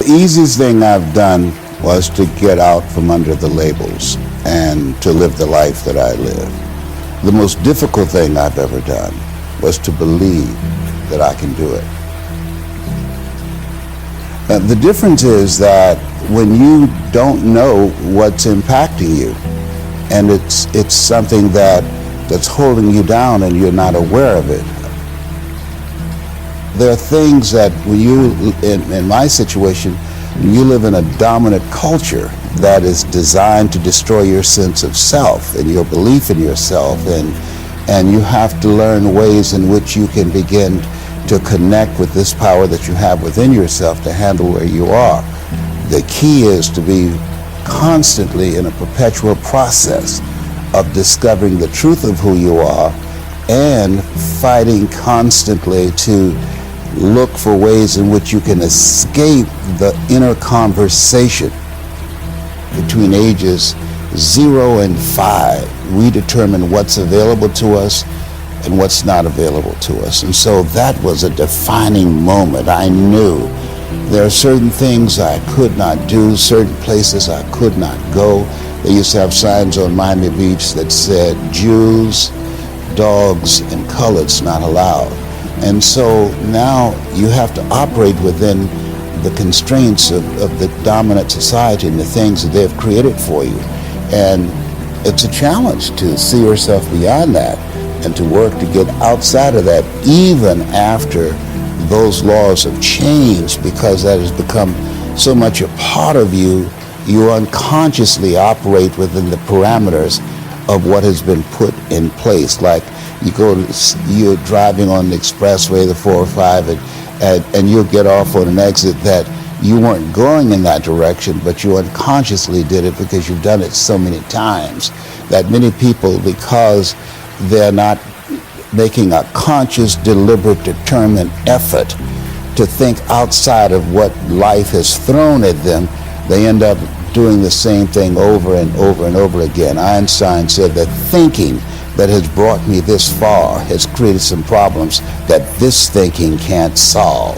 easiest thing I've done was to get out from under the labels and to live the life that I live. The most difficult thing I've ever done was to believe that I can do it. The difference is that when you don't know what's impacting you, and it's something that's holding you down and you're not aware of it. There are things that when you, in my situation, you live in a dominant culture that is designed to destroy your sense of self and your belief in yourself, and you have to learn ways in which you can begin to connect with this power that you have within yourself to handle where you are. The key is to be constantly in a perpetual process of discovering the truth of who you are and fighting constantly to look for ways in which you can escape the inner conversation. Between ages 0 and 5, we determine what's available to us and what's not available to us. And so that was a defining moment. I knew there are certain things I could not do, certain places I could not go. They used to have signs on Miami Beach that said, Jews, dogs, and coloreds not allowed. And so now you have to operate within the constraints of the dominant society and the things that they've created for you. And it's a challenge to see yourself beyond that and to work to get outside of that, even after those laws have changed, because that has become so much a part of you. You unconsciously operate within the parameters of what has been put in place. Like you're driving on the expressway, the 405, and you'll get off on an exit that you weren't going in that direction, but you unconsciously did it because you've done it so many times that many people, because they're not making a conscious, deliberate, determined effort to think outside of what life has thrown at them, they end up doing the same thing over and over and over again. Einstein said that thinking that has brought me this far has created some problems that this thinking can't solve.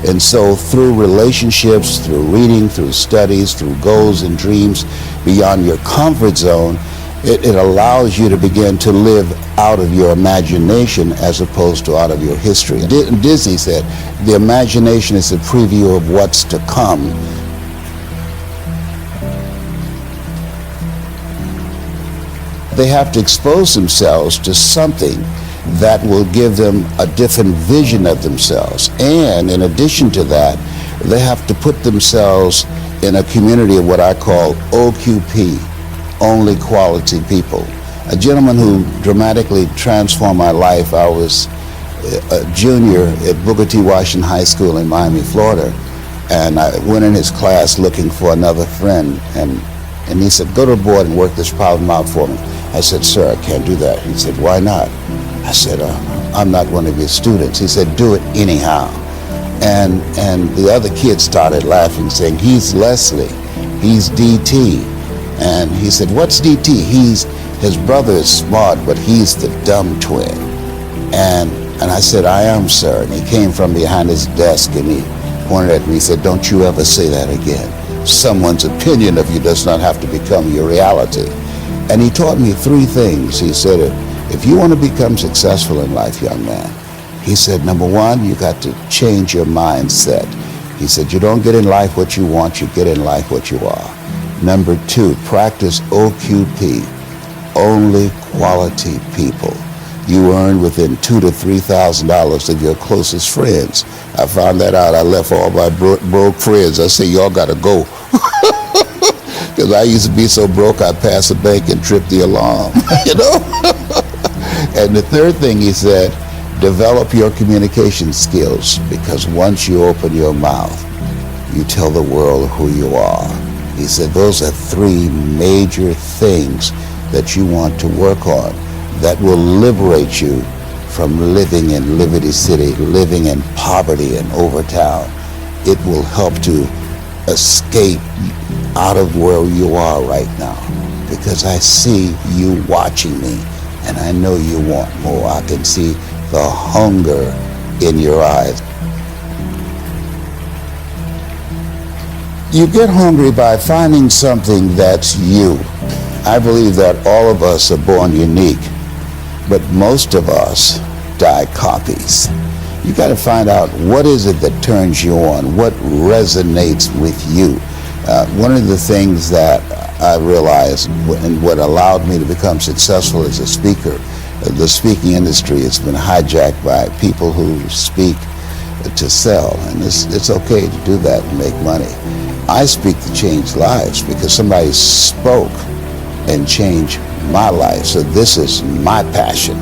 And so through relationships, through reading, through studies, through goals and dreams beyond your comfort zone, it allows you to begin to live out of your imagination as opposed to out of your history. Disney said, the imagination is a preview of what's to come. They have to expose themselves to something that will give them a different vision of themselves. And in addition to that, they have to put themselves in a community of what I call OQP, only quality people. A gentleman who dramatically transformed my life. I was a junior at Booker T. Washington High School in Miami, Florida, and I went in his class looking for another friend, and he said, go to the board and work this problem out for me. I said, sir, I can't do that. He said, why not? I said, I'm not one of your students. He said, do it anyhow. And the other kids started laughing, saying, he's Leslie, he's DT. And he said, what's DT? His brother is smart, but he's the dumb twin. And I said, I am, sir. And he came from behind his desk and he pointed at me. He said, don't you ever say that again. Someone's opinion of you does not have to become your reality. And he taught me 3 things. He said, if you want to become successful in life, young man, he said, number 1, you got to change your mindset. He said, you don't get in life what you want, you get in life what you are. Number 2, practice OQP, only quality people. You earn within $2,000 to $3,000 of your closest friends. I found that out. I left all my broke friends. I said, y'all got to go. Because I used to be so broke, I'd pass a bank and trip the alarm, you know? And the 3rd thing he said, develop your communication skills, because once you open your mouth, you tell the world who you are. He said, those are 3 major things that you want to work on that will liberate you from living in Liberty City, living in poverty in Overtown. It will help to escape out of where you are right now, because I see you watching me and I know you want more. I can see the hunger in your eyes. You get hungry by finding something that's you. I believe that all of us are born unique, but most of us die copies. You got to find out what is it that turns you on, what resonates with you. One of the things that I realized and what allowed me to become successful as a speaker, the speaking industry has been hijacked by people who speak to sell, and it's okay to do that and make money. I speak to change lives because somebody spoke and changed my life. So this is my passion.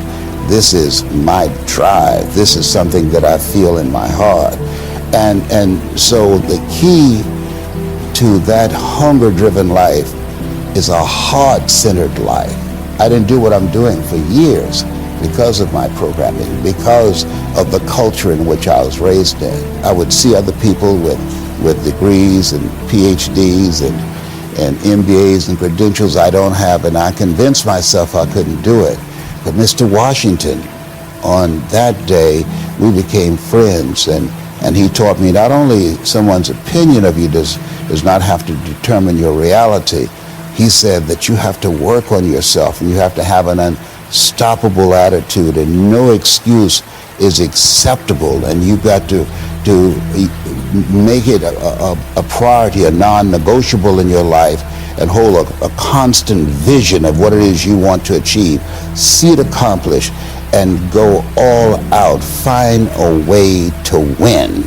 This is my drive. This is something that I feel in my heart. And so the key to that hunger-driven life is a heart-centered life. I didn't do what I'm doing for years because of my programming, because of the culture in which I was raised in. I would see other people with degrees and PhDs and MBAs and credentials I don't have, and I convinced myself I couldn't do it. But Mr. Washington, on that day, we became friends, and he taught me not only someone's opinion of you does not have to determine your reality. He said that you have to work on yourself, and you have to have an unstoppable attitude, and no excuse is acceptable, and you've got to make it a priority, a non-negotiable in your life, and hold a constant vision of what it is you want to achieve. See it accomplished and go all out. Find a way to win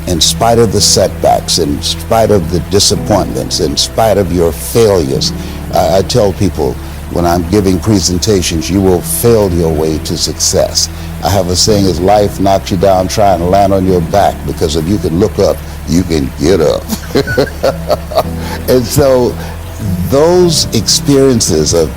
in spite of the setbacks, in spite of the disappointments, in spite of your failures. I tell people when I'm giving presentations, you will fail your way to success. I have a saying, as life knocks you down, try and land on your back, because if you can look up, you can get up. And so those experiences of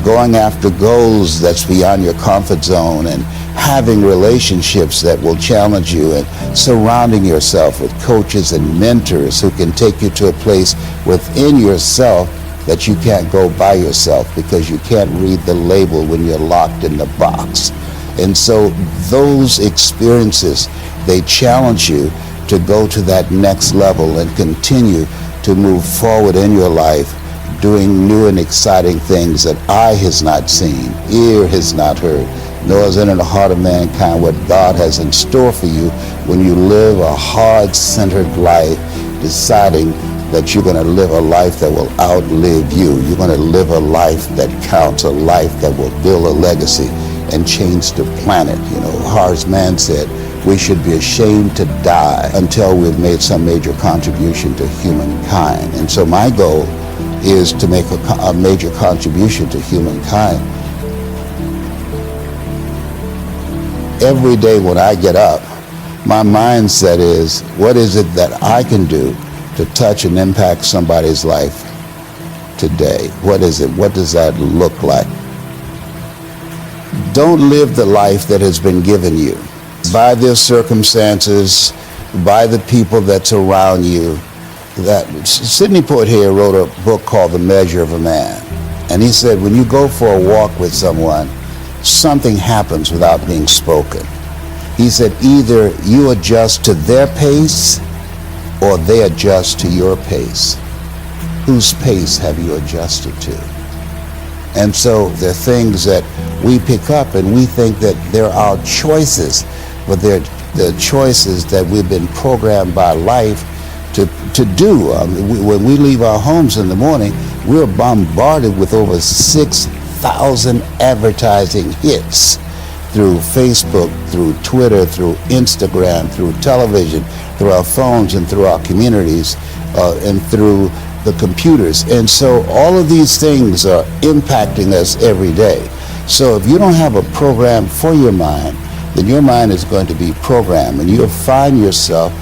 going after goals that's beyond your comfort zone, and having relationships that will challenge you, and surrounding yourself with coaches and mentors who can take you to a place within yourself that you can't go by yourself, because you can't read the label when you're locked in the box. And so those experiences, they challenge you to go to that next level and continue to move forward in your life, doing new and exciting things that eye has not seen, ear has not heard, nor is in the heart of mankind what God has in store for you when you live a heart-centered life, deciding that you're going to live a life that will outlive you. You're going to live a life that counts, a life that will build a legacy and change the planet. You know, Horace Mann said, we should be ashamed to die until we've made some major contribution to humankind. And so my goal is to make a major contribution to humankind. Every day when I get up, my mindset is, what is it that I can do to touch and impact somebody's life today? What is it? What does that look like? Don't live the life that has been given you by their circumstances, by the people that's around you. That Sidney Poitier wrote a book called The Measure of a Man. And he said, when you go for a walk with someone, something happens without being spoken. He said, either you adjust to their pace or they adjust to your pace. Whose pace have you adjusted to? And so there are things that we pick up and we think that they're our choices, but they're the choices that we've been programmed by life to do. When we leave our homes in the morning, we're bombarded with over 6,000 advertising hits through Facebook, through Twitter, through Instagram, through television, through our phones, and through our communities, and through the computers. And so all of these things are impacting us every day. So if you don't have a program for your mind, then your mind is going to be programmed, and you'll find yourself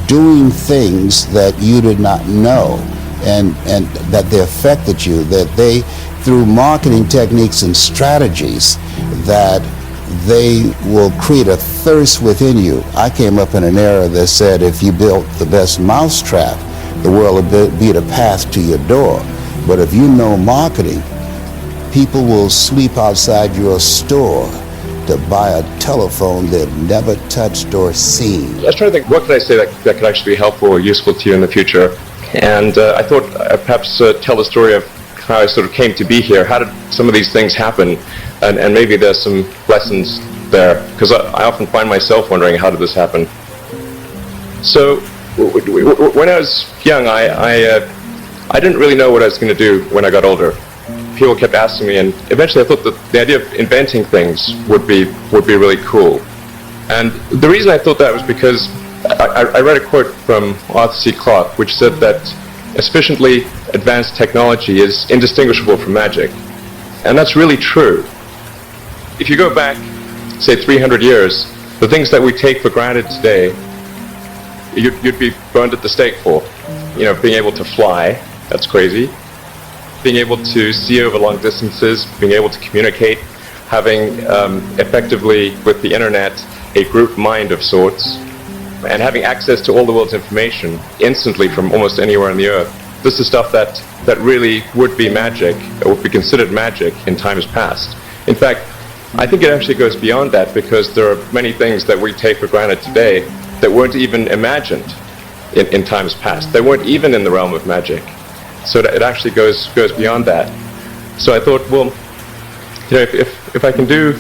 doing things that you did not know, and that they affected you, that they, through marketing techniques and strategies, that they will create a thirst within you. I came up in an era that said if you built the best mousetrap, the world will be the path to your door. But if you know marketing, people will sleep outside your store to buy a telephone they've never touched or seen. I was trying to think, what could I say that could actually be helpful or useful to you in the future? And I thought I'd perhaps tell the story of how I sort of came to be here. How did some of these things happen? And maybe there's some lessons there, because I often find myself wondering, how did this happen? So when I was young, I didn't really know what I was going to do when I got older. People kept asking me, and eventually I thought that the idea of inventing things would be really cool. And the reason I thought that was because I read a quote from Arthur C. Clarke, which said that a sufficiently advanced technology is indistinguishable from magic. And that's really true. If you go back, say 300 years, the things that we take for granted today, you'd be burned at the stake for. You know, being able to fly, that's crazy. Being able to see over long distances, being able to communicate, having effectively, with the internet, a group mind of sorts, and having access to all the world's information instantly from almost anywhere on the earth. This is stuff that really would be magic, or would be considered magic in times past. In fact, I think it actually goes beyond that, because there are many things that we take for granted today that weren't even imagined in times past. They weren't even in the realm of magic. So it actually goes beyond that. So I thought, well, you know, if I can do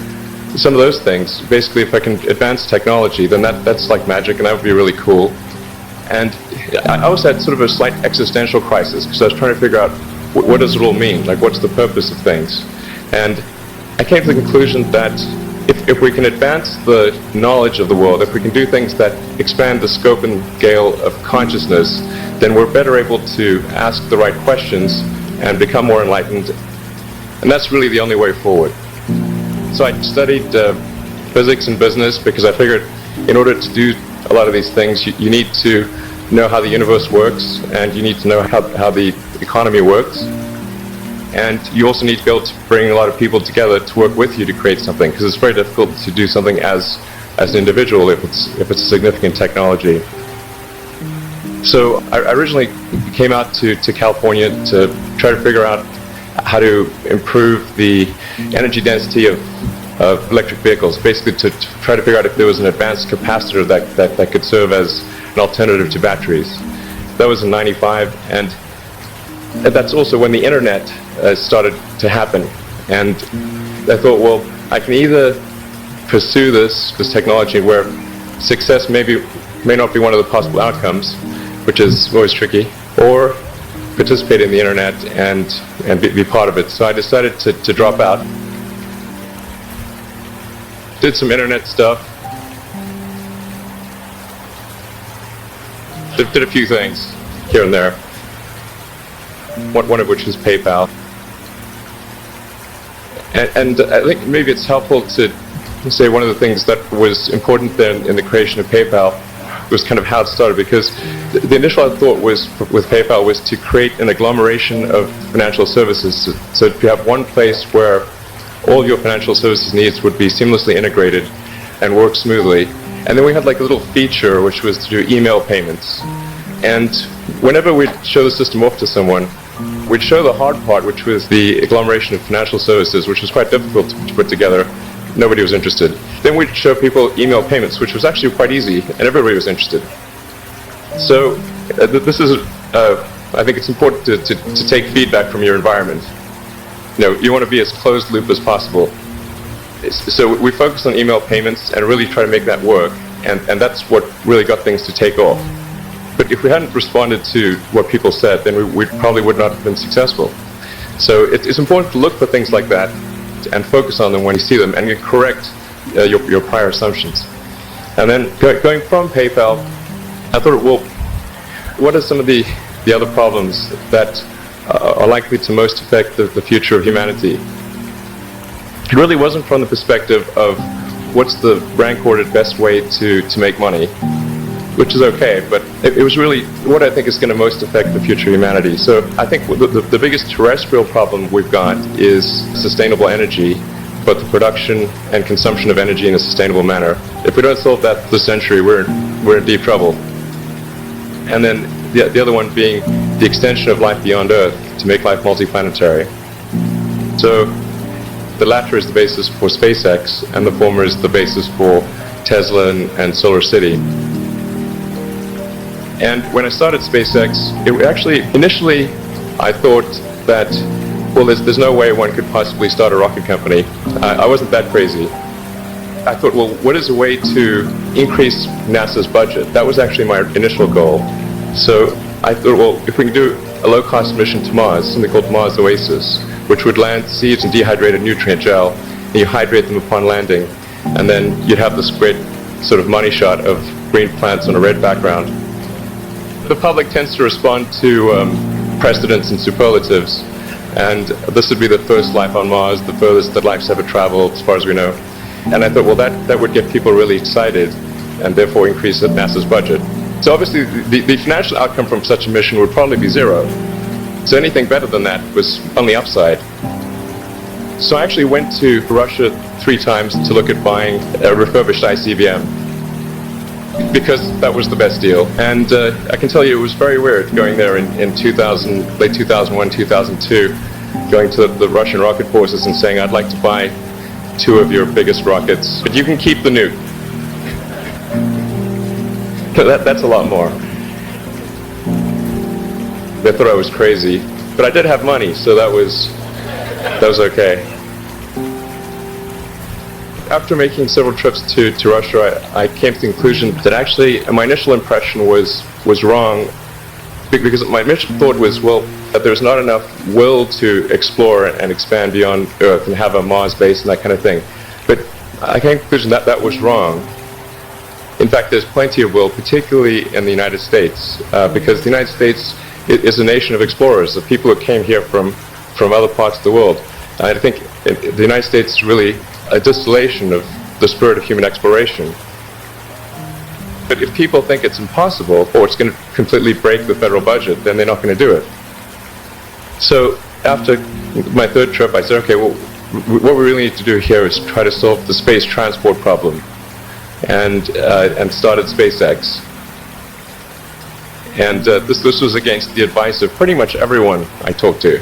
some of those things, basically if I can advance technology, then that's like magic, and that would be really cool. And I also had sort of a slight existential crisis, because I was trying to figure out what does it all mean? Like, what's the purpose of things? And I came to the conclusion that if we can advance the knowledge of the world, if we can do things that expand the scope and scale of consciousness, then we're better able to ask the right questions and become more enlightened. And that's really the only way forward. So I studied physics and business, because I figured in order to do a lot of these things, you need to know how the universe works, and you need to know how the economy works. And you also need to be able to bring a lot of people together to work with you to create something, because it's very difficult to do something as an individual if it's a significant technology. So I originally came out to California to try to figure out how to improve the energy density of electric vehicles, basically to try to figure out if there was an advanced capacitor that could serve as an alternative to batteries. That was in '95, and that's also when the internet started to happen. And I thought, well, I can either pursue this technology where success may not be one of the possible outcomes, which is always tricky, or participate in the internet and be part of it. So I decided to drop out. Did some internet stuff. Did a few things here and there. One of which is PayPal. And I think maybe it's helpful to say one of the things that was important then in the creation of PayPal was kind of how it started, because the initial thought was with PayPal was to create an agglomeration of financial services. So if you have one place where all your financial services needs would be seamlessly integrated and work smoothly. And then we had like a little feature which was to do email payments. And whenever we'd show the system off to someone, we'd show the hard part, which was the agglomeration of financial services, which was quite difficult to put together. Nobody was interested. Then we'd show people email payments, which was actually quite easy, and everybody was interested. So this is, I think it's important to take feedback from your environment. You know, you want to be as closed loop as possible. So we focused on email payments and really try to make that work, and that's what really got things to take off. But if we hadn't responded to what people said, then we probably would not have been successful. So it's important to look for things like that and focus on them when you see them, and you correct your prior assumptions. And then going from PayPal, I thought, well, what are some of the other problems that are likely to most affect the future of humanity? It really wasn't from the perspective of what's the rank-ordered best way to make money, which is okay, but it was really what I think is going to most affect the future of humanity. So I think the biggest terrestrial problem we've got is sustainable energy, but the production and consumption of energy in a sustainable manner. If we don't solve that this century, we're in deep trouble. And then the other one being the extension of life beyond Earth to make life multiplanetary. So the latter is the basis for SpaceX, and the former is the basis for Tesla and Solar City. And when I started SpaceX, initially I thought that, well, there's no way one could possibly start a rocket company. I wasn't that crazy. I thought, well, what is a way to increase NASA's budget? That was actually my initial goal. So I thought, well, if we can do a low-cost mission to Mars, something called Mars Oasis, which would land seeds in dehydrated nutrient gel, and you hydrate them upon landing, and then you'd have this great sort of money shot of green plants on a red background. The public tends to respond to precedents and superlatives, and this would be the first life on Mars, the furthest that life's ever traveled, as far as we know. And I thought, well, that would get people really excited, and therefore increase NASA's budget. So obviously, the financial outcome from such a mission would probably be zero. So anything better than that was on the upside. So I actually went to Russia 3 times to look at buying a refurbished ICBM, because that was the best deal. And I can tell you it was very weird going there in late 2001, 2002, going to the Russian rocket forces and saying, I'd like to buy 2 of your biggest rockets, but you can keep the nuke. That's a lot more. They thought I was crazy, but I did have money, so that was okay. After making several trips to Russia, I came to the conclusion that actually my initial impression was wrong, because my initial thought was, well, that there's not enough will to explore and expand beyond Earth and have a Mars base and that kind of thing. But I came to the conclusion that that was wrong. In fact, there's plenty of will, particularly in the United States, because the United States is a nation of explorers, of people who came here from other parts of the world. I think the United States is really a distillation of the spirit of human exploration. But if people think it's impossible, or it's going to completely break the federal budget, then they're not going to do it. So after my 3rd trip, I said, okay, well, what we really need to do here is try to solve the space transport problem, and started SpaceX. And this was against the advice of pretty much everyone I talked to.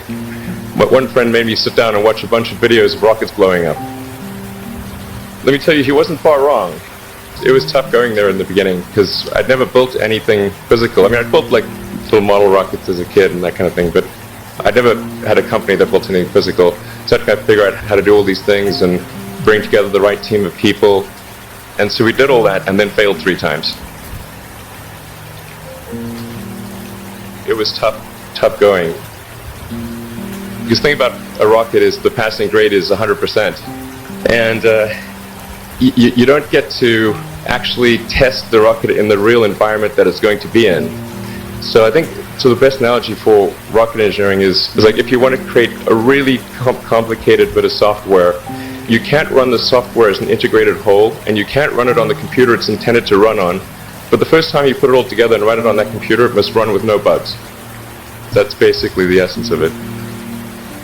But one friend made me sit down and watch a bunch of videos of rockets blowing up. Let me tell you, he wasn't far wrong. It was tough going there in the beginning, because I'd never built anything physical. I mean, I built like little model rockets as a kid and that kind of thing, but I never had a company that built anything physical. So I had to figure out how to do all these things and bring together the right team of people. And so we did all that and then failed 3 times. It was tough going. Because the thing about a rocket is the passing grade is 100%. And you don't get to actually test the rocket in the real environment that it's going to be in. So I think the best analogy for rocket engineering is like if you want to create a really complicated bit of software, you can't run the software as an integrated whole, and you can't run it on the computer it's intended to run on. But the first time you put it all together and run it on that computer, it must run with no bugs. That's basically the essence of it.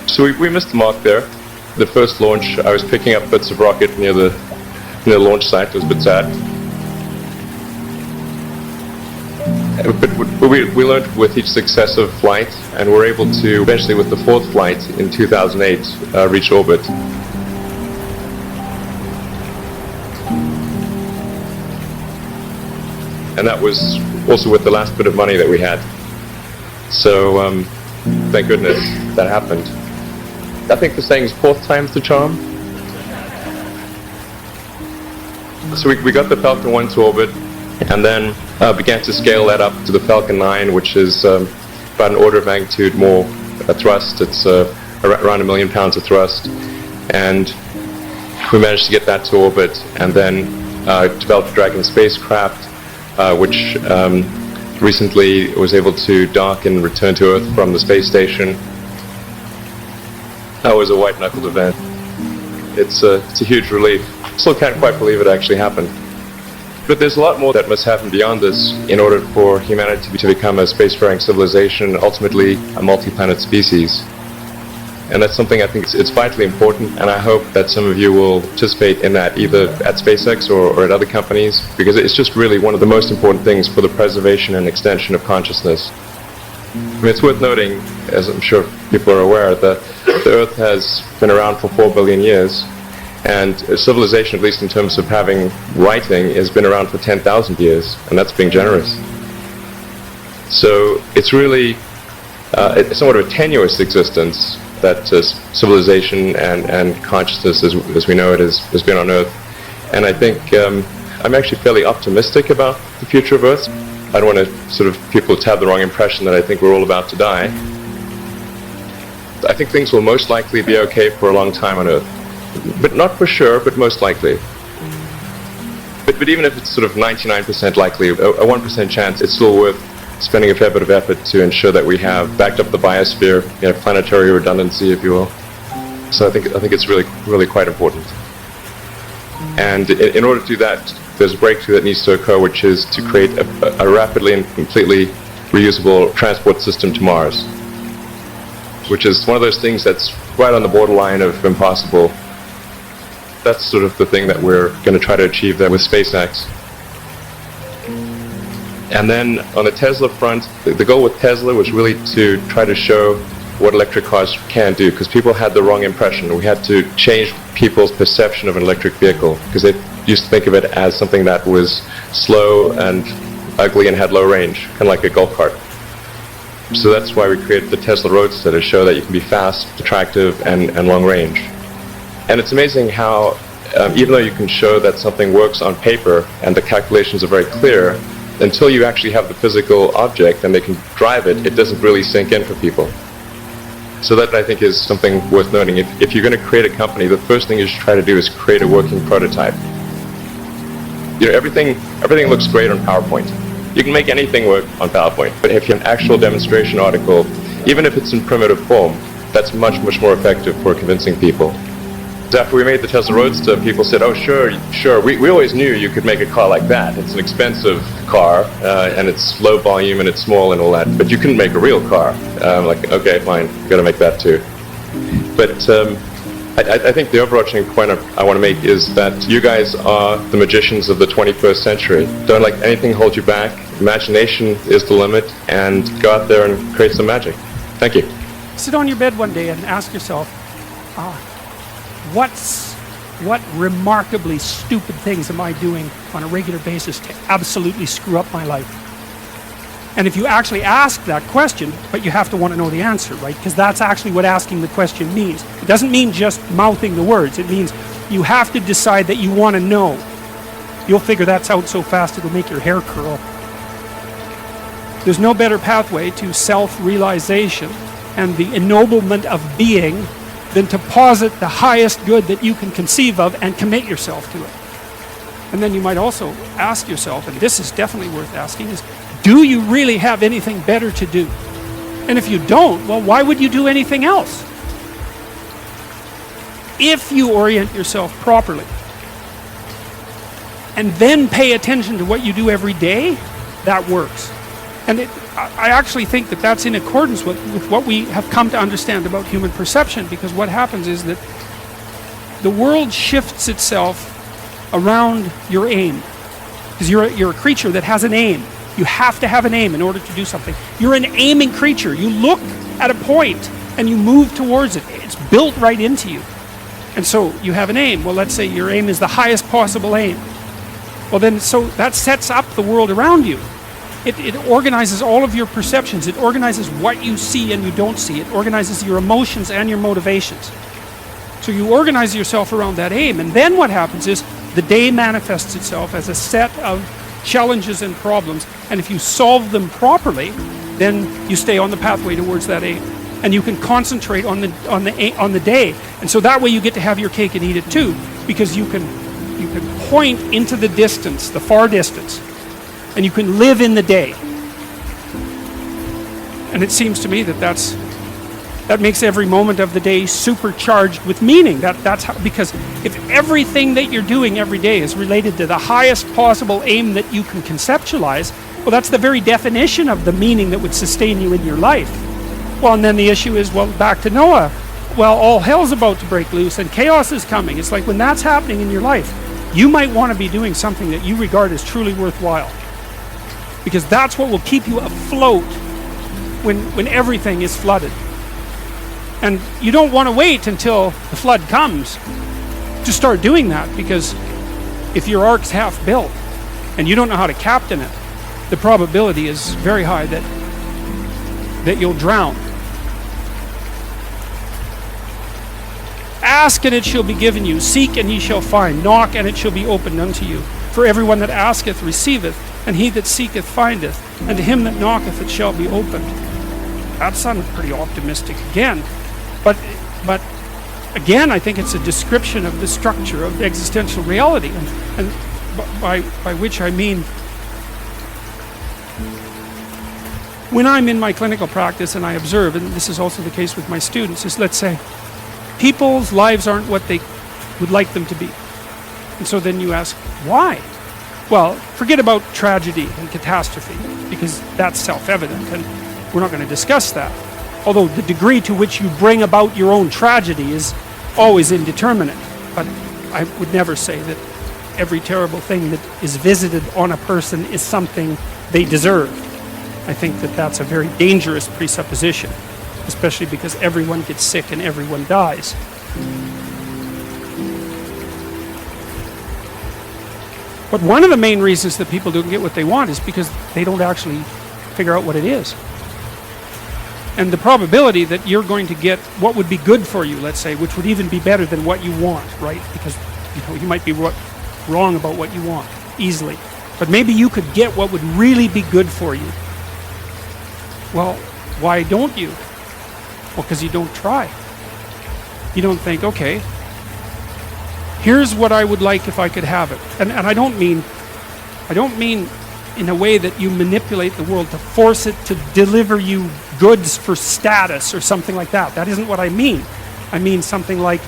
So we missed the mark there. The first launch, I was picking up bits of rocket near the launch site. It was a bit sad. But we learned with each successive flight, and we're able to eventually, with the 4th flight in 2008, reach orbit. And that was also with the last bit of money that we had. So thank goodness that happened. I think the saying is 4th time's the charm. So we got the Falcon 1 to orbit, and then began to scale that up to the Falcon 9, which is about an order of magnitude more thrust. It's around 1 million pounds of thrust. And we managed to get that to orbit, and then developed Dragon spacecraft, which recently was able to dock and return to Earth from the space station. That was a white-knuckled event. It's a huge relief. Still can't quite believe it actually happened. But there's a lot more that must happen beyond this in order for humanity to become a spacefaring civilization, ultimately a multi-planet species. And that's something I think it's vitally important, and I hope that some of you will participate in that, either at SpaceX or at other companies, because it's just really one of the most important things for the preservation and extension of consciousness. I mean, it's worth noting, as I'm sure people are aware, that the Earth has been around for 4 billion years, and civilization, at least in terms of having writing, has been around for 10,000 years, and that's being generous. So it's really it's somewhat of a tenuous existence that civilization and consciousness as we know it has been on Earth. And I think I'm actually fairly optimistic about the future of Earth. I don't want to sort of people to have the wrong impression that I think we're all about to die. I think things will most likely be okay for a long time on Earth. But not for sure, but most likely. But even if it's sort of 99% likely, a 1% chance, it's still worth spending a fair bit of effort to ensure that we have backed up the biosphere, planetary redundancy, if you will. So I think it's really quite important. And in order to do that, there's a breakthrough that needs to occur, which is to create a rapidly and completely reusable transport system to Mars, which is one of those things that's right on the borderline of impossible. That's sort of the thing that we're going to try to achieve there with SpaceX. And then on the Tesla front, the goal with Tesla was really to try to show what electric cars can do, because people had the wrong impression. We had to change people's perception of an electric vehicle, because they used to think of it as something that was slow and ugly and had low range, kind of like a golf cart. So that's why we created the Tesla Roadster, to show that you can be fast, attractive, and long range. And it's amazing how, even though you can show that something works on paper and the calculations are very clear, until you actually have the physical object and they can drive it, it doesn't really sink in for people. So that, I think, is something worth noting. If you're going to create a company, the first thing you should try to do is create a working prototype. Everything looks great on PowerPoint. You can make anything work on PowerPoint, but if you have an actual demonstration article, even if it's in primitive form, that's much more effective for convincing people. After we made the Tesla Roadster, people said, "Oh, sure. We always knew you could make a car like that. It's an expensive car, and it's low volume and it's small and all that. But you couldn't make a real car." I'm like, "Okay, fine. Got to make that too." But I think the overarching point I want to make is that you guys are the magicians of the 21st century. Don't let anything hold you back. Imagination is the limit, and go out there and create some magic. Thank you. Sit on your bed one day and ask yourself, what remarkably stupid things am I doing on a regular basis to absolutely screw up my life? And if you actually ask that question, but you have to want to know the answer, right? Because that's actually what asking the question means. It doesn't mean just mouthing the words. It means you have to decide that you want to know. You'll figure that's out so fast it'll make your hair curl. There's no better pathway to self-realization and the ennoblement of being than to posit the highest good that you can conceive of and commit yourself to it. And then you might also ask yourself, and this is definitely worth asking, is do you really have anything better to do? And if you don't, well, why would you do anything else? If you orient yourself properly and then pay attention to what you do every day, that works. And I actually think that that's in accordance with what we have come to understand about human perception, because what happens is that the world shifts itself around your aim. Because you're a creature that has an aim. You have to have an aim in order to do something. You're an aiming creature. You look at a point and you move towards it. It's built right into you. And so you have an aim. Well, let's say your aim is the highest possible aim. Well then, so that sets up the world around you. It organizes all of your perceptions. It organizes what you see and you don't see. It organizes your emotions and your motivations. So you organize yourself around that aim, and then what happens is the day manifests itself as a set of challenges and problems, and if you solve them properly, then you stay on the pathway towards that aim, and you can concentrate on the day, and so that way you get to have your cake and eat it too, because you can point into the distance, the far distance, and you can live in the day. And it seems to me that makes every moment of the day supercharged with meaning. That's how, because if everything that you're doing every day is related to the highest possible aim that you can conceptualize, well, that's the very definition of the meaning that would sustain you in your life. Well, and then the issue is, well, back to Noah. Well, all hell's about to break loose and chaos is coming. It's like when that's happening in your life, you might want to be doing something that you regard as truly worthwhile. Because that's what will keep you afloat when everything is flooded. And you don't want to wait until the flood comes to start doing that, because if your ark's half built and you don't know how to captain it, the probability is very high that that you'll drown. Ask and it shall be given you. Seek and ye shall find. Knock and it shall be opened unto you. For everyone that asketh receiveth, and he that seeketh findeth, and to him that knocketh it shall be opened. That sounded pretty optimistic again. But again, I think it's a description of the structure of existential reality. And by which I mean, when I'm in my clinical practice and I observe, and this is also the case with my students, is let's say, people's lives aren't what they would like them to be. And so then you ask, why? Well, forget about tragedy and catastrophe, because that's self-evident, and we're not going to discuss that. Although the degree to which you bring about your own tragedy is always indeterminate. But I would never say that every terrible thing that is visited on a person is something they deserve. I think that that's a very dangerous presupposition, especially because everyone gets sick and everyone dies. But one of the main reasons that people don't get what they want is because they don't actually figure out what it is. And the probability that you're going to get what would be good for you, let's say, which would even be better than what you want, right? Because you might be wrong about what you want easily. But maybe you could get what would really be good for you. Well, why don't you? Well, because you don't try. You don't think, okay, here's what I would like if I could have it. And I don't mean in a way that you manipulate the world to force it to deliver you goods for status or something like that. That isn't what I mean. I mean something like,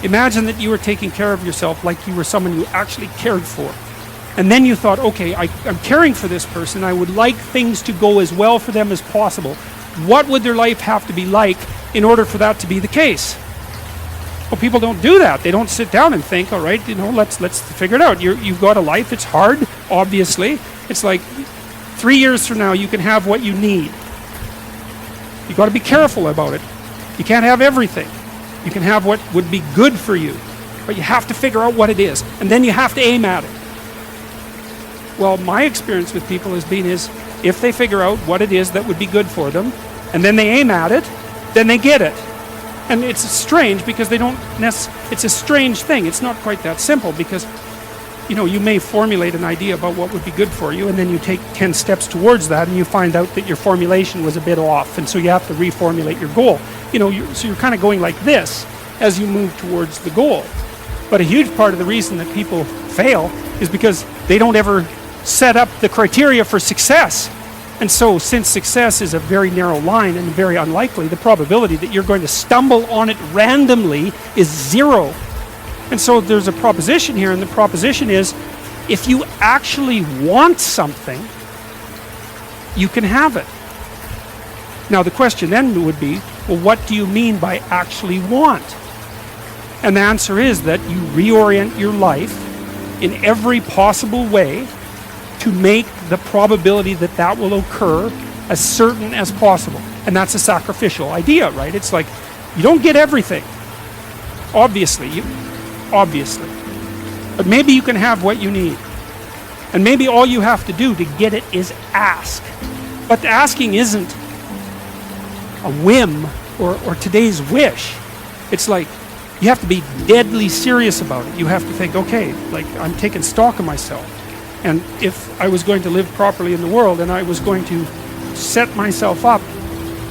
imagine that you were taking care of yourself like you were someone you actually cared for. And then you thought, okay, I'm caring for this person. I would like things to go as well for them as possible. What would their life have to be like in order for that to be the case? Well, people don't do that. They don't sit down and think, all right, let's figure it out. You've got a life. It's hard, obviously. It's like 3 years from now, you can have what you need. You've got to be careful about it. You can't have everything. You can have what would be good for you, but you have to figure out what it is, and then you have to aim at it. Well, my experience with people has been is, if they figure out what it is that would be good for them, and then they aim at it, then they get it. And it's strange because they don't it's a strange thing. It's not quite that simple because, you may formulate an idea about what would be good for you, and then you take 10 steps towards that, and you find out that your formulation was a bit off, and so you have to reformulate your goal. So you're kind of going like this as you move towards the goal. But a huge part of the reason that people fail is because they don't ever set up the criteria for success. And so, since success is a very narrow line and very unlikely, the probability that you're going to stumble on it randomly is zero. And so there's a proposition here, and the proposition is, if you actually want something, you can have it. Now the question then would be, well, what do you mean by actually want? And the answer is that you reorient your life in every possible way to make the probability that that will occur as certain as possible. And that's a sacrificial idea, right? It's like, you don't get everything. Obviously. But maybe you can have what you need. And maybe all you have to do to get it is ask. But asking isn't a whim or today's wish. It's like, you have to be deadly serious about it. You have to think, okay, like, I'm taking stock of myself. And if I was going to live properly in the world, and I was going to set myself up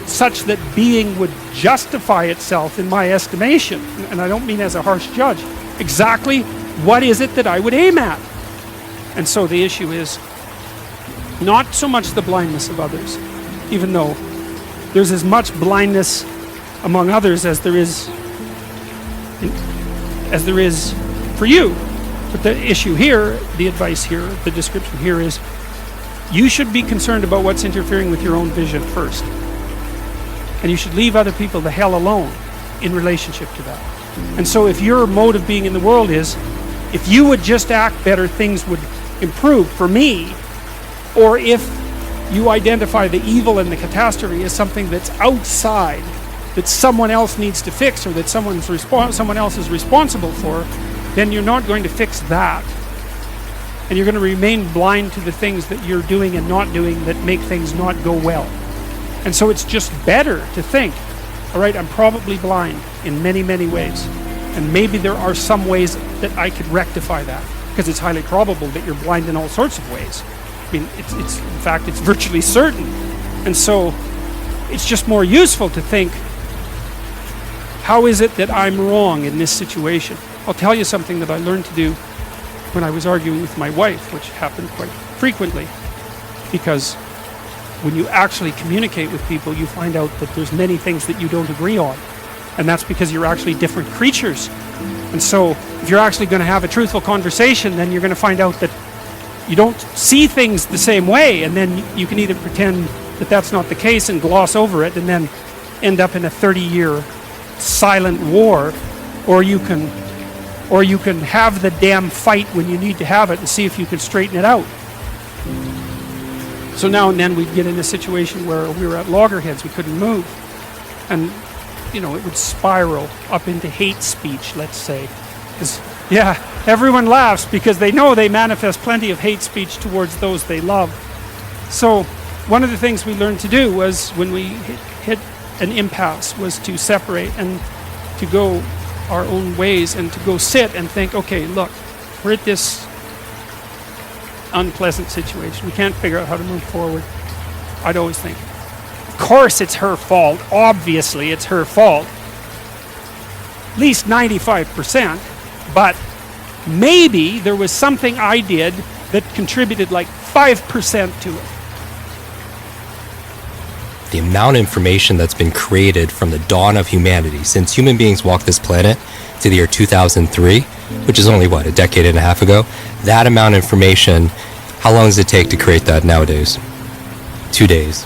such that being would justify itself in my estimation, and I don't mean as a harsh judge, exactly what is it that I would aim at? And so the issue is not so much the blindness of others, even though there's as much blindness among others as there is for you. But the issue here, the advice here, the description here is, you should be concerned about what's interfering with your own vision first. And you should leave other people the hell alone in relationship to that. And so if your mode of being in the world is, if you would just act better, things would improve for me, or if you identify the evil and the catastrophe as something that's outside, that someone else needs to fix, or that someone else is responsible for, then you're not going to fix that. And you're going to remain blind to the things that you're doing and not doing that make things not go well. And so it's just better to think, all right, I'm probably blind in many, many ways. And maybe there are some ways that I could rectify that, because it's highly probable that you're blind in all sorts of ways. I mean, it's in fact, it's virtually certain. And so it's just more useful to think, how is it that I'm wrong in this situation? I'll tell you something that I learned to do when I was arguing with my wife, which happened quite frequently, because when you actually communicate with people, you find out that there's many things that you don't agree on. And that's because you're actually different creatures. And so if you're actually going to have a truthful conversation, then you're going to find out that you don't see things the same way, and then you can either pretend that that's not the case and gloss over it and then end up in a 30-year silent war, or you can have the damn fight when you need to have it and see if you can straighten it out. So now and then we'd get in a situation where we were at loggerheads, we couldn't move, and it would spiral up into hate speech, let's say. Yeah, everyone laughs because they know they manifest plenty of hate speech towards those they love. So one of the things we learned to do was, when we hit an impasse, was to separate and to go our own ways and to go sit and think, okay, look, we're at this unpleasant situation. We can't figure out how to move forward. I'd always think, of course it's her fault. Obviously it's her fault. At least 95%. But maybe there was something I did that contributed like 5% to it. The amount of information that's been created from the dawn of humanity, since human beings walked this planet to the year 2003, which is only, a decade and a half ago, that amount of information, how long does it take to create that nowadays? 2 days.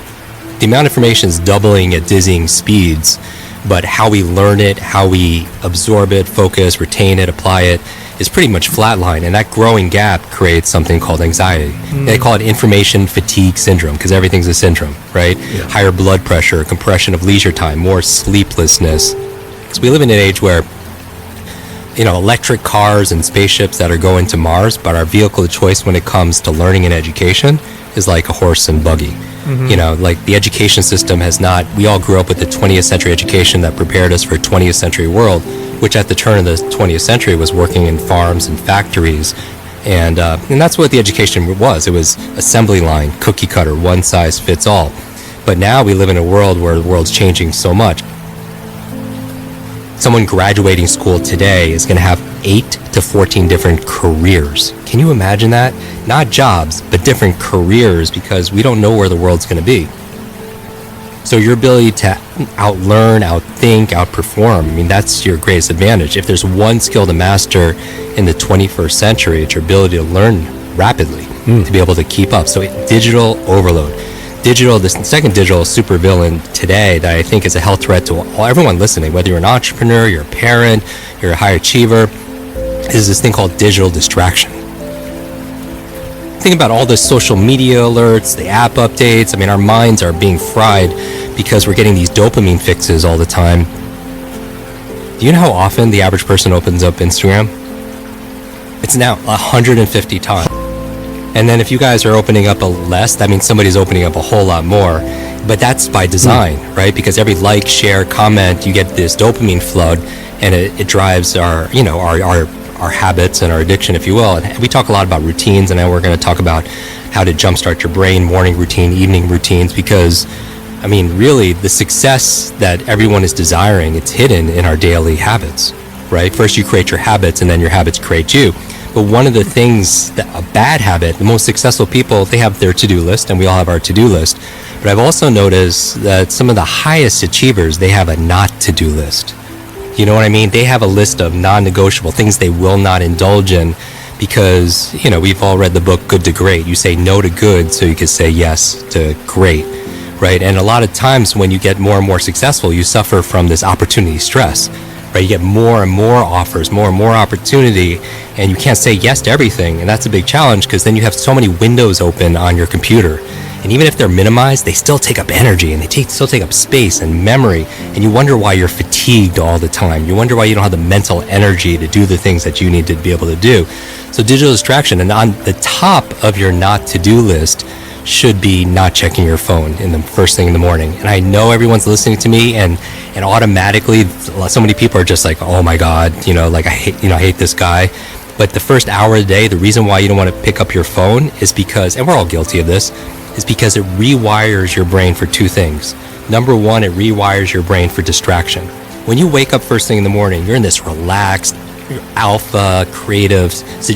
The amount of information is doubling at dizzying speeds, but how we learn it, how we absorb it, focus, retain it, apply it, is pretty much flatline, and that growing gap creates something called anxiety. They call it information fatigue syndrome, because everything's a syndrome, right? Yeah. Higher blood pressure, compression of leisure time, more sleeplessness. Because we live in an age where, electric cars and spaceships that are going to Mars, but our vehicle of choice when it comes to learning and education is like a horse and buggy. Like the education system has not, we all grew up with the 20th century education that prepared us for a 20th century world, which at the turn of the 20th century was working in farms and factories. And that's what the education was. It was assembly line, cookie cutter, one size fits all. But now we live in a world where the world's changing so much. Someone graduating school today is going to have 8 to 14 different careers. Can you imagine that? Not jobs, but different careers, because we don't know where the world's going to be. So your ability to outlearn, outthink, outperform, that's your greatest advantage. If there's one skill to master in the 21st century, it's your ability to learn rapidly, to be able to keep up. So digital overload. The second digital supervillain today that I think is a health threat to everyone listening, whether you're an entrepreneur, you're a parent, you're a high achiever, is this thing called digital distraction. Think about all the social media alerts, the app updates. Our minds are being fried because we're getting these dopamine fixes all the time. Do you know how often the average person opens up Instagram? It's now 150 times. And then if you guys are opening up less, that means somebody's opening up a whole lot more. But that's by design, right? Because every like, share, comment, you get this dopamine flood, and it drives our habits and our addiction, if you will. And we talk a lot about routines, and now we're going to talk about how to jumpstart your brain, morning routine, evening routines, because really the success that everyone is desiring, it's hidden in our daily habits, right? First you create your habits, and then your habits create you. But one of the things, that a bad habit, the most successful people, they have their to-do list, and we all have our to-do list. But I've also noticed that some of the highest achievers, they have a not to-do list. You know what I mean? They have a list of non-negotiable things they will not indulge in, because, we've all read the book Good to Great. You say no to good so you can say yes to great, right? And a lot of times when you get more and more successful, you suffer from this opportunity stress. Right, you get more and more offers, more and more opportunity, and you can't say yes to everything. And that's a big challenge, because then you have so many windows open on your computer. And even if they're minimized, they still take up energy, and they still take up space and memory. And you wonder why you're fatigued all the time. You wonder why you don't have the mental energy to do the things that you need to be able to do. So digital distraction, and on the top of your not to-do list should be not checking your phone in the first thing in the morning. And I know everyone's listening to me, and automatically so many people are just like, oh my God, like I hate this guy. But the first hour of the day, the reason why you don't want to pick up your phone is because, and we're all guilty of this, is because it rewires your brain for two things. Number one, it rewires your brain for distraction. When you wake up first thing in the morning, you're in this relaxed, alpha, creative,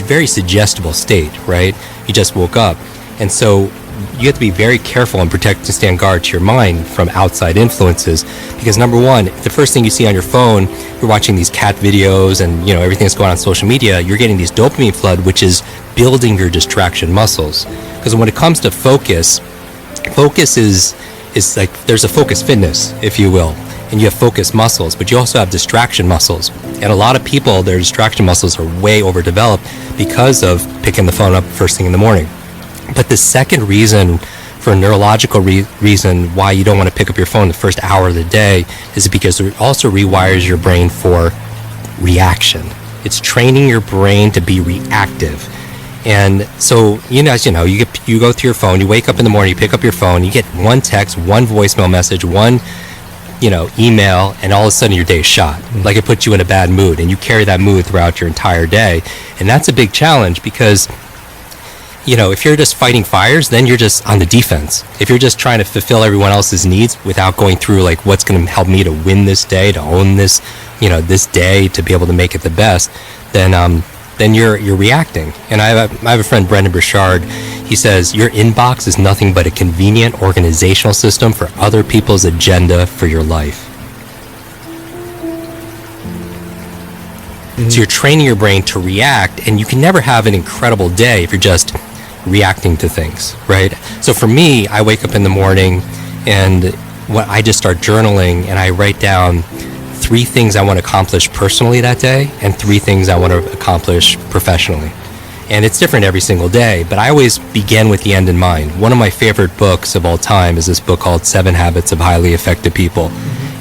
very suggestible state, right? You just woke up. And so you have to be very careful and protect and stand guard to your mind from outside influences, because number one, the first thing you see on your phone, you're watching these cat videos and everything that's going on social media, you're getting these dopamine flood, which is building your distraction muscles. Because when it comes to focus is like, there's a focus fitness, if you will, and you have focus muscles, but you also have distraction muscles. And a lot of people, their distraction muscles are way overdeveloped because of picking the phone up first thing in the morning. But the second reason, for a neurological reason why you don't want to pick up your phone the first hour of the day, is because it also rewires your brain for reaction. It's training your brain to be reactive. And so, as you know, you go through your phone, you wake up in the morning, you pick up your phone, you get one text, one voicemail message, one email, and all of a sudden your day is shot. Like, it puts you in a bad mood, and you carry that mood throughout your entire day. And that's a big challenge, because if you're just fighting fires, then you're just on the defense. If you're just trying to fulfill everyone else's needs without going through like, what's going to help me to win this day, to own this, this day, to be able to make it the best, then you're reacting. And I have a friend, Brendan Burchard. He says, your inbox is nothing but a convenient organizational system for other people's agenda for your life. So you're training your brain to react, and you can never have an incredible day if you're just reacting to things, right? So for me, I wake up in the morning and I just start journaling, and I write down 3 things I want to accomplish personally that day and 3 things I want to accomplish professionally. And it's different every single day, but I always begin with the end in mind. One of my favorite books of all time is this book called 7 Habits of Highly Effective People.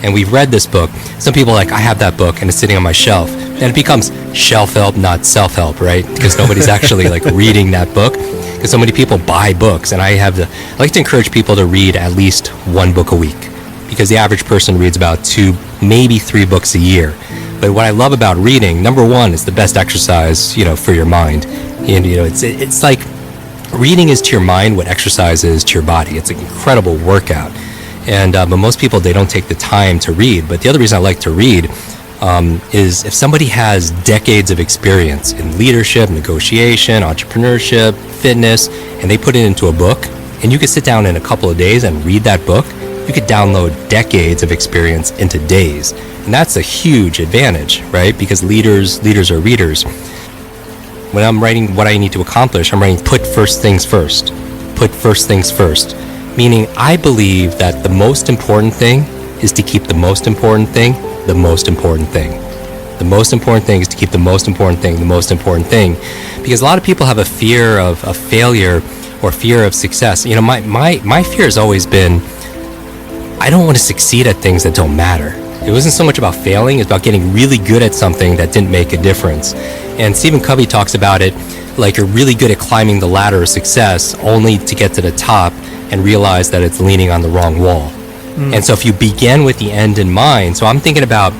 And we've read this book. Some people are like, I have that book and it's sitting on my shelf. And it becomes shelf-help, not self-help, right? Because nobody's actually like reading that book. Because so many people buy books, and I like to encourage people to read at least 1 book a week, because the average person reads about 2, maybe 3 books a year. But what I love about reading, number one, is the best exercise, for your mind. And it's like reading is to your mind what exercise is to your body. It's an incredible workout. And but most people, they don't take the time to read. But the other reason I like to read is if somebody has decades of experience in leadership, negotiation, entrepreneurship, fitness, and they put it into a book, and you could sit down in a couple of days and read that book, you could download decades of experience into days. And that's a huge advantage, right? Because leaders are readers. When I'm writing what I need to accomplish, I'm writing put first things first. Put first things first. Meaning, I believe that the most important thing is to keep the most important thing the most important thing. The most important thing is to keep the most important thing the most important thing. Because a lot of people have a fear of failure or fear of success. My fear has always been, I don't want to succeed at things that don't matter. It wasn't so much about failing, it's about getting really good at something that didn't make a difference. And Stephen Covey talks about it like you're really good at climbing the ladder of success only to get to the top and realize that it's leaning on the wrong wall. And so if you begin with the end in mind, so I'm thinking about,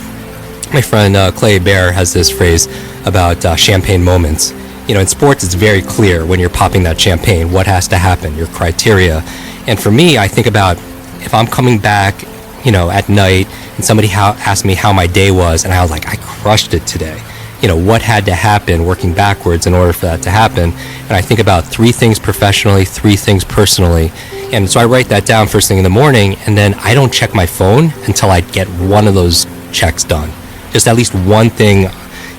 my friend Clay Bear has this phrase about champagne moments. In sports, it's very clear when you're popping that champagne, what has to happen, your criteria. And for me, I think about if I'm coming back, at night, and somebody asked me how my day was, and I was like, I crushed it today. What had to happen, working backwards in order for that to happen. And I think about 3 things professionally, 3 things personally. And so I write that down first thing in the morning, and then I don't check my phone until I get one of those checks done. Just at least one thing,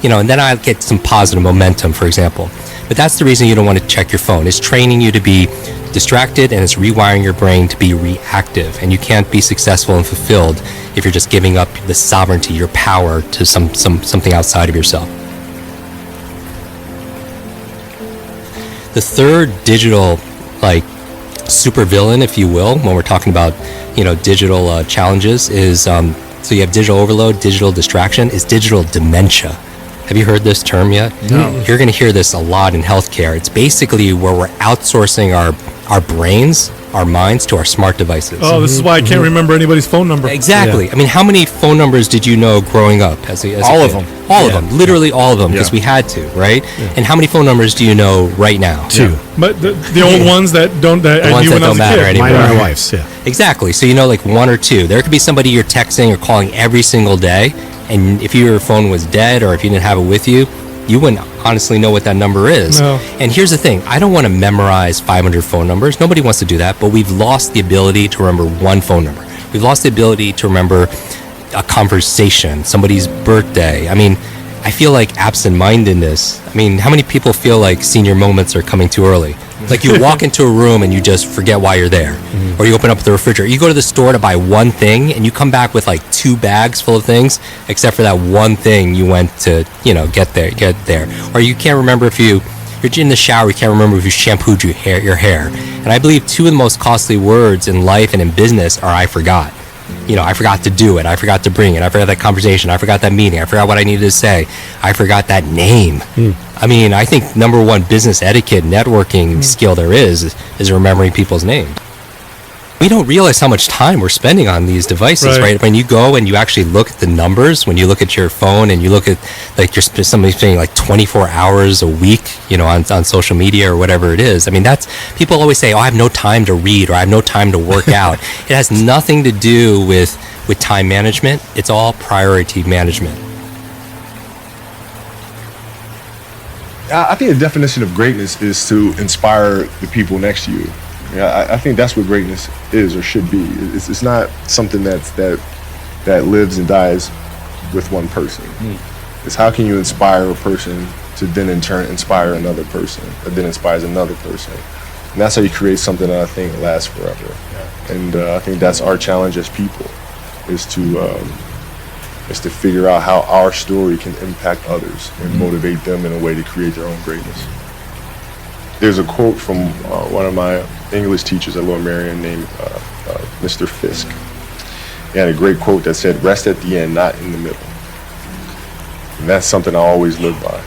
and then I get some positive momentum, for example. But that's the reason you don't want to check your phone. It's training you to be distracted, and it's rewiring your brain to be reactive. And you can't be successful and fulfilled if you're just giving up the sovereignty, your power, to something outside of yourself. The third digital, supervillain, if you will, when we're talking about, digital challenges is, so you have digital overload, digital distraction, is digital dementia. Have you heard this term yet? No. You're going to hear this a lot in healthcare. It's basically where we're outsourcing our brains, our minds to our smart devices. Oh, this is why I can't remember anybody's phone number. Exactly. Yeah. I mean, how many phone numbers did you know growing up as a All of kid? them. All Yeah. of them. Literally all of them, because Yeah. we had to, right? And how many phone numbers do you know right now? 2. But the old ones that don't, that The I ones knew that when I don't was a matter kid. anymore. Mine and my wife's, yeah. Exactly. So you know, like 1 or 2. There could be somebody you're texting or calling every single day, and if your phone was dead or if you didn't have it with you, you wouldn't honestly know what that number is. No. And here's the thing, I don't want to memorize 500 phone numbers. Nobody wants to do that, but we've lost the ability to remember one phone number. We've lost the ability to remember a conversation, somebody's birthday. I mean, I feel like absent-mindedness. I mean, how many people feel like senior moments are coming too early? Like you walk into a room and you just forget why you're there. Or you open up the refrigerator. You go to the store to buy one thing and you come back with like 2 bags full of things, except for that one thing you went to, get there. Or you can't remember if you're in the shower, you can't remember if you shampooed your hair. And I believe 2 of the most costly words in life and in business are I forgot. I forgot to do it. I forgot to bring it. I forgot that conversation. I forgot that meeting. I forgot what I needed to say. I forgot that name. I mean, I think number one business etiquette, networking skill there is remembering people's names. We don't realize how much time we're spending on these devices, right? When you go and you actually look at the numbers, when you look at your phone and you look at like somebody's spending like 24 hours a week, on social media or whatever it is. I mean, that's, people always say, oh, I have no time to read or I have no time to work out. It has nothing to do with time management. It's all priority management. I think the definition of greatness is to inspire the people next to you. Yeah, I think that's what greatness is or should be. It's not something that lives and dies with one person. It's how can you inspire a person to then in turn inspire another person that then inspires another person. And that's how you create something that I think lasts forever. Yeah. And I think that's our challenge as people is to figure out how our story can impact others and motivate them in a way to create their own greatness. There's a quote from one of my English teachers at Lower Merion named Mr. Fisk. He had a great quote that said, rest at the end, not in the middle. And that's something I always live by.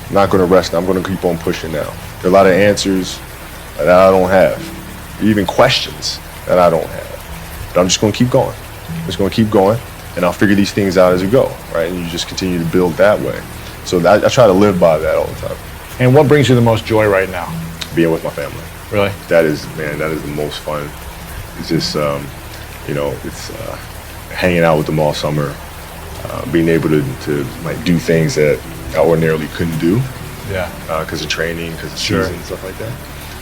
I'm not going to rest, I'm going to keep on pushing now. There are a lot of answers that I don't have, even questions that I don't have. But I'm just going to keep going. I'm just going to keep going, and I'll figure these things out as we go, right? And you just continue to build that way. So I try to live by that all the time. And what brings you the most joy right now? Being with my family. Really? That is the most fun. It's just, it's hanging out with them all summer, being able to like do things that I ordinarily couldn't do. Yeah. Because of training, because of season and stuff like that.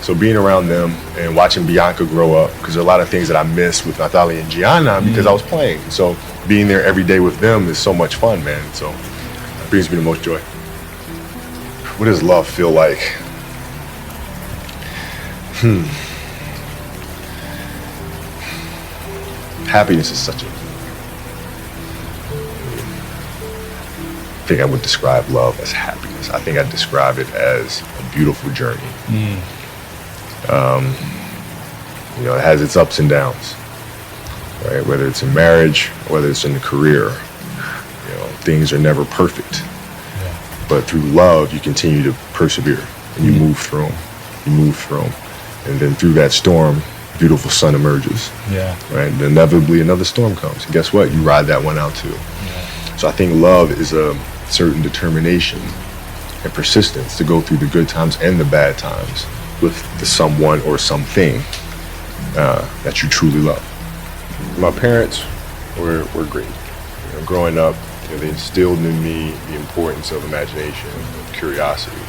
So being around them and watching Bianca grow up, because there are a lot of things that I missed with Natalia and Gianna because I was playing. So being there every day with them is so much fun, man. So it brings me the most joy. What does love feel like? Happiness is such a... I think I would describe love as happiness. I think I'd describe it as a beautiful journey. It has its ups and downs, right? Whether it's in marriage, whether it's in a career, things are never perfect. But through love, you continue to persevere and you move through them. You move through them. And then through that storm, beautiful sun emerges. Yeah. Right? And inevitably another storm comes. And guess what? You ride that one out too. Yeah. So I think love is a certain determination and persistence to go through the good times and the bad times with the someone or something that you truly love. My parents were great. Growing up, they instilled in me the importance of imagination, of curiosity,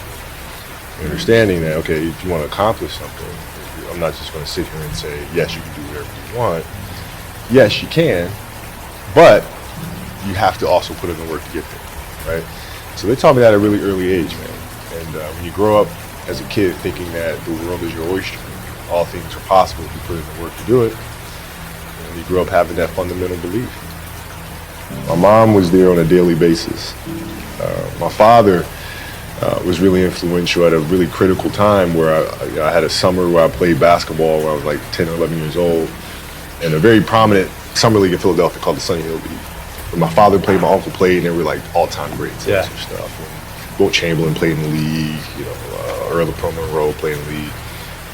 understanding that, okay, if you want to accomplish something, I'm not just going to sit here and say, yes, you can do whatever you want. Yes, you can, but you have to also put in the work to get there, right? So they taught me that at a really early age, man. And when you grow up as a kid thinking that the world is your oyster, all things are possible if you put in the work to do it, and you grow up having that fundamental belief. My mom was there on a daily basis. My father was really influential at a really critical time where I had a summer where I played basketball when I was like 10 or 11 years old in a very prominent summer league in Philadelphia called the Sunny Hill League. Where my father played, my uncle played, and they were like all-time greats and some stuff. And Wilt Chamberlain played in the league, Earl of Pro Monroe played in the league.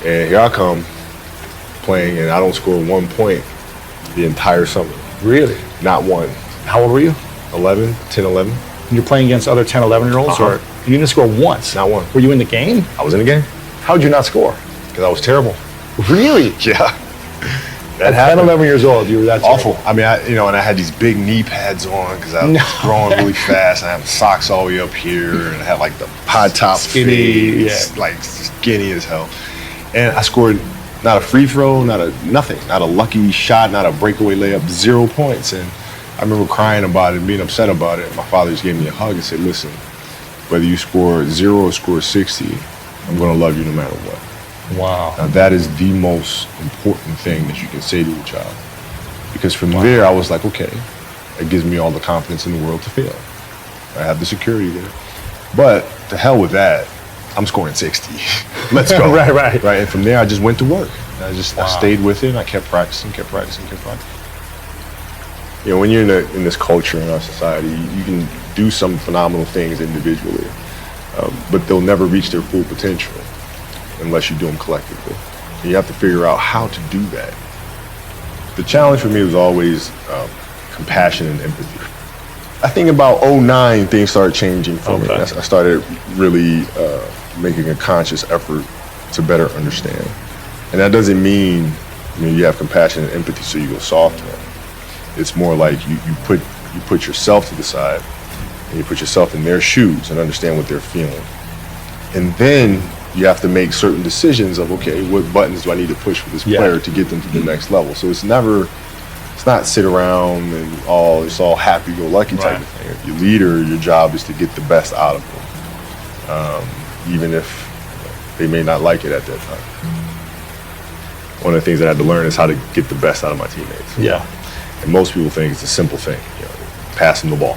And here I come playing, and I don't score 1 point the entire summer. Really? Not one. How old were you? 11, 10, 11. And you're playing against other 10, 11-year-olds, or you didn't score once? Not one. Were you in the game? I was in the game How'd you not score? because I was terrible. Really? Yeah. At 10, happened. 11 years old, you were that Awful. terrible. I mean, and I had these big knee pads on because I was growing really fast. And I had socks all the way up here, and I had like the high top Skinny, fades, like skinny as hell. And I scored not a free throw, nothing, not a lucky shot, not a breakaway layup, 0 points. And I remember crying about it, being upset about it. My father just gave me a hug and said, "Listen, whether you score 0 or score 60, I'm going to love you no matter what." Wow. Now that is the most important thing that you can say to a child. Because from there, I was like, okay, it gives me all the confidence in the world to fail. I have the security there. But to hell with that, I'm scoring 60. Let's go. Right. And from there, I just went to work. I stayed with it, and I kept practicing. You know, when you're in this culture in our society, you can do some phenomenal things individually, but they'll never reach their full potential unless you do them collectively. And you have to figure out how to do that. The challenge for me was always compassion and empathy. I think about 2009, things started changing for me. I started really making a conscious effort to better understand. And that doesn't mean you have compassion and empathy so you go soft on them. It's more like you put yourself to the side and you put yourself in their shoes and understand what they're feeling. And then you have to make certain decisions of, okay, what buttons do I need to push for this player to get them to the next level? So it's not sit around and it's all happy-go-lucky type of thing. If you're a leader, your job is to get the best out of them, even if they may not like it at that time. One of the things that I had to learn is how to get the best out of my teammates. Yeah. And most people think it's a simple thing, pass them the ball.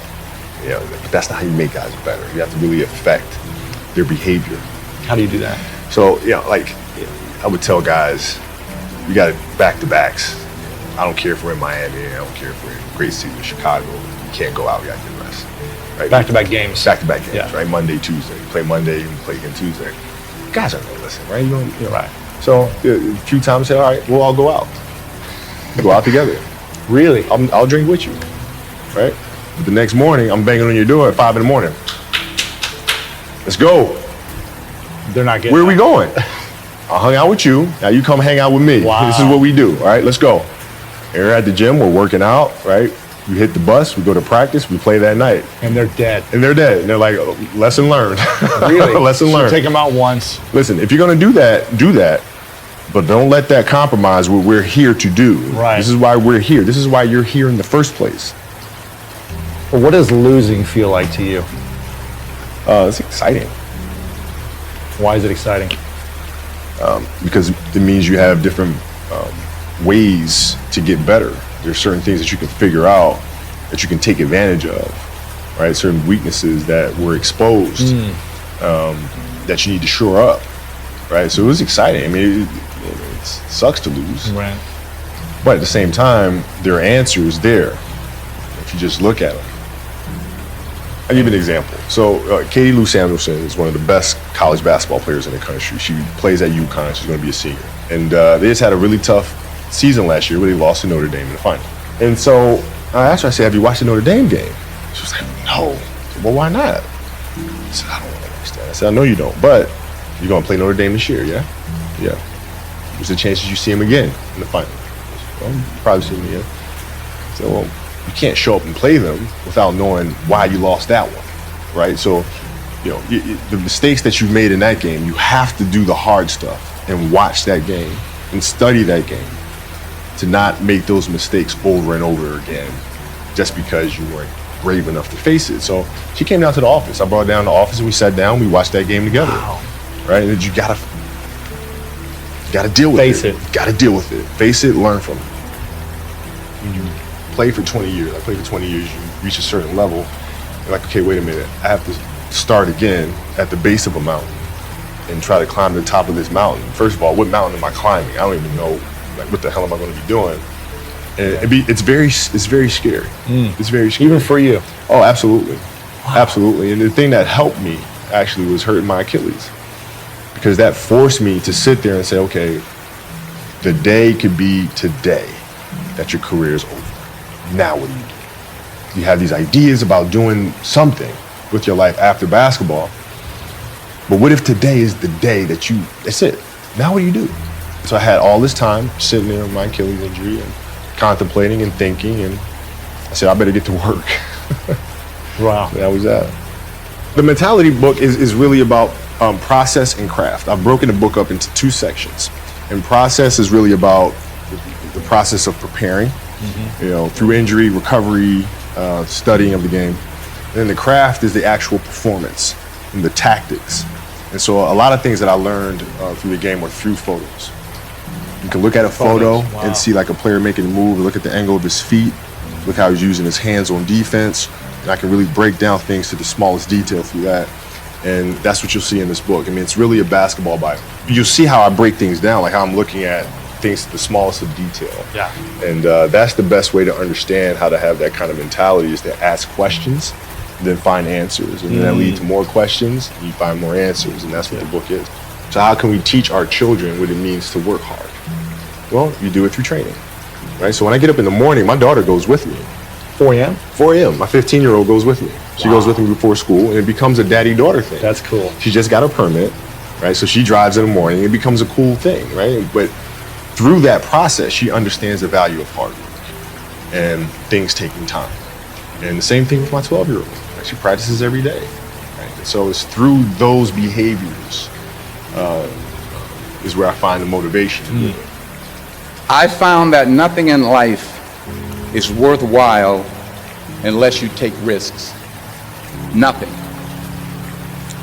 But that's not how you make guys better. You have to really affect their behavior. How do you do that? So, I would tell guys, you got back-to-backs. I don't care if we're in Miami, I don't care if we're in great city of Chicago. You can't go out, you got to get rest. Right? Back-to-back games. Back-to-back games, right? Monday, Tuesday. You play Monday, you play again Tuesday. Guys aren't going to listen, right? Right. So, a few times I say, all right, we'll all go out. Go out together. Really? I'll drink with you, right? But the next morning, I'm banging on your door at 5 in the morning. Let's go. They're not getting Where are we going? I hung out with you. Now you come hang out with me. Wow. This is what we do. All right, let's go. And we're at the gym. We're working out, right? We hit the bus. We go to practice. We play that night. And they're dead. And they're dead. And they're like, oh, lesson learned. Really? Lesson learned. Take them out once. Listen, if you're going to do that. But don't let that compromise what we're here to do. Right. This is why we're here. This is why you're here in the first place. Well, what does losing feel like to you? It's exciting. Why is it exciting? Because it means you have different ways to get better. There's certain things that you can figure out that you can take advantage of, right? Certain weaknesses that were exposed that you need to shore up, right? So it was exciting. I mean, it sucks to lose, Right. but at the same time, there are answers there if you just look at them. I'll give you an example. So Katie Lou Samuelson is one of the best college basketball players in the country. She plays at UConn. She's going to be a senior. And they just had a really tough season last year where they lost to Notre Dame in the final. And so I asked her, I said, have you watched the Notre Dame game? She was like, no. I said, well, why not? I said, I don't want to watch that. I said, I know you don't, but you're going to play Notre Dame this year, yeah? Yeah. There's the chances you see him again in the final. Well, you probably see him again. I said, well, you can't show up and play them without knowing why you lost that one, right? So, the mistakes that you've made in that game, you have to do the hard stuff and watch that game and study that game to not make those mistakes over and over again just because you weren't brave enough to face it. So she came down to the office. I brought her down to the office and we sat down, we watched that game together. Wow. Right? And you gotta deal with Face it. You gotta deal with it. Face it, learn from it. When you play for 20 years, I played for 20 years, you reach a certain level, you're like, okay, wait a minute, I have to start again at the base of a mountain and try to climb to the top of this mountain. First of all, what mountain am I climbing? I don't even know, like, what the hell am I going to be doing? And it's very scary. It's very scary. Even for you? Oh, absolutely. Wow. Absolutely. And the thing that helped me actually was hurting my Achilles. because that forced me to sit there and say, okay, the day could be today that your career is over. Now what do you do? You have these ideas about doing something with your life after basketball, but what if today is the day that's it? Now what do you do? So I had all this time sitting there with my Achilles injury and contemplating and thinking, and I said, I better get to work. Wow. That was that. The mentality book is really about process and craft. I've broken the book up into 2 sections. And process is really about the process of preparing, through injury, recovery, studying of the game. And then the craft is the actual performance and the tactics. And so a lot of things that I learned through the game were through photos. You can look at a photo and see like a player making a move, look at the angle of his feet, look how he's using his hands on defense. And I can really break down things to the smallest detail through that. And that's what you'll see in this book. I mean, it's really a basketball Bible. You'll see how I break things down, like how I'm looking at things to the smallest of detail. Yeah. And that's the best way to understand how to have that kind of mentality, is to ask questions, then find answers. And then that leads to more questions, and you find more answers. And that's what the book is. So how can we teach our children what it means to work hard? Well, you do it through training, right? So when I get up in the morning, my daughter goes with me. 4 a.m.? 4 a.m. My 15-year-old goes with me. She goes with me before school, and it becomes a daddy-daughter thing. That's cool. She just got a permit, right? So she drives in the morning. It becomes a cool thing, right? But through that process, she understands the value of hard work and things taking time. And the same thing with my 12-year-old. Right? She practices every day, right? And so it's through those behaviors is where I find the motivation to do it. I found that nothing in life is worthwhile unless you take risks. Nothing.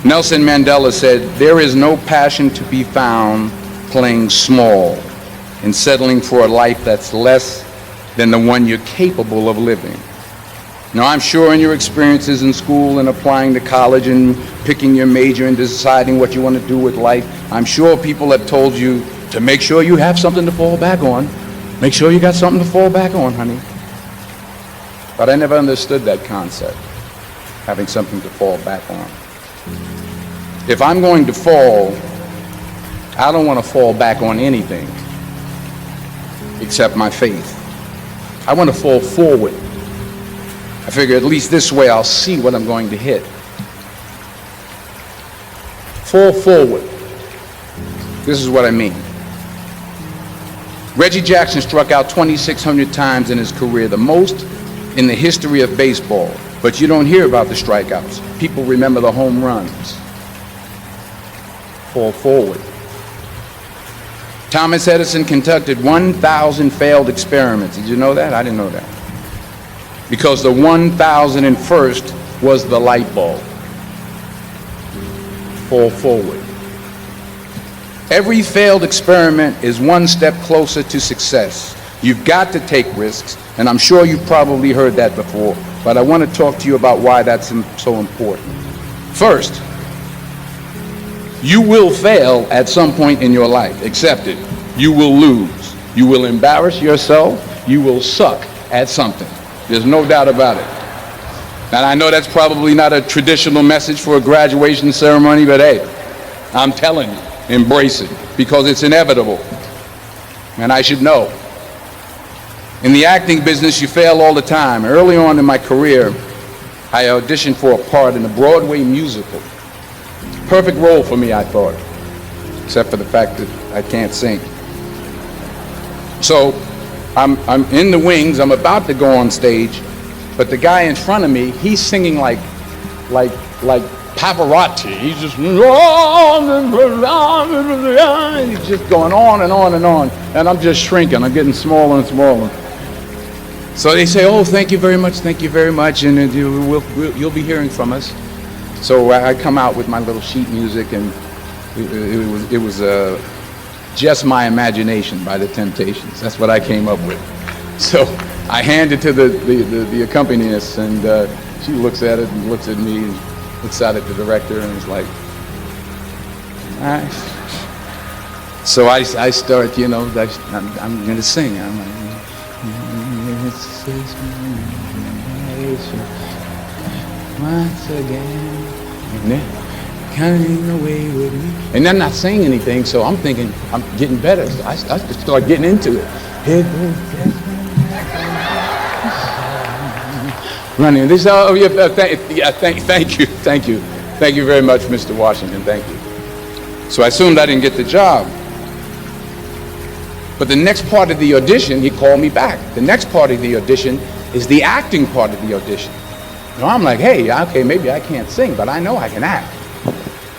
Nelson Mandela said, there is no passion to be found playing small and settling for a life that's less than the one you're capable of living. Now, I'm sure in your experiences in school and applying to college and picking your major and deciding what you want to do with life, I'm sure people have told you to make sure you have something to fall back on. Make sure you got something to fall back on, honey. But I never understood that concept, having something to fall back on. If I'm going to fall, I don't want to fall back on anything except my faith. I want to fall forward. I figure at least this way I'll see what I'm going to hit. Fall forward. This is what I mean. Reggie Jackson struck out 2,600 times in his career, the most in the history of baseball. But you don't hear about the strikeouts. People remember the home runs. Fall forward. Thomas Edison conducted 1,000 failed experiments. Did you know that? I didn't know that. Because the 1,001st was the light bulb. Fall forward. Every failed experiment is one step closer to success. You've got to take risks, and I'm sure you've probably heard that before, but I want to talk to you about why that's so important. First, you will fail at some point in your life. Accept it. You will lose. You will embarrass yourself. You will suck at something. There's no doubt about it. And I know that's probably not a traditional message for a graduation ceremony, but hey, I'm telling you, embrace it, because it's inevitable. And I should know. In the acting business, you fail all the time. Early on in my career, I auditioned for a part in a Broadway musical. Perfect role for me, I thought, except for the fact that I can't sing. So I'm in the wings, I'm about to go on stage, but the guy in front of me, he's singing like Pavarotti. He's just, he's just going on and on and on, and I'm just shrinking. I'm getting smaller and smaller. So they say, oh, thank you very much, and you'll be hearing from us. So I come out with my little sheet music, and it was Just My Imagination by the Temptations. That's what I came up with. So I hand it to the accompanist, and she looks at it and looks at me and looks out at the director and is like, all right. So I start, I'm going to sing. I'm like, once again, coming away with me. And I'm not saying anything, so I'm thinking I'm getting better. So I just start getting into it. Running. This, oh, yeah, thank you. Thank you very much, Mr. Washington. Thank you. So I assumed I didn't get the job. But the next part of the audition, he called me back. The next part of the audition is the acting part of the audition. Now I'm like, hey, okay, maybe I can't sing, but I know I can act.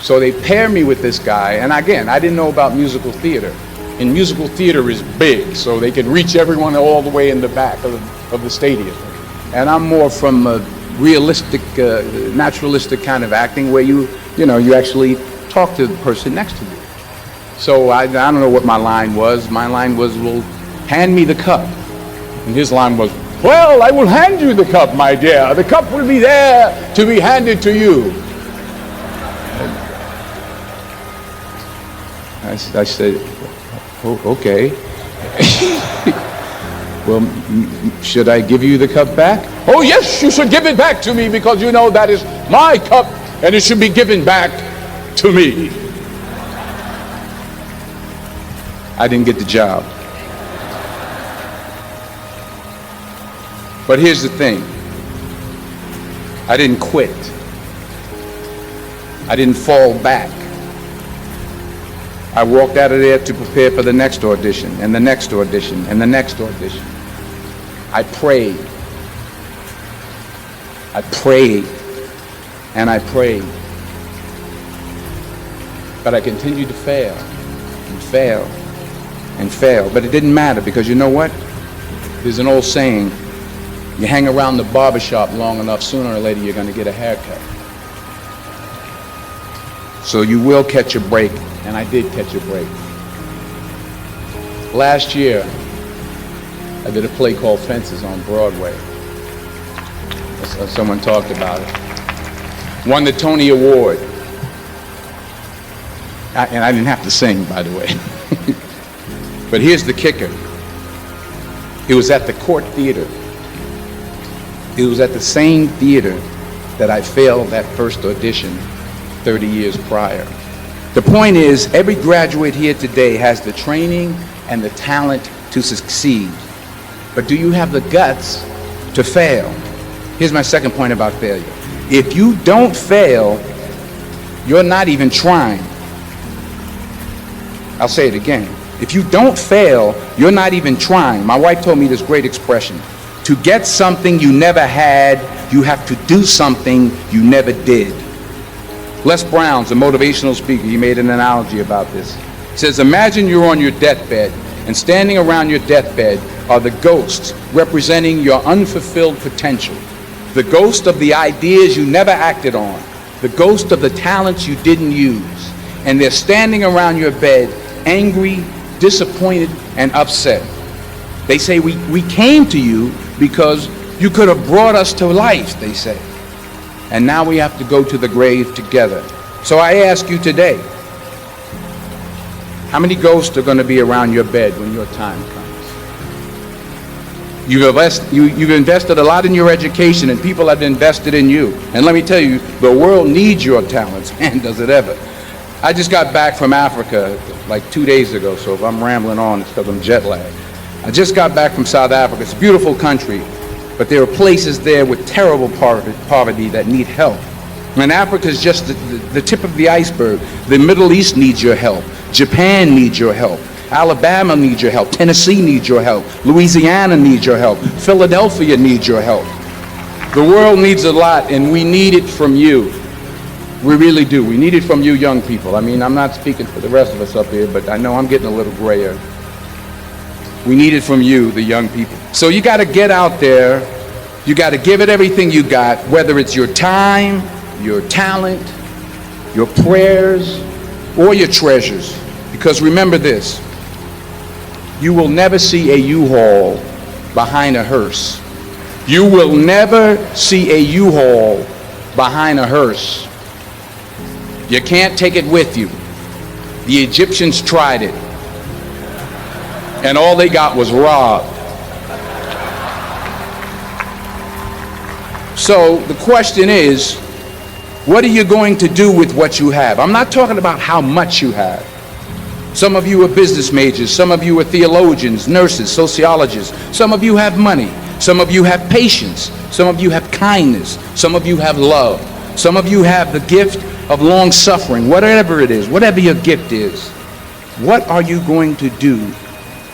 So they pair me with this guy, and again, I didn't know about musical theater. And musical theater is big, so they can reach everyone all the way in the back of the stadium. And I'm more from a realistic, naturalistic kind of acting where you actually talk to the person next to you. So I don't know what my line was. My line was, well, hand me the cup. And his line was, well, I will hand you the cup, my dear. The cup will be there to be handed to you. I said, oh, okay. Well, should I give you the cup back? Oh, yes, you should give it back to me because you know that is my cup and it should be given back to me. I didn't get the job. But here's the thing. I didn't quit. I didn't fall back. I walked out of there to prepare for the next audition and the next audition and the next audition. I prayed. I prayed and I prayed. But I continued to fail and fail and fail. But it didn't matter because you know what? There's an old saying, you hang around the barbershop long enough, sooner or later you're going to get a haircut. So you will catch a break, and I did catch a break. Last year, I did a play called Fences on Broadway. Someone talked about it. Won the Tony Award. And I didn't have to sing, by the way. But here's the kicker. It was at the Court Theater. It was at the same theater that I failed that first audition 30 years prior. The point is, every graduate here today has the training and the talent to succeed. But do you have the guts to fail? Here's my second point about failure. If you don't fail, you're not even trying. I'll say it again. If you don't fail, you're not even trying. My wife told me this great expression. To get something you never had, you have to do something you never did. Les Brown's a motivational speaker. He made an analogy about this. He says, imagine you're on your deathbed, and standing around your deathbed are the ghosts representing your unfulfilled potential. The ghost of the ideas you never acted on. The ghost of the talents you didn't use. And they're standing around your bed, angry, disappointed, and upset. They say, we came to you because you could have brought us to life, they say. And now we have to go to the grave together. So I ask you today, how many ghosts are going to be around your bed when your time comes? You've invested a lot in your education, and people have invested in you. And let me tell you, the world needs your talents. Man, does it ever. I just got back from Africa like 2 days ago, so if I'm rambling on, it's because I'm jet lagged. I just got back from South Africa. It's a beautiful country, but there are places there with terrible poverty that need help. And Africa is just the tip of the iceberg. The Middle East needs your help. Japan needs your help. Alabama needs your help. Tennessee needs your help. Louisiana needs your help. Philadelphia needs your help. The world needs a lot, and we need it from you. We really do. We need it from you young people. I mean, I'm not speaking for the rest of us up here, but I know I'm getting a little grayer. We need it from you, the young people. So you got to get out there. You got to give it everything you got, whether it's your time, your talent, your prayers, or your treasures. Because remember this, you will never see a U-Haul behind a hearse. You will never see a U-Haul behind a hearse. You can't take it with you. The Egyptians tried it, and all they got was robbed. So the question is, What are you going to do with what you have? I'm not talking about how much you have. Some of you are business majors, some of you are theologians, nurses, sociologists, some of you have money, some of you have patience, some of you have kindness, some of you have love, some of you have the gift of long suffering, whatever it is, whatever your gift is. What are you going to do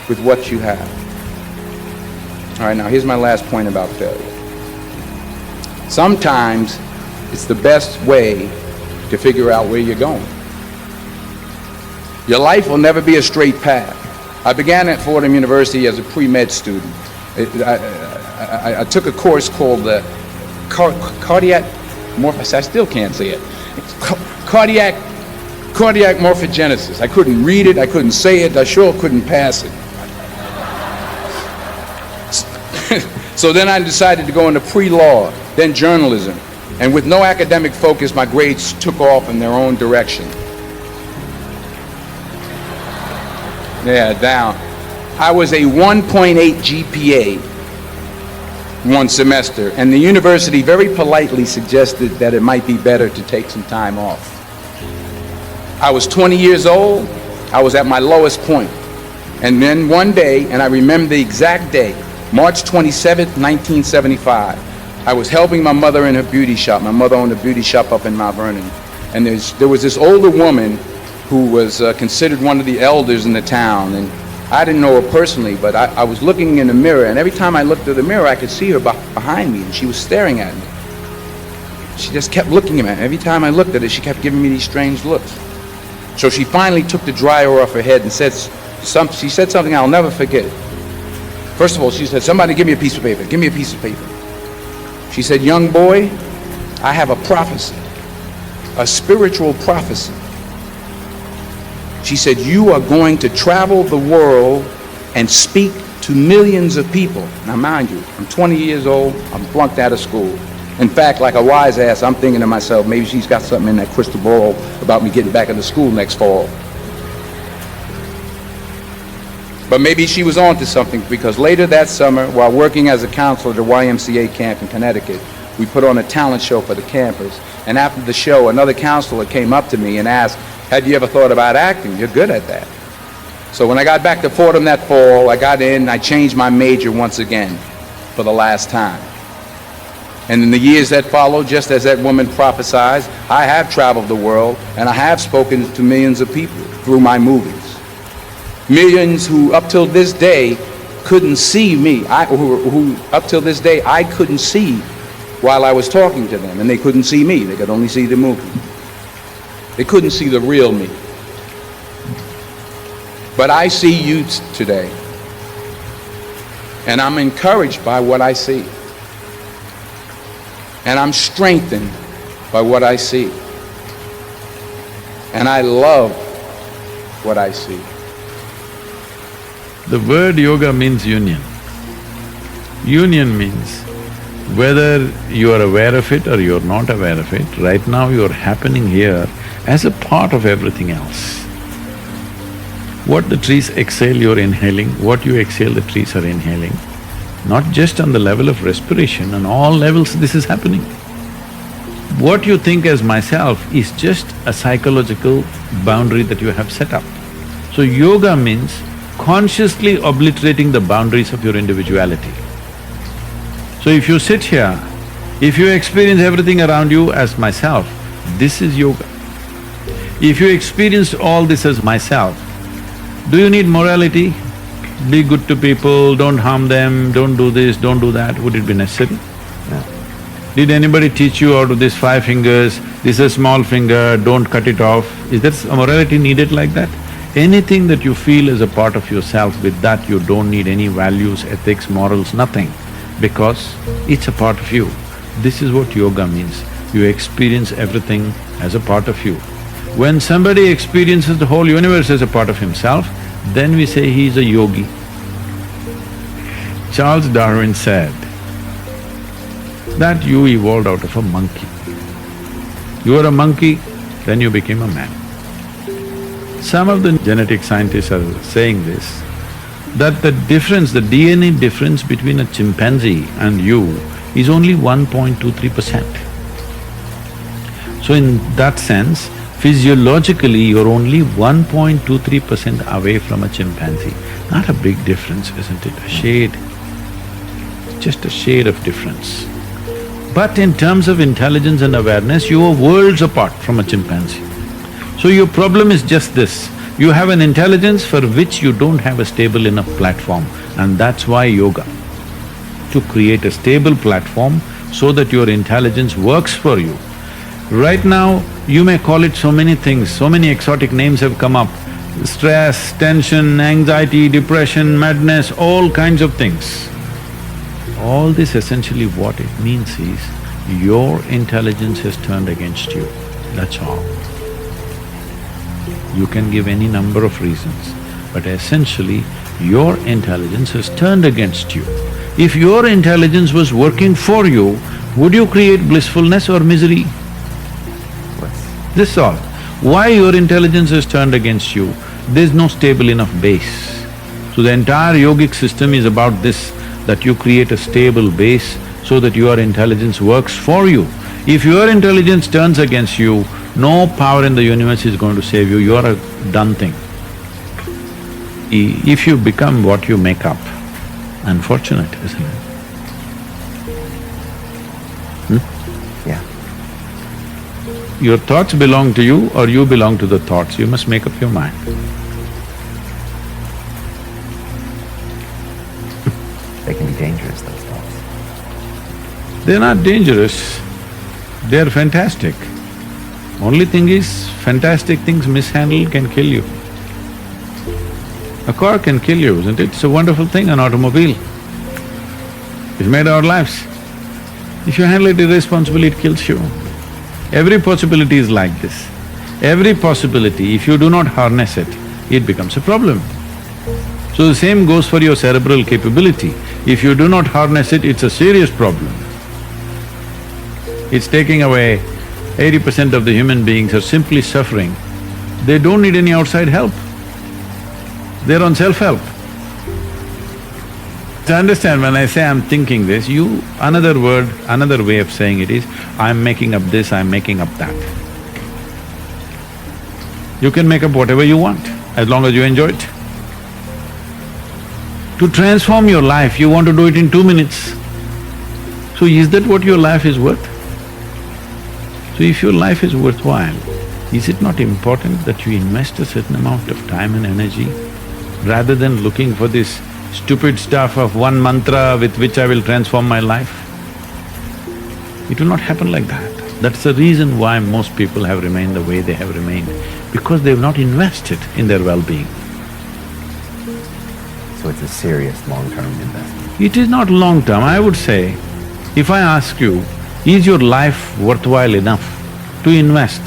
with what you have? All right, now here's my last point about failure. Sometimes it's the best way to figure out where you're going. Your life will never be a straight path. I began at Fordham University as a pre-med student. I took a course called the cardiac morphogenesis. I still can't say it. Cardiac morphogenesis. I couldn't read it. I couldn't say it. I sure couldn't pass it. So then I decided to go into pre-law, then journalism. And with no academic focus, my grades took off in their own direction. Yeah, down. I was a 1.8 GPA one semester, and the university very politely suggested that it might be better to take some time off. I was 20 years old. I was at my lowest point. And then one day, and I remember the exact day, March 27th, 1975, I was helping my mother in her beauty shop. My mother owned a beauty shop up in Mount Vernon. And there was this older woman who was considered one of the elders in the town. And I didn't know her personally, but I was looking in the mirror, and every time I looked at the mirror, I could see her behind me, and she was staring at me. She just kept looking at me. Every time I looked at her, she kept giving me these strange looks. So she finally took the dryer off her head and she said something I'll never forget. First of all, she said, "Somebody give me a piece of paper. Give me a piece of paper." She said, "Young boy, I have a prophecy, a spiritual prophecy." She said, "You are going to travel the world and speak to millions of people." Now mind you, I'm 20 years old, I'm flunked out of school. In fact, like a wise ass, I'm thinking to myself, maybe she's got something in that crystal ball about me getting back into school next fall. But maybe she was on to something, because later that summer, while working as a counselor at the YMCA camp in Connecticut, we put on a talent show for the campers. And after the show, another counselor came up to me and asked, "Have you ever thought about acting? You're good at that." So when I got back to Fordham that fall, I got in and I changed my major once again for the last time. And in the years that followed, just as that woman prophesied, I have traveled the world and I have spoken to millions of people through my movies. Millions who up till this day couldn't see me, who up till this day I couldn't see while I was talking to them, and they couldn't see me, they could only see the movie. They couldn't see the real me. But I see you today, and I'm encouraged by what I see. And I'm strengthened by what I see. And I love what I see. The word yoga means union. Union means whether you are aware of it or you're not aware of it, right now you're happening here as a part of everything else. What the trees exhale, you're inhaling. What you exhale, the trees are inhaling. Not just on the level of respiration, on all levels this is happening. What you think as myself is just a psychological boundary that you have set up. So yoga means consciously obliterating the boundaries of your individuality. So if you sit here, if you experience everything around you as myself, this is yoga. If you experience all this as myself, do you need morality? Be good to people, don't harm them, don't do this, don't do that, would it be necessary? No. Did anybody teach you out of these 5 fingers, this is a small finger, don't cut it off? Is there a morality needed like that? Anything that you feel is a part of yourself, with that you don't need any values, ethics, morals, nothing, because it's a part of you. This is what yoga means. You experience everything as a part of you. When somebody experiences the whole universe as a part of himself, then we say he is a yogi. Charles Darwin said that you evolved out of a monkey. You were a monkey, then you became a man. Some of the genetic scientists are saying this, that the difference, the DNA difference between a chimpanzee and you is only 1.23%. So in that sense, physiologically you're only 1.23% away from a chimpanzee. Not a big difference, isn't it? A shade, just a shade of difference. But in terms of intelligence and awareness, you are worlds apart from a chimpanzee. So your problem is just this, you have an intelligence for which you don't have a stable enough platform, and that's why yoga. To create a stable platform so that your intelligence works for you. Right now, you may call it so many things, so many exotic names have come up. Stress, tension, anxiety, depression, madness, all kinds of things. All this essentially what it means is, your intelligence has turned against you, that's all. You can give any number of reasons, but essentially, your intelligence has turned against you. If your intelligence was working for you, would you create blissfulness or misery? This is all. Why your intelligence has turned against you? There's no stable enough base. So the entire yogic system is about this, that you create a stable base so that your intelligence works for you. If your intelligence turns against you, no power in the universe is going to save you, you are a done thing. If you become what you make up, unfortunate, isn't it? Yeah. Your thoughts belong to you or you belong to the thoughts, you must make up your mind. They can be dangerous, those thoughts. They're not dangerous, they're fantastic. Only thing is, fantastic things mishandled can kill you. A car can kill you, isn't it? It's a wonderful thing, an automobile. It's made our lives. If you handle it irresponsibly, it kills you. Every possibility is like this. Every possibility, if you do not harness it, it becomes a problem. So the same goes for your cerebral capability. If you do not harness it, it's a serious problem. It's taking away 80% of the human beings are simply suffering. They don't need any outside help. They're on self-help. To understand, when I say I'm thinking this, another word, another way of saying it is, I'm making up this, I'm making up that. You can make up whatever you want, as long as you enjoy it. To transform your life, you want to do it in 2 minutes. So is that what your life is worth? So if your life is worthwhile, is it not important that you invest a certain amount of time and energy rather than looking for this stupid stuff of one mantra with which I will transform my life? It will not happen like that. That's the reason why most people have remained the way they have remained, because they've not invested in their well-being. So it's a serious long-term investment. It is not long-term, I would say, if I ask you, is your life worthwhile enough to invest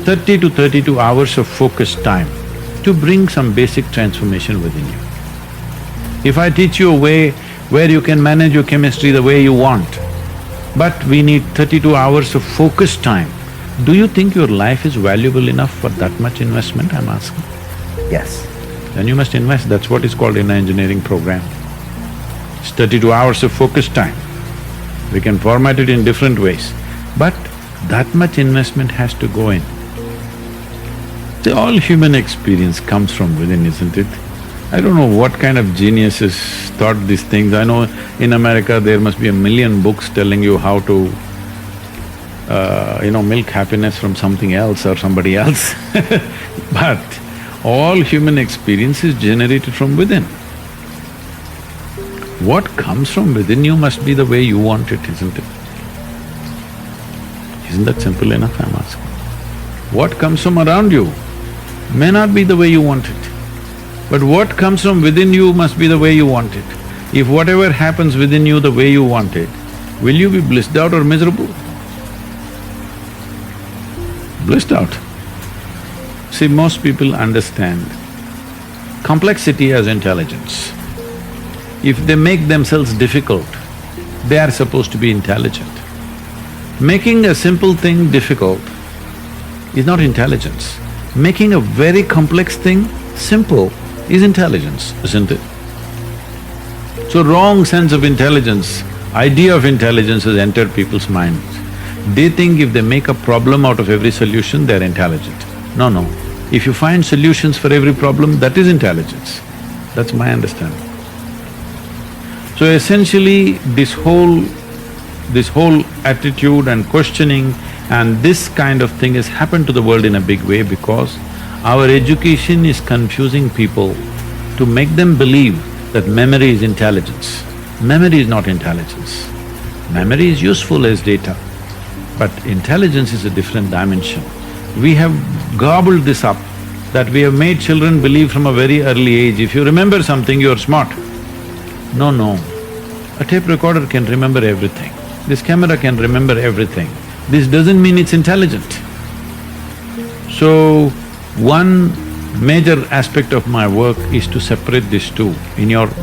30 to 32 hours of focused time to bring some basic transformation within you? If I teach you a way where you can manage your chemistry the way you want, but we need 32 hours of focused time, do you think your life is valuable enough for that much investment, I'm asking? Yes. Then you must invest, that's what is called in an engineering program. It's 32 hours of focused time. We can format it in different ways, but that much investment has to go in. See, all human experience comes from within, isn't it? I don't know what kind of geniuses thought these things. I know in America there must be 1 million books telling you how to, milk happiness from something else or somebody else but all human experience is generated from within. What comes from within you must be the way you want it, isn't it? Isn't that simple enough, I'm asking? What comes from around you may not be the way you want it, but what comes from within you must be the way you want it. If whatever happens within you the way you want it, will you be blissed out or miserable? Blissed out. See, most people understand complexity as intelligence. If they make themselves difficult, they are supposed to be intelligent. Making a simple thing difficult is not intelligence. Making a very complex thing simple is intelligence, isn't it? So wrong sense of intelligence, idea of intelligence has entered people's minds. They think if they make a problem out of every solution, they're intelligent. No, no. If you find solutions for every problem, that is intelligence. That's my understanding. So essentially, this whole attitude and questioning and this kind of thing has happened to the world in a big way because our education is confusing people to make them believe that memory is intelligence. Memory is not intelligence. Memory is useful as data, but intelligence is a different dimension. We have gobbled this up, that we have made children believe from a very early age, if you remember something, you're smart. No, no. A tape recorder can remember everything. This camera can remember everything. This doesn't mean it's intelligent. So, one major aspect of my work is to separate these two.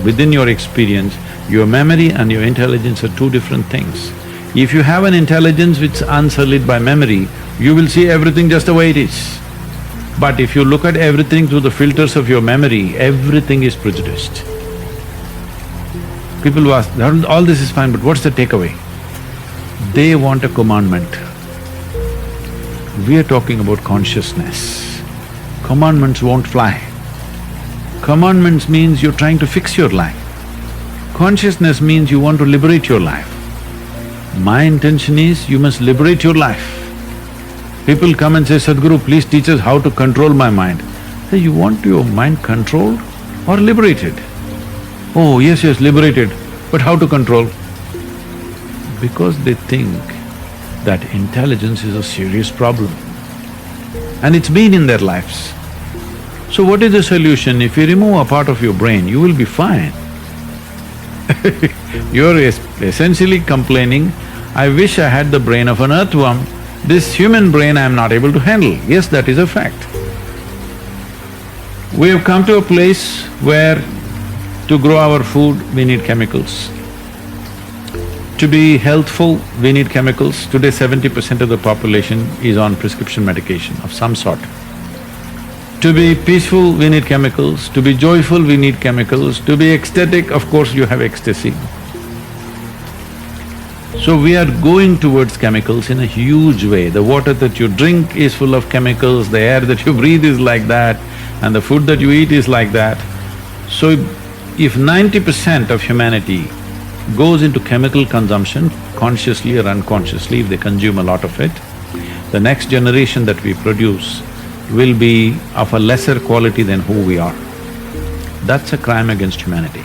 Within your experience, your memory and your intelligence are two different things. If you have an intelligence which is unsullied by memory, you will see everything just the way it is. But if you look at everything through the filters of your memory, everything is prejudiced. People who ask, all this is fine, but what's the takeaway? They want a commandment. We are talking about consciousness. Commandments won't fly. Commandments means you're trying to fix your life. Consciousness means you want to liberate your life. My intention is you must liberate your life. People come and say, Sadhguru, please teach us how to control my mind. Say, you want your mind controlled or liberated? Oh, yes, liberated, but how to control? Because they think that intelligence is a serious problem and it's been in their lives. So what is the solution? If you remove a part of your brain, you will be fine. You're essentially complaining, I wish I had the brain of an earthworm, this human brain I am not able to handle. Yes, that is a fact. We have come to a place where to grow our food, we need chemicals. To be healthful, we need chemicals. Today 70% of the population is on prescription medication of some sort. To be peaceful, we need chemicals. To be joyful, we need chemicals. To be ecstatic, of course you have ecstasy. So we are going towards chemicals in a huge way. The water that you drink is full of chemicals, the air that you breathe is like that, and the food that you eat is like that. So if 90% of humanity goes into chemical consumption, consciously or unconsciously, if they consume a lot of it, the next generation that we produce will be of a lesser quality than who we are. That's a crime against humanity.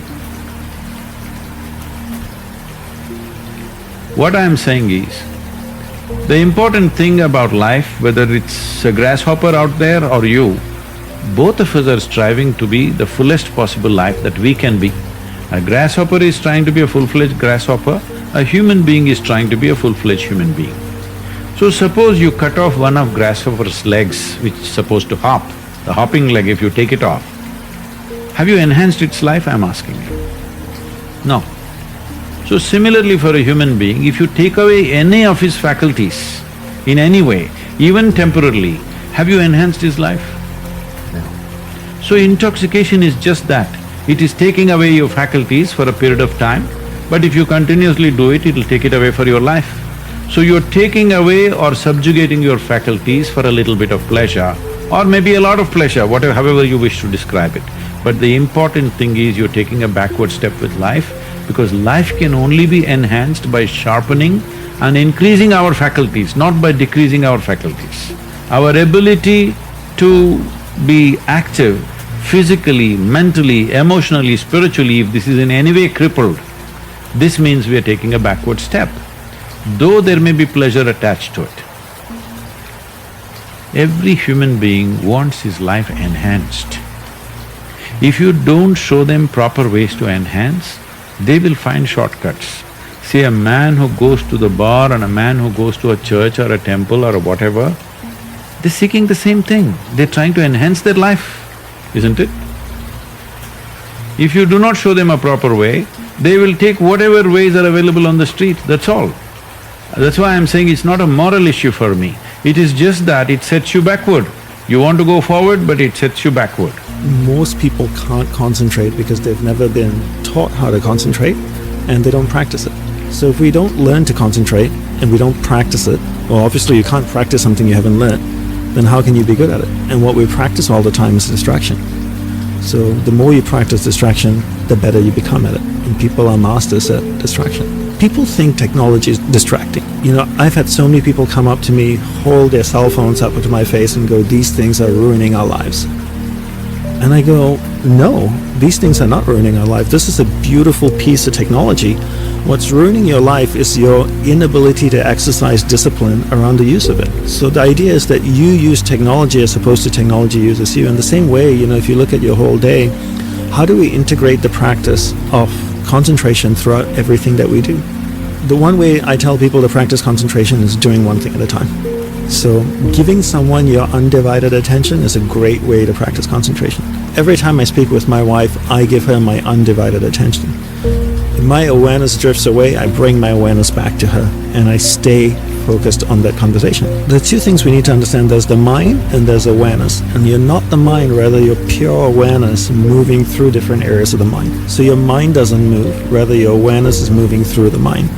What I am saying is, the important thing about life, whether it's a grasshopper out there or you, both of us are striving to be the fullest possible life that we can be. A grasshopper is trying to be a full-fledged grasshopper, a human being is trying to be a full-fledged human being. So suppose you cut off one of grasshopper's legs which is supposed to hop, the hopping leg, if you take it off, have you enhanced its life, I'm asking you? No. So similarly for a human being, if you take away any of his faculties in any way, even temporarily, have you enhanced his life? No. So intoxication is just that. It is taking away your faculties for a period of time, but if you continuously do it, it'll take it away for your life. So you're taking away or subjugating your faculties for a little bit of pleasure, or maybe a lot of pleasure, however you wish to describe it. But the important thing is you're taking a backward step with life, because life can only be enhanced by sharpening and increasing our faculties, not by decreasing our faculties. Our ability to be active physically, mentally, emotionally, spiritually, if this is in any way crippled, this means we are taking a backward step, though there may be pleasure attached to it. Every human being wants his life enhanced. If you don't show them proper ways to enhance, they will find shortcuts. See, a man who goes to the bar and a man who goes to a church or a temple or whatever, they're seeking the same thing, they're trying to enhance their life, isn't it? If you do not show them a proper way, they will take whatever ways are available on the street, that's all. That's why I'm saying it's not a moral issue for me, it is just that it sets you backward. You want to go forward, but it sets you backward. Most people can't concentrate because they've never been taught how to concentrate and they don't practice it. So if we don't learn to concentrate, and we don't practice it, well, obviously you can't practice something you haven't learned, then how can you be good at it? And what we practice all the time is distraction. So the more you practice distraction, the better you become at it. And people are masters at distraction. People think technology is distracting. You know, I've had so many people come up to me, hold their cell phones up to my face and go, these things are ruining our lives. And I go, no, these things are not ruining our life. This is a beautiful piece of technology. What's ruining your life is your inability to exercise discipline around the use of it. So the idea is that you use technology as opposed to technology uses you. In the same way, you know, if you look at your whole day, how do we integrate the practice of concentration throughout everything that we do? The one way I tell people to practice concentration is doing one thing at a time. So giving someone your undivided attention is a great way to practice concentration. Every time I speak with my wife, I give her my undivided attention. If my awareness drifts away, I bring my awareness back to her, and I stay focused on that conversation. The two things we need to understand, there's the mind and there's awareness. And you're not the mind, rather you're pure awareness moving through different areas of the mind. So your mind doesn't move, rather your awareness is moving through the mind.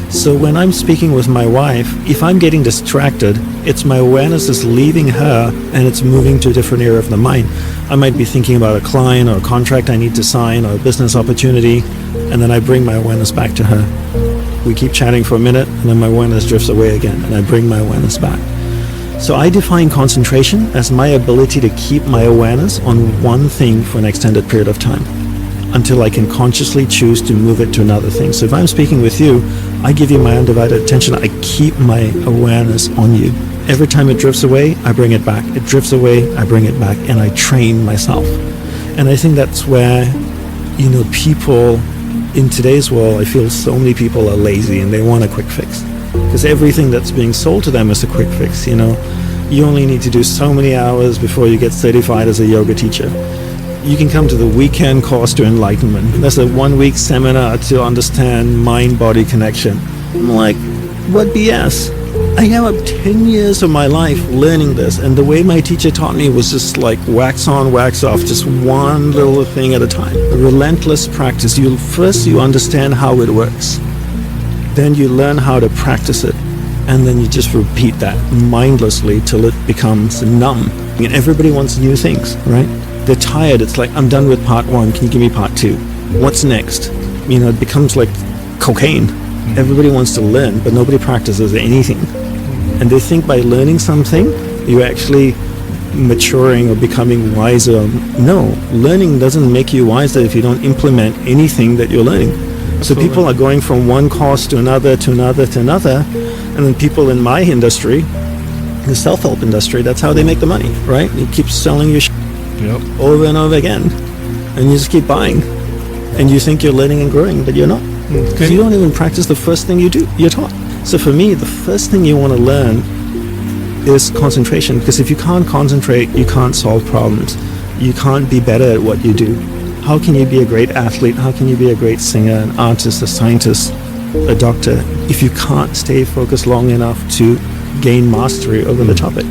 So when I'm speaking with my wife, if I'm getting distracted, it's my awareness is leaving her and it's moving to a different area of the mind. I might be thinking about a client or a contract I need to sign or a business opportunity, and then I bring my awareness back to her. We keep chatting for a minute, and then my awareness drifts away again, and I bring my awareness back. So I define concentration as my ability to keep my awareness on one thing for an extended period of time, until I can consciously choose to move it to another thing. So if I'm speaking with you, I give you my undivided attention. I keep my awareness on you. Every time it drifts away, I bring it back. It drifts away, I bring it back, and I train myself. And I think that's where, you know, people in today's world, I feel so many people are lazy and they want a quick fix. Because everything that's being sold to them is a quick fix, you know. You only need to do so many hours before you get certified as a yoga teacher. You can come to the weekend course to enlightenment. There's a 1-week seminar to understand mind-body connection. I'm like, what BS? I have 10 years of my life learning this, and the way my teacher taught me was just like wax on, wax off, just one little thing at a time. A relentless practice. First you understand how it works. Then you learn how to practice it. And then you just repeat that mindlessly till it becomes numb. And everybody wants new things, right? They're tired. It's like, I'm done with part 1. Can you give me part 2? What's next? You know, it becomes like cocaine. Everybody wants to learn, but nobody practices anything. And they think by learning something, you're actually maturing or becoming wiser. No, learning doesn't make you wiser if you don't implement anything that you're learning. So people are going from one course to another, to another, to another. And then people in my industry, the self-help industry, that's how they make the money, right? You keep selling your over and over again, and you just keep buying, and you think you're learning and growing, but you're not. Because you don't even practice the first thing you're taught. So for me, the first thing you want to learn is concentration, because if you can't concentrate, you can't solve problems. You can't be better at what you do. How can you be a great athlete? How can you be a great singer, an artist, a scientist, a doctor, if you can't stay focused long enough to gain mastery over the topic?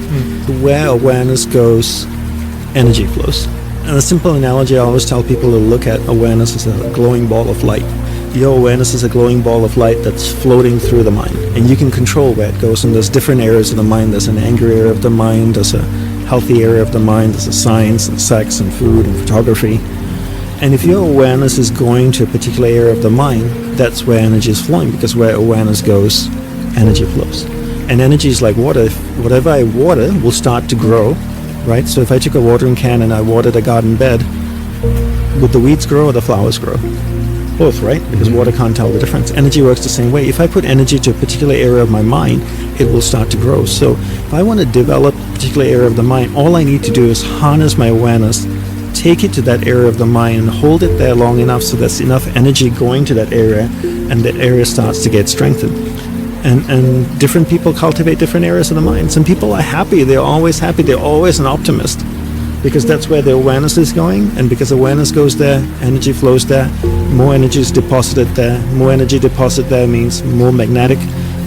Where awareness goes, energy flows. And a simple analogy I always tell people to look at awareness as a glowing ball of light. Your awareness is a glowing ball of light that's floating through the mind, and you can control where it goes. And there's different areas of the mind. There's an angry area of the mind, there's a healthy area of the mind, there's a science and sex and food and photography. And if your awareness is going to a particular area of the mind, that's where energy is flowing, because where awareness goes, energy flows. And energy is like water. Whatever I water will start to grow, right? So if I took a watering can and I watered a garden bed, would the weeds grow or the flowers grow? Both, right? Because water can't tell the difference. Energy works the same way. If I put energy to a particular area of my mind, it will start to grow. So if I want to develop a particular area of the mind, all I need to do is harness my awareness, take it to that area of the mind, and hold it there long enough so there's enough energy going to that area, and that area starts to get strengthened. And different people cultivate different areas of the mind. Some people are happy. They're always happy. They're always an optimist, because that's where their awareness is going. And because awareness goes there, energy flows there, more energy is deposited there. More energy deposited there means more magnetic,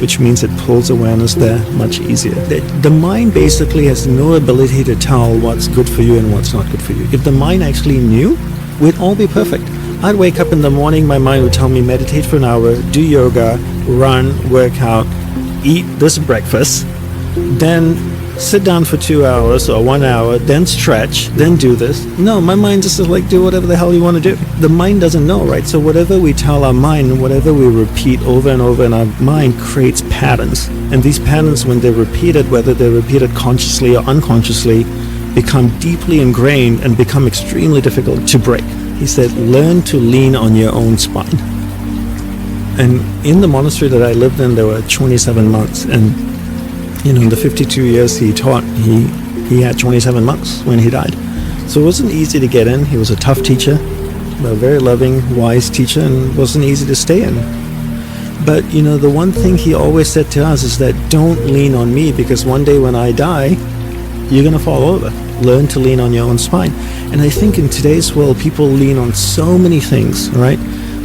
which means it pulls awareness there much easier. The mind basically has no ability to tell what's good for you and what's not good for you. If the mind actually knew, we'd all be perfect. I'd wake up in the morning, my mind would tell me meditate for an hour, do yoga, run, work out, eat this breakfast, then sit down for 2 hours or 1 hour, then stretch, then do this. No, my mind just is like, do whatever the hell you want to do. The mind doesn't know, right? So whatever we tell our mind, whatever we repeat over and over in our mind creates patterns. And these patterns, when they're repeated, whether they're repeated consciously or unconsciously, become deeply ingrained and become extremely difficult to break. He said, learn to lean on your own spine. And in the monastery that I lived in, there were 27 monks. And in the 52 years he taught, he had 27 monks when he died. So it wasn't easy to get in. He was a tough teacher, a very loving, wise teacher, and wasn't easy to stay in. But, the one thing he always said to us is that don't lean on me, because one day when I die, you're going to fall over. Learn to lean on your own spine. And I think in today's world, people lean on so many things, right?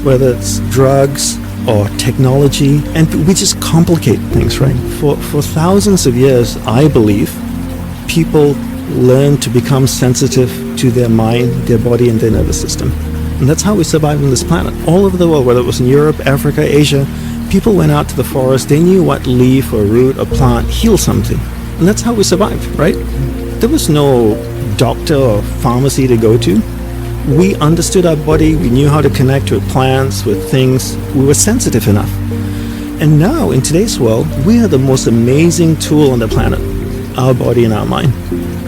Whether it's drugs or technology, and we just complicate things, right? For thousands of years, I believe, people learn to become sensitive to their mind, their body, and their nervous system. And that's how we survive on this planet. All over the world, whether it was in Europe, Africa, Asia, people went out to the forest. They knew what leaf or root or plant healed something. And that's how we survived, right? There was no doctor or pharmacy to go to. We understood our body. We knew how to connect with plants, with things. We were sensitive enough. And now, in today's world, we are the most amazing tool on the planet, our body and our mind.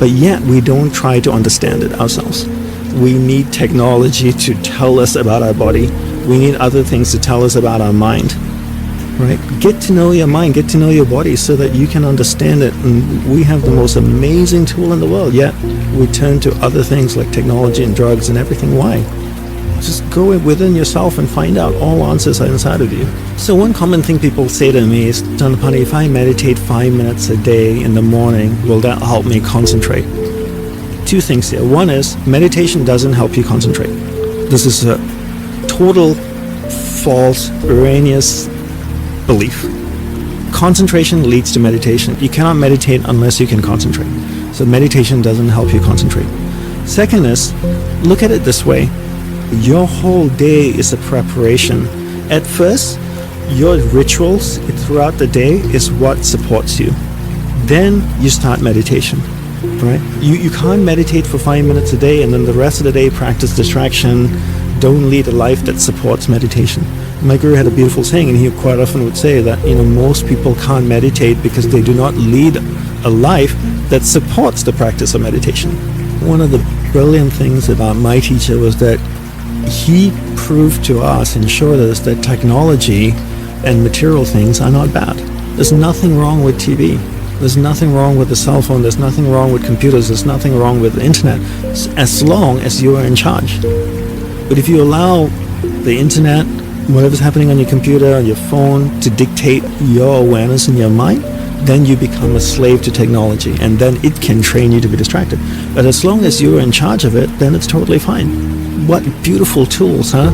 But yet, we don't try to understand it ourselves. We need technology to tell us about our body. We need other things to tell us about our mind. Right? Get to know your mind, get to know your body so that you can understand it. And we have the most amazing tool in the world, yet we turn to other things like technology and drugs and everything. Why? Just go within yourself and find out all answers are inside of you. So one common thing people say to me is, Janapani, if I meditate 5 minutes a day in the morning, will that help me concentrate? Two things here. One is, meditation doesn't help you concentrate. This is a total false, erroneous belief. Concentration leads to meditation. You cannot meditate unless you can concentrate. So meditation doesn't help you concentrate. Second is, look at it this way. Your whole day is a preparation. At first, your rituals throughout the day is what supports you. Then you start meditation, right? You can't meditate for 5 minutes a day and then the rest of the day practice distraction. Don't lead a life that supports meditation. My guru had a beautiful saying, and he quite often would say that, most people can't meditate because they do not lead a life that supports the practice of meditation. One of the brilliant things about my teacher was that he proved to us and showed us that technology and material things are not bad. There's nothing wrong with TV. There's nothing wrong with the cell phone. There's nothing wrong with computers. There's nothing wrong with the internet, as long as you are in charge. But if you allow the internet, whatever's happening on your computer, on your phone, to dictate your awareness in your mind, then you become a slave to technology, and then it can train you to be distracted. But as long as you're in charge of it, then it's totally fine. What beautiful tools, huh?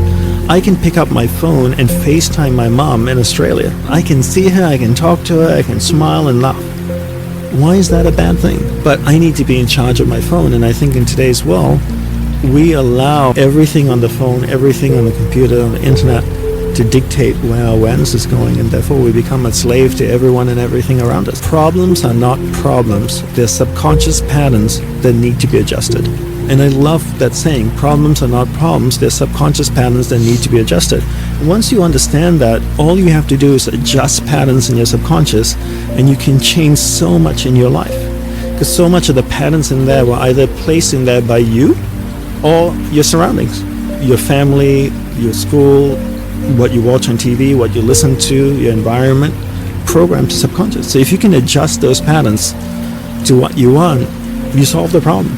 I can pick up my phone and FaceTime my mom in Australia. I can see her, I can talk to her, I can smile and laugh. Why is that a bad thing? But I need to be in charge of my phone, and I think in today's world, we allow everything on the phone, everything on the computer, on the internet, to dictate where our awareness is going, and therefore we become a slave to everyone and everything around us. Problems are not problems. They're subconscious patterns that need to be adjusted. And I love that saying, problems are not problems, they're subconscious patterns that need to be adjusted. Once you understand that, all you have to do is adjust patterns in your subconscious, and you can change so much in your life. Because so much of the patterns in there were either placed in there by you or your surroundings, your family, your school, what you watch on TV, what you listen to, your environment, programmed to subconscious. So if you can adjust those patterns to what you want, you solve the problem.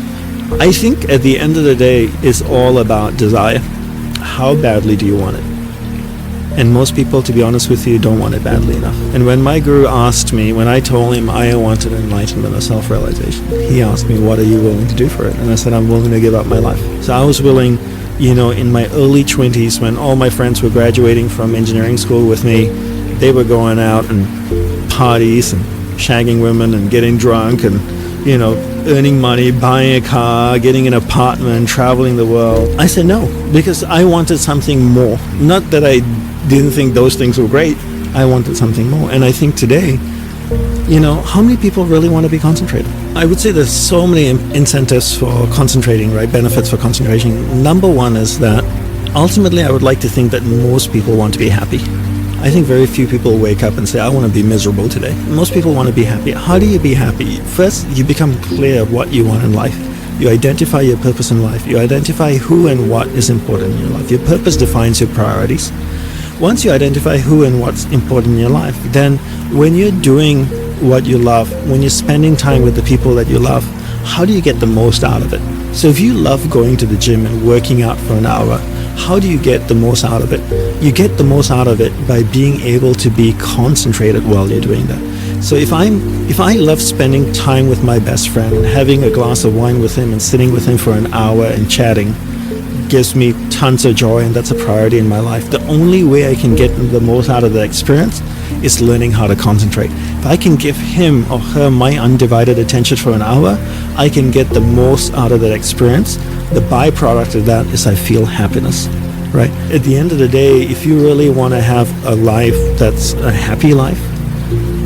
I think at the end of the day, it's all about desire. How badly do you want it? And most people, to be honest with you, don't want it badly enough. And when my guru asked me, when I told him I wanted enlightenment or self-realization, he asked me, what are you willing to do for it? And I said, I'm willing to give up my life. So I was willing, in my early 20s, when all my friends were graduating from engineering school with me, they were going out and parties and shagging women and getting drunk and, earning money, buying a car, getting an apartment, traveling the world. I said no, because I wanted something more. Not that I didn't think those things were great, I wanted something more. And I think today, you know, how many people really want to be concentrated? I would say there's so many incentives for concentrating, right? Benefits for concentration. Number one is that ultimately I would like to think that most people want to be happy. I think very few people wake up and say, I want to be miserable today. Most people want to be happy. How do you be happy? First, you become clear of what you want in life. You identify your purpose in life. You identify who and what is important in your life. Your purpose defines your priorities. Once you identify who and what's important in your life, then when you're doing what you love, when you're spending time with the people that you love, how do you get the most out of it? So if you love going to the gym and working out for an hour, how do you get the most out of it? You get the most out of it by being able to be concentrated while you're doing that. So if I love spending time with my best friend and having a glass of wine with him and sitting with him for an hour and chatting gives me tons of joy, and that's a priority in my life, the only way I can get the most out of the experience is learning how to concentrate. If I can give him or her my undivided attention for an hour, I can get the most out of that experience. The byproduct of that is I feel happiness, right? At the end of the day, if you really want to have a life that's a happy life,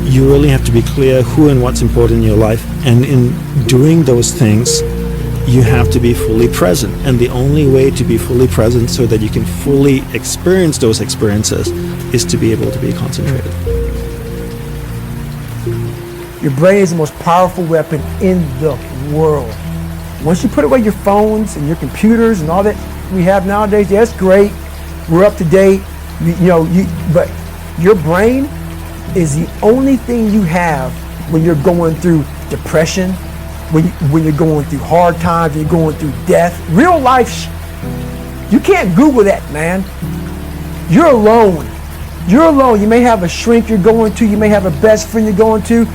you really have to be clear who and what's important in your life. And in doing those things, you have to be fully present. And the only way to be fully present so that you can fully experience those experiences is to be able to be concentrated. Your brain is the most powerful weapon in the world. Once you put away your phones and your computers and all that we have nowadays, yeah, it's great. We're up to date. But your brain is the only thing you have when you're going through depression, when you're going through hard times, when you're going through death. Real life, you can't Google that, man. You're alone. You're alone. You may have a shrink you're going to, you may have a best friend you're going to,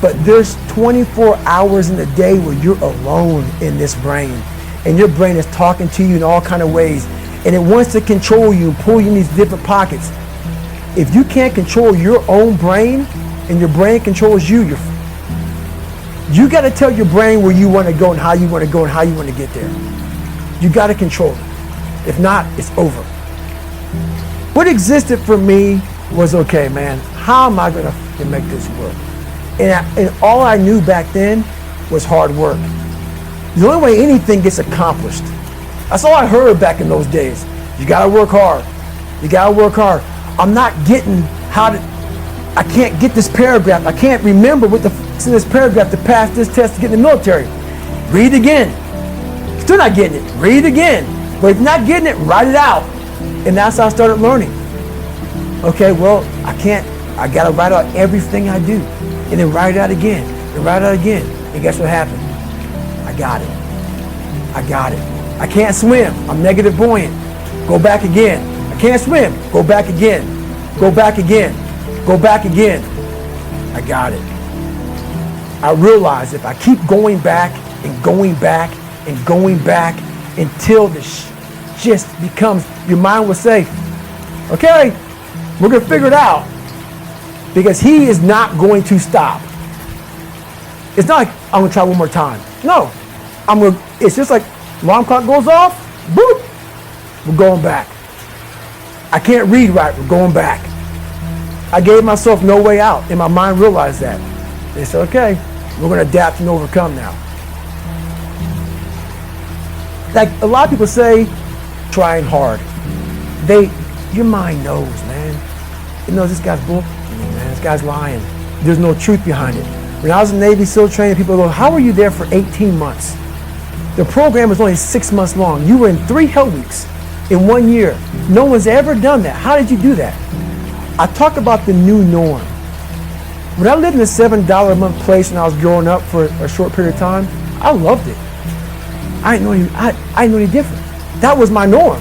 but there's 24 hours in the day where you're alone in this brain. And your brain is talking to you in all kinds of ways. And it wants to control you and pull you in these different pockets. If you can't control your own brain and your brain controls you, you got to tell your brain where you want to go and how you want to go and how you want to get there. You got to control it. If not, it's over. What existed for me was, okay, man, how am I going to make this work? And all I knew back then was hard work. The only way anything gets accomplished. That's all I heard back in those days. You got to work hard. You got to work hard. I'm not getting I can't get this paragraph. I can't remember what in this paragraph to pass this test to get in the military. Read again. Still not getting it. Read again. But if you're not getting it, write it out. And that's how I started learning. Okay, well, I got to write out everything I do. And then write it out again. And write it out again. And guess what happened? I got it. I got it. I can't swim. I'm negative buoyant. Go back again. I can't swim. Go back again. Go back again. Go back again. I got it. I realize if I keep going back and going back and going back until this just becomes, your mind will say, okay, we're going to figure it out. Because he is not going to stop. It's not like I'm going to try one more time. No. It's just like alarm clock goes off, boop, we're going back. I can't read right, we're going back. I gave myself no way out, and my mind realized that. They said, okay, we're going to adapt and overcome now. Like a lot of people say, trying hard. Your mind knows, man. It knows this guy's bull. Man, this guy's lying. There's no truth behind it. When I was in Navy SEAL training, people go, how were you there for 18 months? The program was only 6 months long. You were in 3 hell weeks in 1 year. No one's ever done that. How did you do that? I talk about the new norm. When I lived in a $7 a month place when I was growing up for a short period of time, I loved it. I didn't know any different. That was my norm.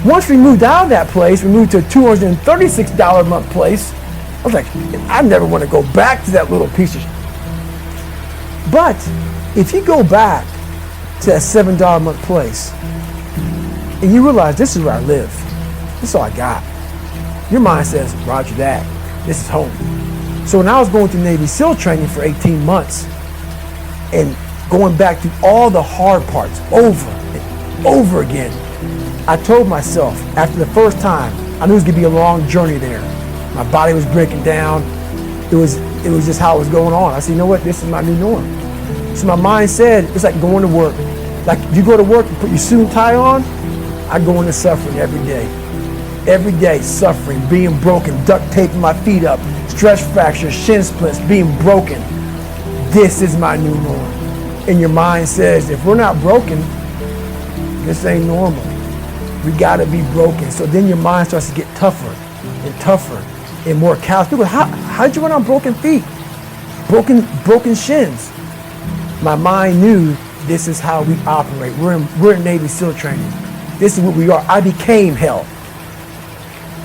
Once we moved out of that place, we moved to a $236 a month place. I was like, I never want to go back to that little piece of shit. But if you go back to that $7 a month place and you realize this is where I live, this is all I got. Your mind says, roger that, this is home. So when I was going through Navy SEAL training for 18 months and going back through all the hard parts over and over again, I told myself after the first time, I knew it was going to be a long journey there. My body was breaking down. It was just how it was going on. I said, you know what? This is my new norm. So my mind said, it's like going to work. Like you go to work and put your suit and tie on, I go into suffering every day. Every day, suffering, being broken, duct taping my feet up, stress fractures, shin splints, being broken. This is my new norm. And your mind says, if we're not broken, this ain't normal. We gotta be broken. So then your mind starts to get tougher and tougher and more callous. People, how'd you run on broken feet? Broken shins. My mind knew this is how we operate. We're in Navy SEAL training. This is what we are. I became hell.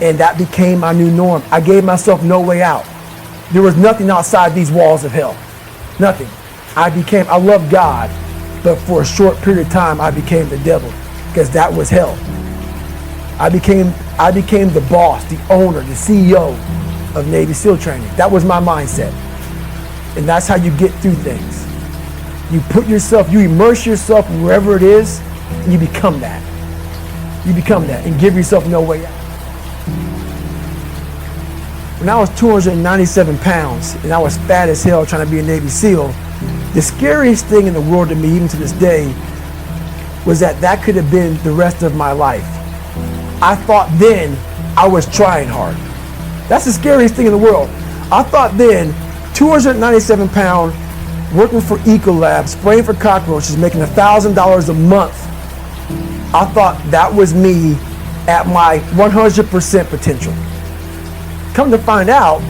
And that became my new norm. I gave myself no way out. There was nothing outside these walls of hell. Nothing. I love God, but for a short period of time, I became the devil, because that was hell. I became the boss, the owner, the CEO of Navy SEAL training. That was my mindset. And that's how you get through things. You immerse yourself wherever it is, and you become that. You become that and give yourself no way out. When I was 297 pounds and I was fat as hell trying to be a Navy SEAL, the scariest thing in the world to me, even to this day, was that could have been the rest of my life. I thought then I was trying hard. That's the scariest thing in the world. I thought then, 297 pound, working for Ecolab, spraying for cockroaches, making $1,000 a month. I thought that was me at my 100% potential. Come to find out,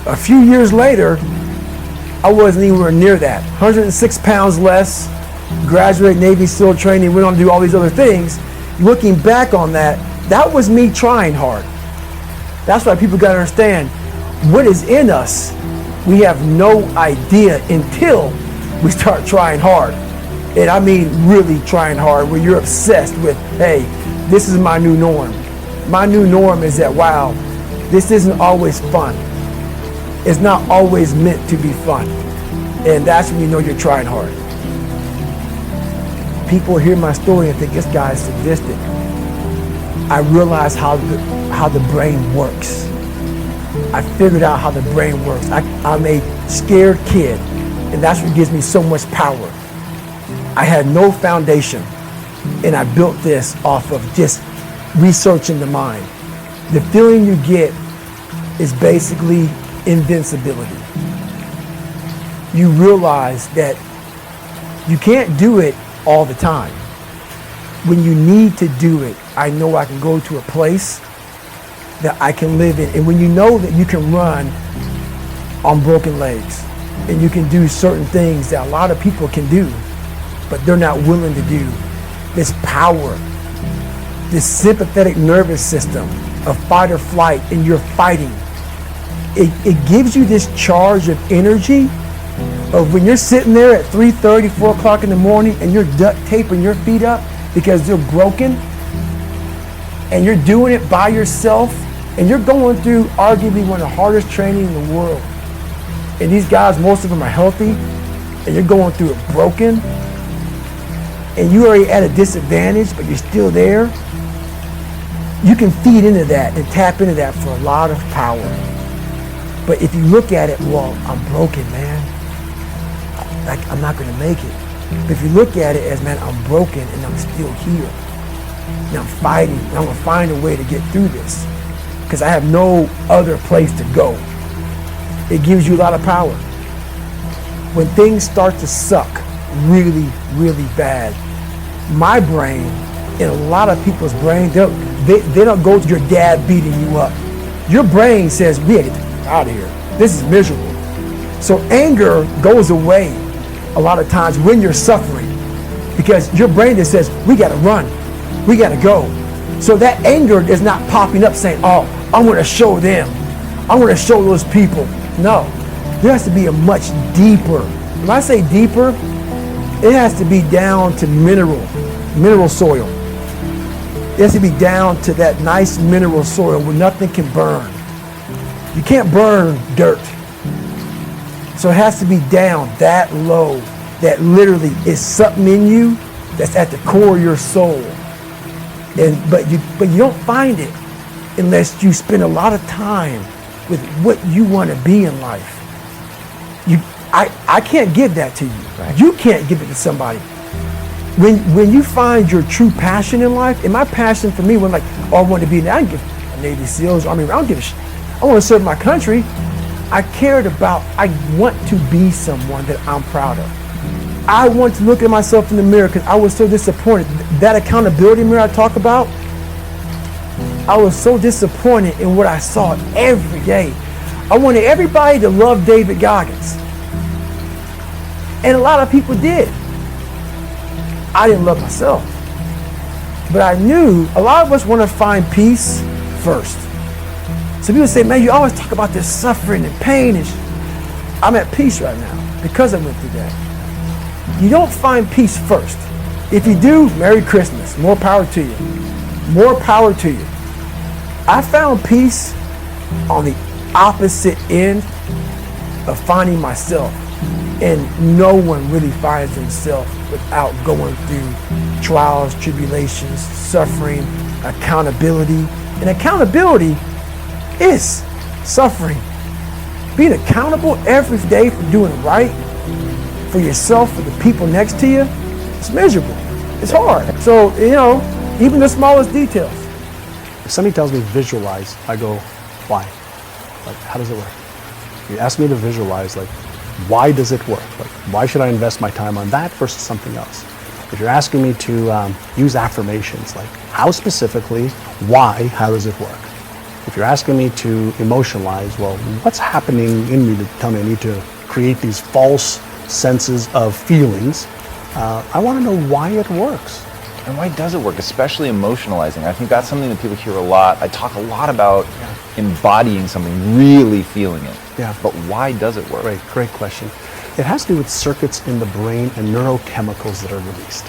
a few years later, I wasn't anywhere near that. 106 pounds less, graduated Navy SEAL training, went on to do all these other things. Looking back on that, that was me trying hard. That's why people gotta understand, what is in us, we have no idea until we start trying hard. And I mean really trying hard, where you're obsessed with, hey, this is my new norm. My new norm is that, wow, this isn't always fun. It's not always meant to be fun. And that's when you know you're trying hard. People hear my story and think this guy is sadistic. I realized how the brain works. I figured out how the brain works. I'm a scared kid, and that's what gives me so much power. I had no foundation, and I built this off of just researching the mind. The feeling you get is basically invincibility. You realize that you can't do it all the time. When you need to do it, I know I can go to a place that I can live in. And when you know that you can run on broken legs and you can do certain things that a lot of people can do, but they're not willing to do, this power, this sympathetic nervous system of fight or flight, and you're fighting, it gives you this charge of energy of when you're sitting there at 3:30, 4 o'clock in the morning and you're duct taping your feet up because they're broken, and you're doing it by yourself, and you're going through arguably one of the hardest training in the world. And these guys, most of them are healthy, and you're going through it broken, and you're already at a disadvantage, but you're still there. You can feed into that and tap into that for a lot of power. But if you look at it, well, I'm broken, man. I'm not gonna make it. But if you look at it as, man, I'm broken and I'm still here. And I'm fighting, and I'm gonna find a way to get through this, because I have no other place to go. It gives you a lot of power. When things start to suck really, really bad, my brain, and a lot of people's brain, they don't go to your dad beating you up. Your brain says, we gotta get out of here. This is miserable. So anger goes away a lot of times when you're suffering, because your brain just says, we gotta run, we gotta go. So that anger is not popping up saying, oh, I'm gonna show them, I'm gonna show those people. No, there has to be a much deeper. When I say deeper, it has to be down to mineral soil. It has to be down to that nice mineral soil where nothing can burn. You can't burn dirt. So it has to be down that low, that literally is something in you that's at the core of your soul. But you don't find it unless you spend a lot of time with what you want to be in life. I can't give that to you. Right. You can't give it to somebody. When you find your true passion in life, and my passion for me was like, oh, I want to be, I didn't give a Navy SEALs, Army, I don't give a shit. I want to serve my country. I cared about, I want to be someone that I'm proud of. I want to look at myself in the mirror because I was so disappointed. That accountability mirror I talk about, I was so disappointed in what I saw every day. I wanted everybody to love David Goggins. And a lot of people did. I didn't love myself. But I knew a lot of us want to find peace first. So people say, man, you always talk about this suffering and pain. I'm at peace right now because I went through that. You don't find peace first. If you do, Merry Christmas. More power to you. More power to you. I found peace on the opposite end of finding myself. And no one really finds themselves without going through trials, tribulations, suffering, accountability. And accountability is suffering. Being accountable every day for doing right for yourself, for the people next to you, it's miserable. It's hard. So, even the smallest details. If somebody tells me visualize, I go, why? Like, how does it work? You ask me to visualize, like, why does it work? Like, why should I invest my time on that versus something else? If you're asking me to use affirmations, like, how specifically, why, how does it work? If you're asking me to emotionalize, well, what's happening in me to tell me I need to create these false senses of feelings? I want to know why it works. And why does it work, especially emotionalizing? I think that's something that people hear a lot. I talk a lot about embodying something, really feeling it. Yeah. But why does it work? Great question. It has to do with circuits in the brain and neurochemicals that are released.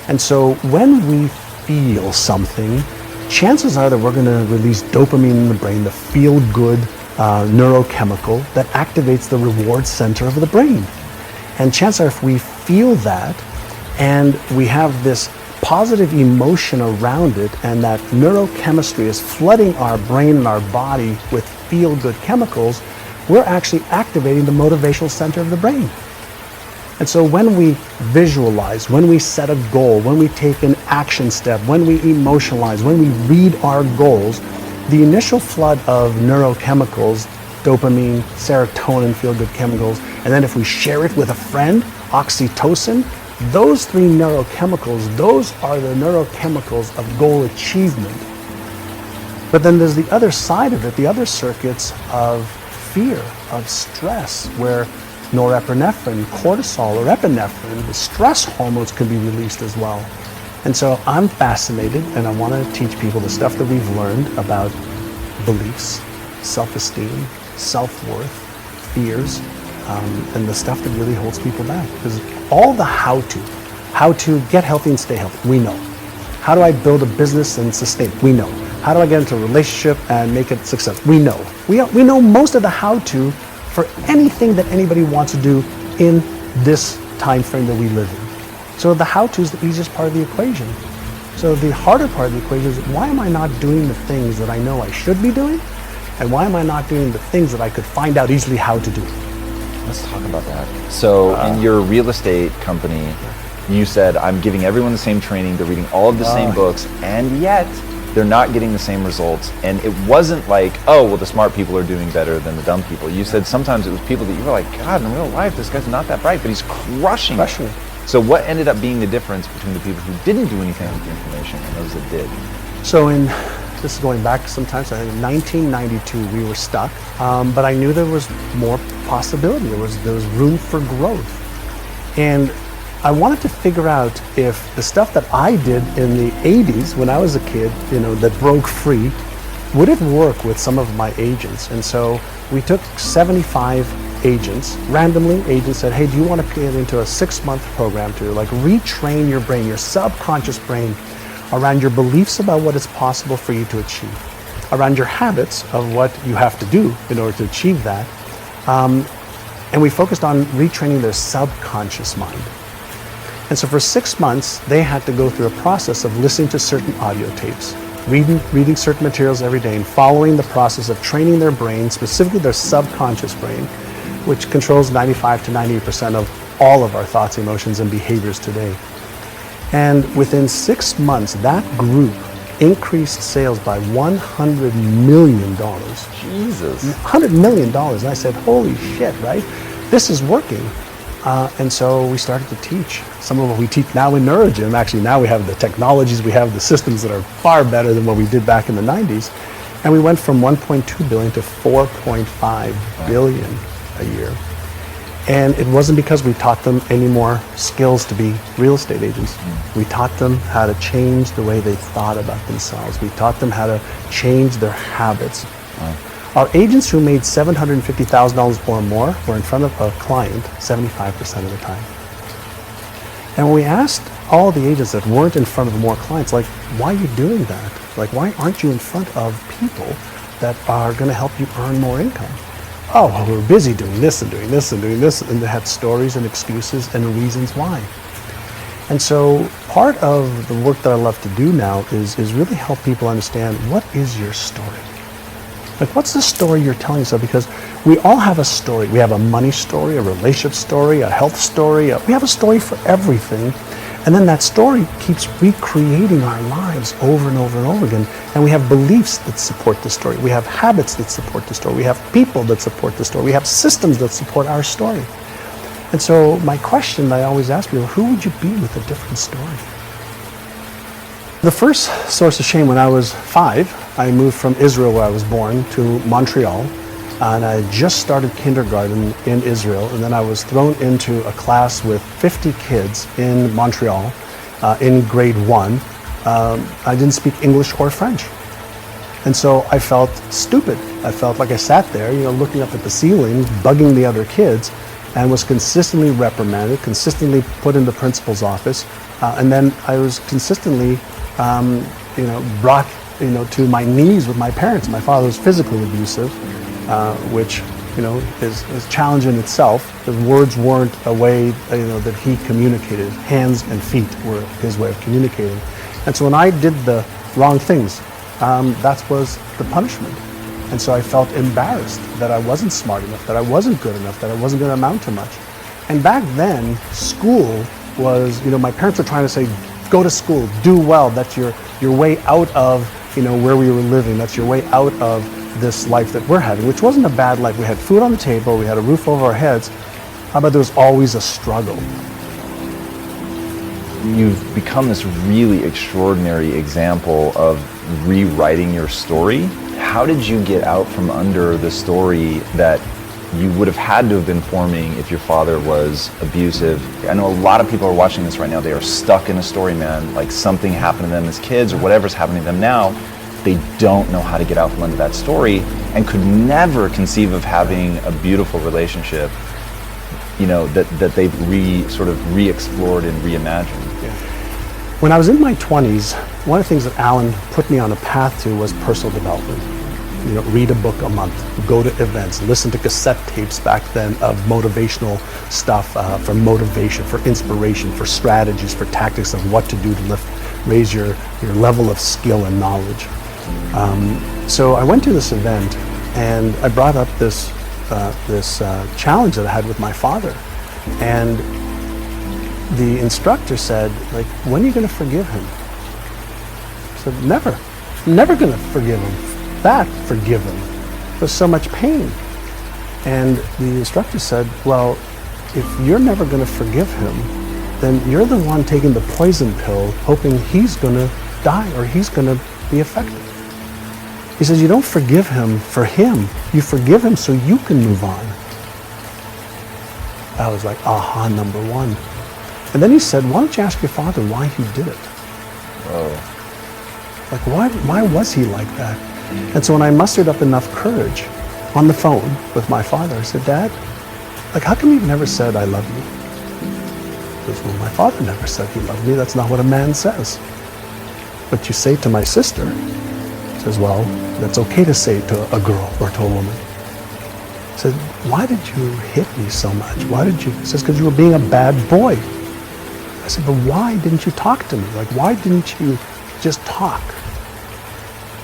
And so when we feel something, chances are that we're going to release dopamine in the brain, the feel-good neurochemical that activates the reward center of the brain. And chances are if we feel that and we have this positive emotion around it and that neurochemistry is flooding our brain and our body with feel-good chemicals, we're actually activating the motivational center of the brain. And so when we visualize, when we set a goal, when we take an action step, when we emotionalize, when we read our goals, the initial flood of neurochemicals, dopamine, serotonin, feel-good chemicals, and then if we share it with a friend, oxytocin, those three neurochemicals, those are the neurochemicals of goal achievement. But then there's the other side of it, the other circuits of fear, of stress, where norepinephrine, cortisol, or epinephrine, the stress hormones can be released as well. And so I'm fascinated, and I want to teach people the stuff that we've learned about beliefs, self-esteem, self-worth, fears, and the stuff that really holds people back. Because all the how to get healthy and stay healthy, we know. How do I build a business and sustain it? We know. How do I get into a relationship and make it successful? We know. We know most of the how-to for anything that anybody wants to do in this time frame that we live in. So the how-to is the easiest part of the equation. So the harder part of the equation is, why am I not doing the things that I know I should be doing? And why am I not doing the things that I could find out easily how to do? Let's talk about that. So in your real estate company, you said, I'm giving everyone the same training, they're reading all of the same books, and yet they're not getting the same results. And it wasn't like, oh, well, the smart people are doing better than the dumb people. You said sometimes it was people that you were like, God, in real life, this guy's not that bright, but he's crushing it. So what ended up being the difference between the people who didn't do anything with the information and those that did? So this is going back sometimes, I think in 1992 we were stuck, but I knew there was more possibility, there was room for growth. And I wanted to figure out if the stuff that I did in the 80s when I was a kid, that broke free, would it work with some of my agents? And so we took 75 agents, randomly agents said, hey, do you want to get into a 6-month program to retrain your brain, your subconscious brain, around your beliefs about what is possible for you to achieve, around your habits of what you have to do in order to achieve that. And we focused on retraining their subconscious mind. And so for 6 months, they had to go through a process of listening to certain audio tapes, reading certain materials every day and following the process of training their brain, specifically their subconscious brain, which controls 95 to 98% of all of our thoughts, emotions, and behaviors today. And within 6 months, that group increased sales by $100 million. Jesus. $100 million. And I said, holy shit, right? This is working. And so we started to teach. Some of what we teach now in Neurogym, actually now we have the technologies, we have the systems that are far better than what we did back in the 90s. And we went from 1.2 billion to 4.5 billion a year. And it wasn't because we taught them any more skills to be real estate agents. We taught them how to change the way they thought about themselves. We taught them how to change their habits. Our agents who made $750,000 or more were in front of a client 75% of the time. And when we asked all the agents that weren't in front of more clients, like, why are you doing that? Like, why aren't you in front of people that are going to help you earn more income? Oh, well, we're busy doing this and doing this and doing this, and they had stories and excuses and reasons why. And so part of the work that I love to do now is really help people understand, what is your story? Like, what's the story you're telling yourself? Because we all have a story. We have a money story, a relationship story, a health story. We have a story for everything. And then that story keeps recreating our lives over and over and over again. And we have beliefs that support the story. We have habits that support the story. We have people that support the story. We have systems that support our story. And so my question I always ask people, who would you be with a different story? The first source of shame, when I was 5, I moved from Israel, where I was born, to Montreal. And I just started kindergarten in Israel, and then I was thrown into a class with 50 kids in Montreal in grade 1. I didn't speak English or French. And so I felt stupid. I felt like I sat there, looking up at the ceiling, bugging the other kids, and was consistently reprimanded, consistently put in the principal's office. And then I was consistently, brought, to my knees with my parents. My father was physically abusive. Which is a challenge in itself. The words weren't a way that he communicated. Hands and feet were his way of communicating. And so when I did the wrong things, that was the punishment. And so I felt embarrassed that I wasn't smart enough, that I wasn't good enough, that I wasn't going to amount to much. And back then, school was, my parents were trying to say, go to school, do well. That's your way out of where we were living. That's your way out of this life that we're having, which wasn't a bad life. We had food on the table, we had a roof over our heads, but there was always a struggle. You've become this really extraordinary example of rewriting your story. How did you get out from under the story that you would have had to have been forming if your father was abusive? I know a lot of people are watching this right now, they are stuck in a story, man, like something happened to them as kids or whatever's happening to them now. They don't know how to get out from under that story and could never conceive of having a beautiful relationship, that they've re-explored and reimagined. Yeah. When I was in my 20s, one of the things that Alan put me on a path to was personal development. Read a book a month, go to events, listen to cassette tapes back then of motivational stuff, for motivation, for inspiration, for strategies, for tactics of what to do to raise your level of skill and knowledge. So I went to this event and I brought up this challenge that I had with my father. And the instructor said, when are you going to forgive him? I said, never. I'm never going to forgive him. Forgive him. There's so much pain. And the instructor said, well, if you're never going to forgive him, then you're the one taking the poison pill, hoping he's going to die or he's going to be affected. He says, you don't forgive him for him. You forgive him so you can move on. That was like, aha, number one. And then he said, why don't you ask your father why he did it? Oh. Like, why was he like that? And so when I mustered up enough courage on the phone with my father, I said, Dad, how come you've never said I love you? He goes, well, my father never said he loved me. That's not what a man says. But you say to my sister, he says, well, that's okay to say to a girl or to a woman. I said, why did you hit me so much? Why did you? He says, because you were being a bad boy. I said, but why didn't you talk to me? Why didn't you just talk?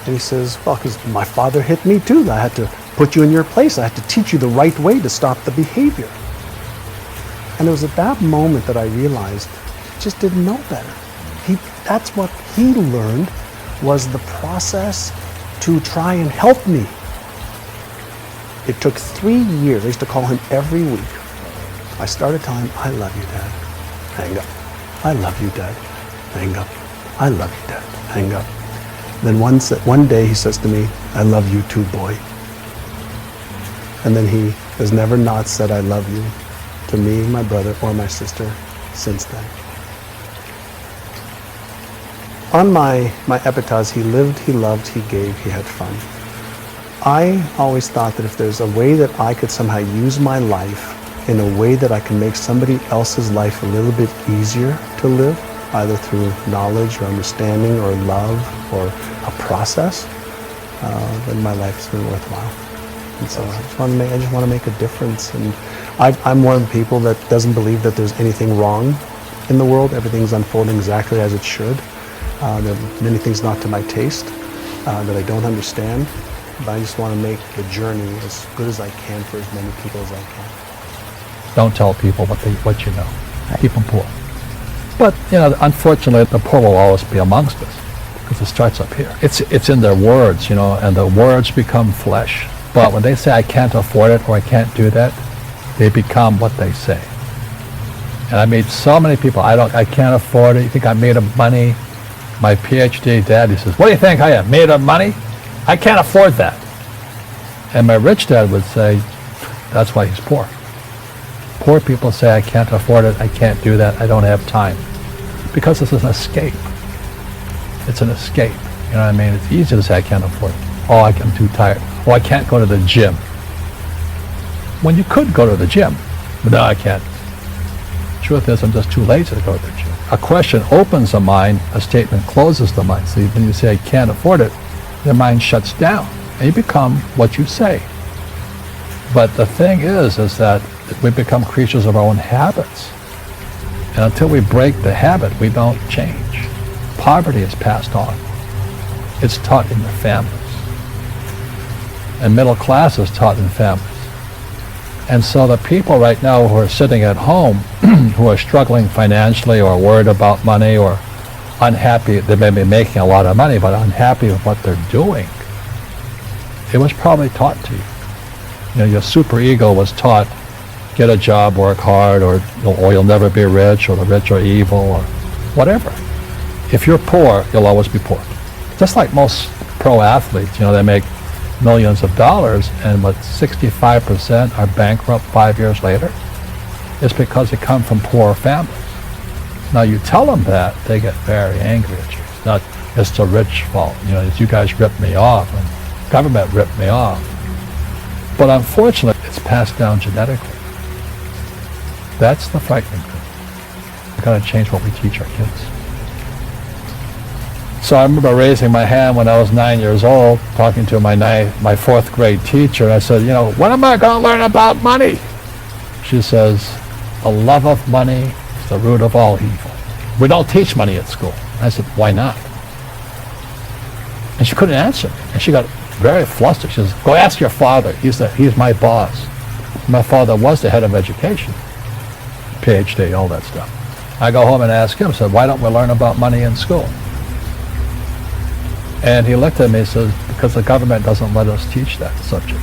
And he says, well, because my father hit me too. I had to put you in your place. I had to teach you the right way to stop the behavior. And it was at that moment that I realized he just didn't know better. That's what he learned, was the process to try and help me. It took 3 years. I used to call him every week. I started telling him, I love you, Dad. Hang up. I love you, Dad. Hang up. I love you, Dad. Hang up. Then one day he says to me, I love you too, boy. And then he has never not said I love you to me, my brother, or my sister since then. On my epitaphs, he lived, he loved, he gave, he had fun. I always thought that if there's a way that I could somehow use my life in a way that I can make somebody else's life a little bit easier to live, either through knowledge or understanding or love or a process, then my life has been worthwhile. And so I just want to make a difference. And I'm one of the people that doesn't believe that there's anything wrong in the world. Everything's unfolding exactly as it should. There are many things not to my taste that I don't understand, but I just want to make the journey as good as I can for as many people as I can. Don't tell people what you know. Keep them poor. But, unfortunately, the poor will always be amongst us because it starts up here. It's in their words, and the words become flesh. But when they say, I can't afford it or I can't do that, they become what they say. And I meet so many people, I can't afford it. You think I'm made of money? My PhD dad, he says, what do you think I am, made of money? I can't afford that. And my rich dad would say, that's why he's poor. Poor people say, I can't afford it, I can't do that, I don't have time. Because this is an escape. It's an escape. You know what I mean? It's easy to say, I can't afford it. Oh, I'm too tired. Oh, I can't go to the gym. When you could go to the gym, but no, I can't. Truth is, I'm just too lazy to go to the gym. A question opens the mind, a statement closes the mind. So when you say, I can't afford it, their mind shuts down, and you become what you say. But the thing is that we become creatures of our own habits. And until we break the habit, we don't change. Poverty is passed on. It's taught in the families. And middle class is taught in families. And so the people right now who are sitting at home, who are struggling financially or worried about money or unhappy, they may be making a lot of money, but unhappy with what they're doing, it was probably taught to you. Your superego was taught, get a job, work hard, or you'll never be rich, or the rich are evil, or whatever. If you're poor, you'll always be poor. Just like most pro athletes, they make millions of dollars, and 65% are bankrupt 5 years later. It's because they come from poor families. Now you tell them that, they get very angry at you. It's the rich fault. It's you guys ripped me off, and government ripped me off. But unfortunately, it's passed down genetically. That's the frightening thing. We've got to change what we teach our kids. So I remember raising my hand when I was 9 years old, talking to my fourth grade teacher, and I said, when am I going to learn about money? She says, the love of money is the root of all evil. We don't teach money at school. I said, why not? And she couldn't answer me, and she got very flustered. She says, go ask your father. He's my boss. My father was the head of education, PhD, all that stuff. I go home and ask him, said, why don't we learn about money in school? And he looked at me and says, because the government doesn't let us teach that subject.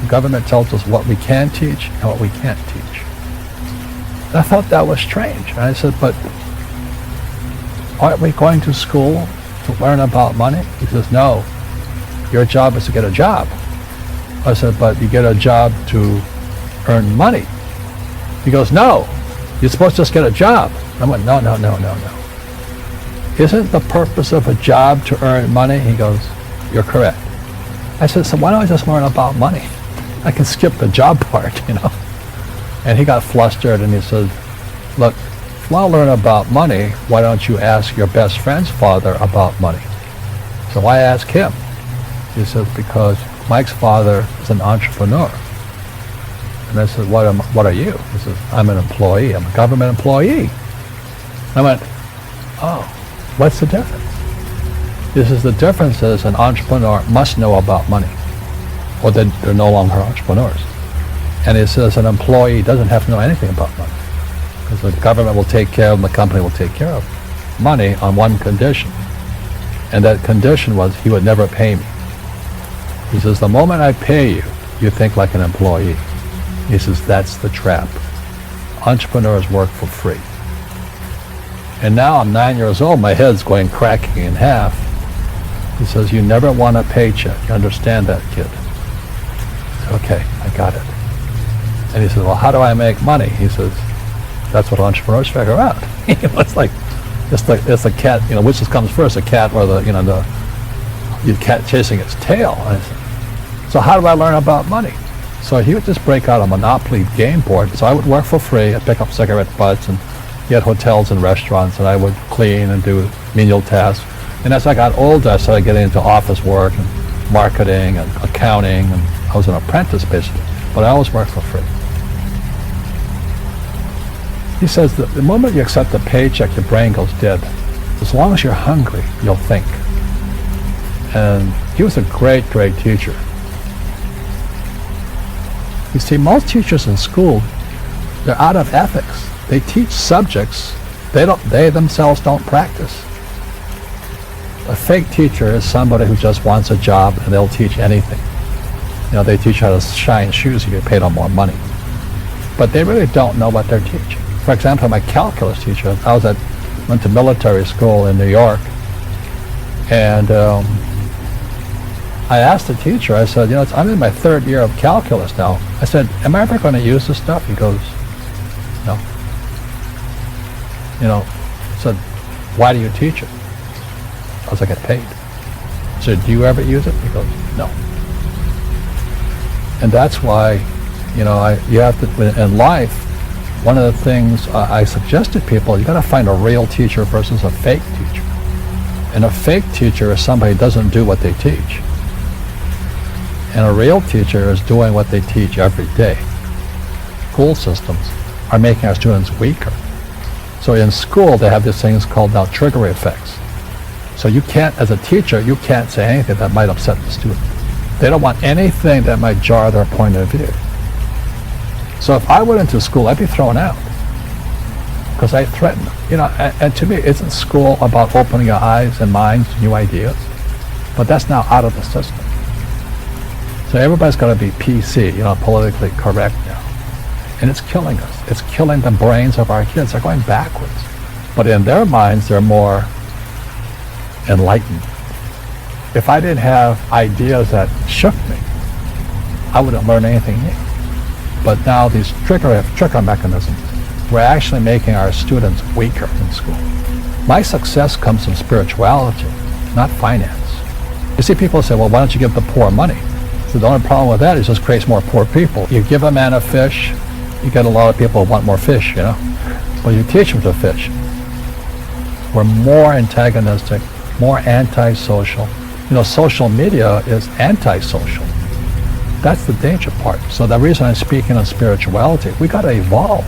The government tells us what we can teach and what we can't teach. And I thought that was strange. And I said, but aren't we going to school to learn about money? He says, no, your job is to get a job. I said, but you get a job to earn money. He goes, no, you're supposed to just get a job. I went, no. Isn't the purpose of a job to earn money? He goes, you're correct. I said, so why don't I just learn about money? I can skip the job part, And he got flustered and he said, look, if you want to learn about money, why don't you ask your best friend's father about money? So I asked him. He said, because Mike's father is an entrepreneur. And I said, what are you? He says, I'm an employee. I'm a government employee. I went, oh. What's the difference? He says the difference is an entrepreneur must know about money, or they're no longer entrepreneurs. And he says an employee doesn't have to know anything about money, because the government will take care of them, the company will take care of them. Money on one condition, and that condition was he would never pay me. He says, the moment I pay you, you think like an employee. He says, that's the trap. Entrepreneurs work for free. And now I'm 9 years old, my head's going cracking in half. He says, you never want a paycheck. You understand that, kid? I said, okay, I got it. And he says, well, how do I make money? He says, that's what entrepreneurs figure out. It's like, it's a cat, which comes first, the cat or the cat chasing its tail. And I said, so how do I learn about money? So he would just break out a Monopoly game board. So I would work for free. I'd pick up cigarette butts and get hotels and restaurants, and I would clean and do menial tasks. And as I got older, I started getting into office work and marketing and accounting, and I was an apprentice basically, but I always worked for free. He says that the moment you accept a paycheck, your brain goes dead. As long as you're hungry, you'll think. And he was a great, great teacher. You see, most teachers in school, they're out of ethics. They teach subjects they themselves don't practice. A fake teacher is somebody who just wants a job and they'll teach anything. They teach how to shine shoes, you get paid on more money. But they really don't know what they're teaching. For example, my calculus teacher, went to military school in New York, and I asked the teacher, I said, I'm in my third year of calculus now. I said, am I ever going to use this stuff? He goes, no. I said, why do you teach it? Because I get paid. I said, do you ever use it? He goes, no. And that's why, you have to, in life, one of the things I suggest to people, you got to find a real teacher versus a fake teacher. And a fake teacher is somebody who doesn't do what they teach. And a real teacher is doing what they teach every day. School systems are making our students weaker. So in school, they have these things called now trigger effects. So you can't, as a teacher, you can't say anything that might upset the student. They don't want anything that might jar their point of view. So if I went into school, I'd be thrown out because I threatened them. And to me, isn't school about opening your eyes and minds to new ideas? But that's now out of the system. So everybody's got to be PC, politically correct now. And it's killing us. It's killing the brains of our kids. They're going backwards. But in their minds, they're more enlightened. If I didn't have ideas that shook me, I wouldn't learn anything new. But now these trigger mechanisms, we're actually making our students weaker in school. My success comes from spirituality, not finance. You see, people say, well, why don't you give the poor money? So the only problem with that is it just creates more poor people. You give a man a fish, you get a lot of people who want more fish, But you teach them to fish. We're more antagonistic, more antisocial. Social media is antisocial. That's the danger part. So the reason I'm speaking on spirituality, we got to evolve.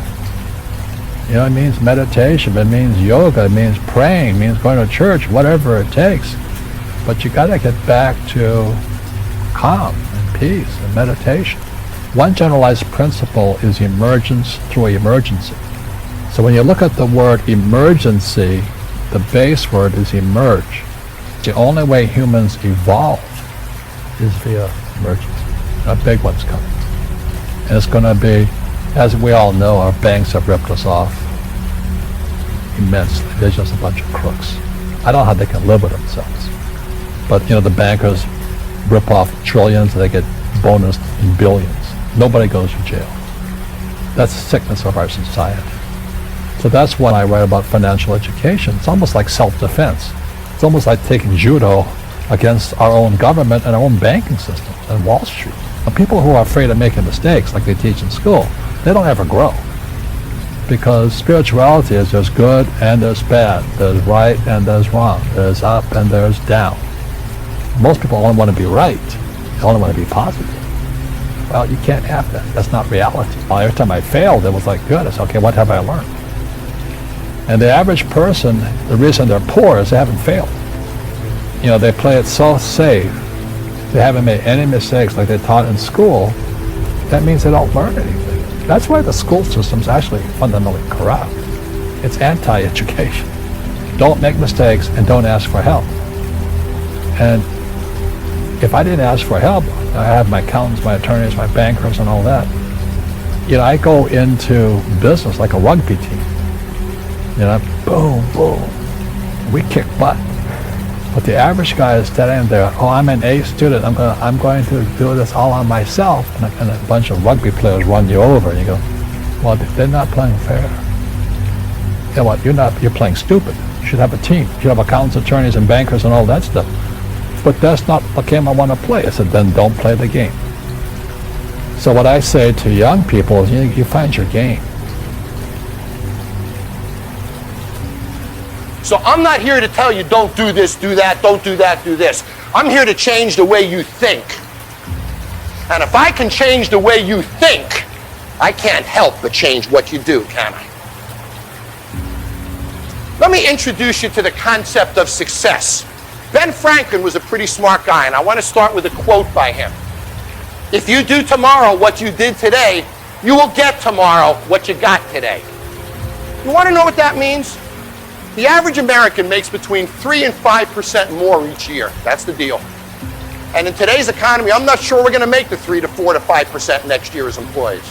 It means meditation, it means yoga, it means praying, it means going to church, whatever it takes. But you got to get back to calm and peace and meditation. One generalized principle is emergence through emergency. So when you look at the word emergency, the base word is emerge. The only way humans evolve is via emergency. A big one's coming. And it's going to be, as we all know, our banks have ripped us off immensely. They're just a bunch of crooks. I don't know how they can live with themselves. But, the bankers rip off trillions and they get bonused in billions. Nobody goes to jail. That's the sickness of our society. So that's when I write about financial education. It's almost like self-defense. It's almost like taking judo against our own government and our own banking system and Wall Street. And people who are afraid of making mistakes, like they teach in school, they don't ever grow. Because spirituality is there's good and there's bad. There's right and there's wrong. There's up and there's down. Most people only want to be right. They only want to be positive. Well, you can't have that. That's not reality. Every time I failed, it was like, good. I said, okay, what have I learned? And the average person, the reason they're poor is they haven't failed. they play it so safe. They haven't made any mistakes like they taught in school. That means they don't learn anything. That's why the school system's actually fundamentally corrupt. It's anti-education. Don't make mistakes and don't ask for help. And if I didn't ask for help, I have my accountants, my attorneys, my bankers, and all that. I go into business like a rugby team. Boom, boom. We kick butt. But the average guy is standing there, I'm an A student, I'm going to do this all on myself, and a bunch of rugby players run you over, and you go, well, they're not playing fair. You know what, you're playing stupid. You should have a team. You should have accountants, attorneys, and bankers, and all that stuff. But that's not the game I want to play. I said, then don't play the game. So what I say to young people is, you find your game. So I'm not here to tell you don't do this, do that, don't do that, do this. I'm here to change the way you think. And if I can change the way you think, I can't help but change what you do, can I? Let me introduce you to the concept of success. Ben Franklin was a pretty smart guy, and I want to start with a quote by him. If you do tomorrow what you did today, you will get tomorrow what you got today. You want to know what that means? The average American makes between 3 and 5% more each year. That's the deal. And in today's economy, I'm not sure we're going to make the 3 to 4 to 5% next year as employees.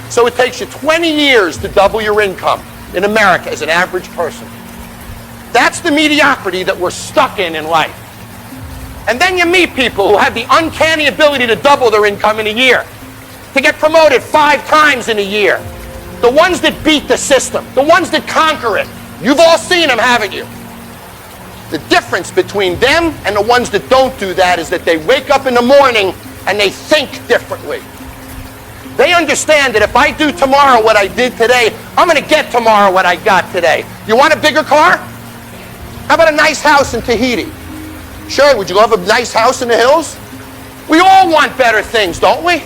So it takes you 20 years to double your income in America as an average person. That's the mediocrity that we're stuck in life. And then you meet people who have the uncanny ability to double their income in a year, to get promoted 5 times in a year. The ones that beat the system, the ones that conquer it. You've all seen them, haven't you? The difference between them and the ones that don't do that is that they wake up in the morning and they think differently. They understand that if I do tomorrow what I did today, I'm going to get tomorrow what I got today. You want a bigger car? How about a nice house in Tahiti? Sure, would you love a nice house in the hills? We all want better things, don't we?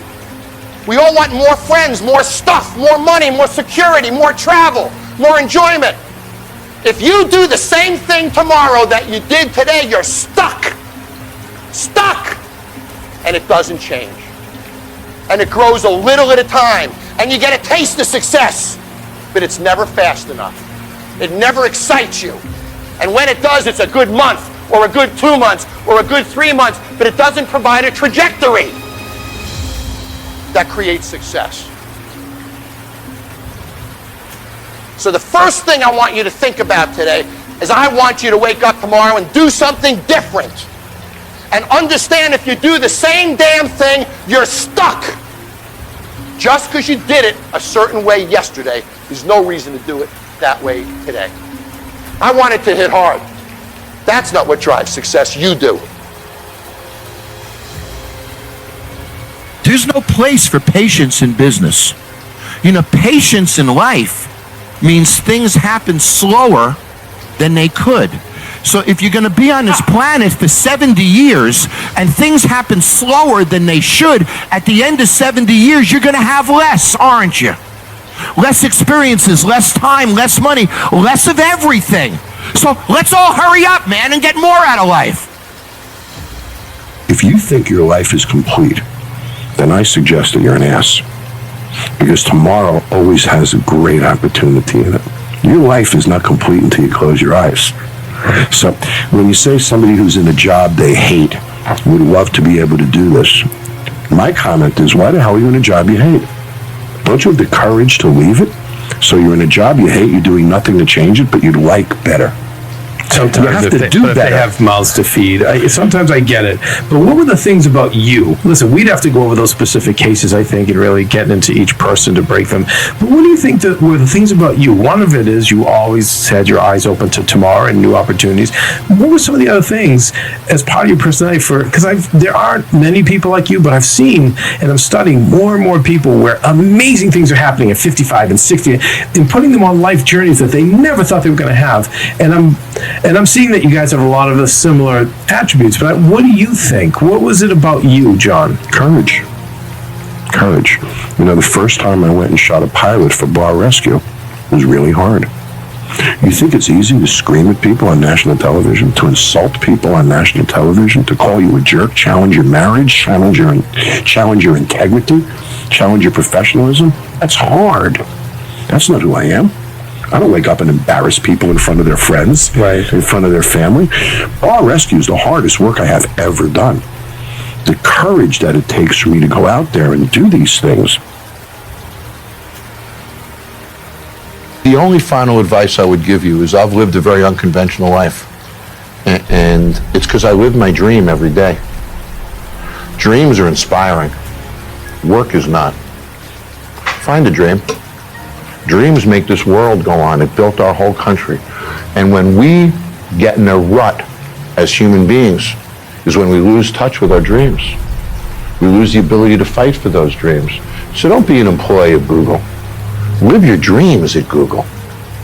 We all want more friends, more stuff, more money, more security, more travel, more enjoyment. If you do the same thing tomorrow that you did today, you're stuck. Stuck. And it doesn't change. And it grows a little at a time. And you get a taste of success. But it's never fast enough. It never excites you. And when it does, it's a good month, or a good 2 months, or a good 3 months. But it doesn't provide a trajectory that creates success. So the first thing I want you to think about today is I want you to wake up tomorrow and do something different. And understand if you do the same damn thing, you're stuck. Just because you did it a certain way yesterday, there's no reason to do it that way today. I want it to hit hard. That's not what drives success. You do. There's no place for patience in business. Patience in life means things happen slower than they could. So if you're going to be on this planet for 70 years and things happen slower than they should, at the end of 70 years, you're going to have less, aren't you? Less experiences, less time, less money, less of everything. So let's all hurry up, man, and get more out of life. If you think your life is complete, then I suggest that you're an ass. Because tomorrow always has a great opportunity in it. Your life is not complete until you close your eyes. So when you say somebody who's in a job they hate would love to be able to do this, my comment is, why the hell are you in a job you hate? Don't you have the courage to leave it? So you're in a job you hate, you're doing nothing to change it, but you'd like better. Sometimes you have if to they, do but if better. they have mouths to feed. Sometimes I get it. But what were the things about you? Listen, we'd have to go over those specific cases, I think, and really get into each person to break them. But what do you think that were the things about you? One of it is you always had your eyes open to tomorrow and new opportunities. What were some of the other things as part of your personality? Because there aren't many people like you, but I've seen and I'm studying more and more people where amazing things are happening at 55 and 60 and putting them on life journeys that they never thought they were going to have. And I'm seeing that you guys have a lot of the similar attributes, but what do you think? What was it about you, John? Courage. The first time I went and shot a pilot for bar rescue was really hard. You think it's easy to scream at people on national television, to insult people on national television, to call you a jerk, challenge your marriage, challenge your integrity, challenge your professionalism? That's hard. That's not who I am. I don't wake up and embarrass people in front of their friends, in front of their family. Bar rescue is the hardest work I have ever done. The courage that it takes for me to go out there and do these things. The only final advice I would give you is I've lived a very unconventional life. And it's because I live my dream every day. Dreams are inspiring. Work is not. Find a dream. Dreams make this world go on. It built our whole country. And when we get in a rut as human beings is when we lose touch with our dreams. We lose the ability to fight for those dreams. So don't be an employee of Google. Live your dreams at Google.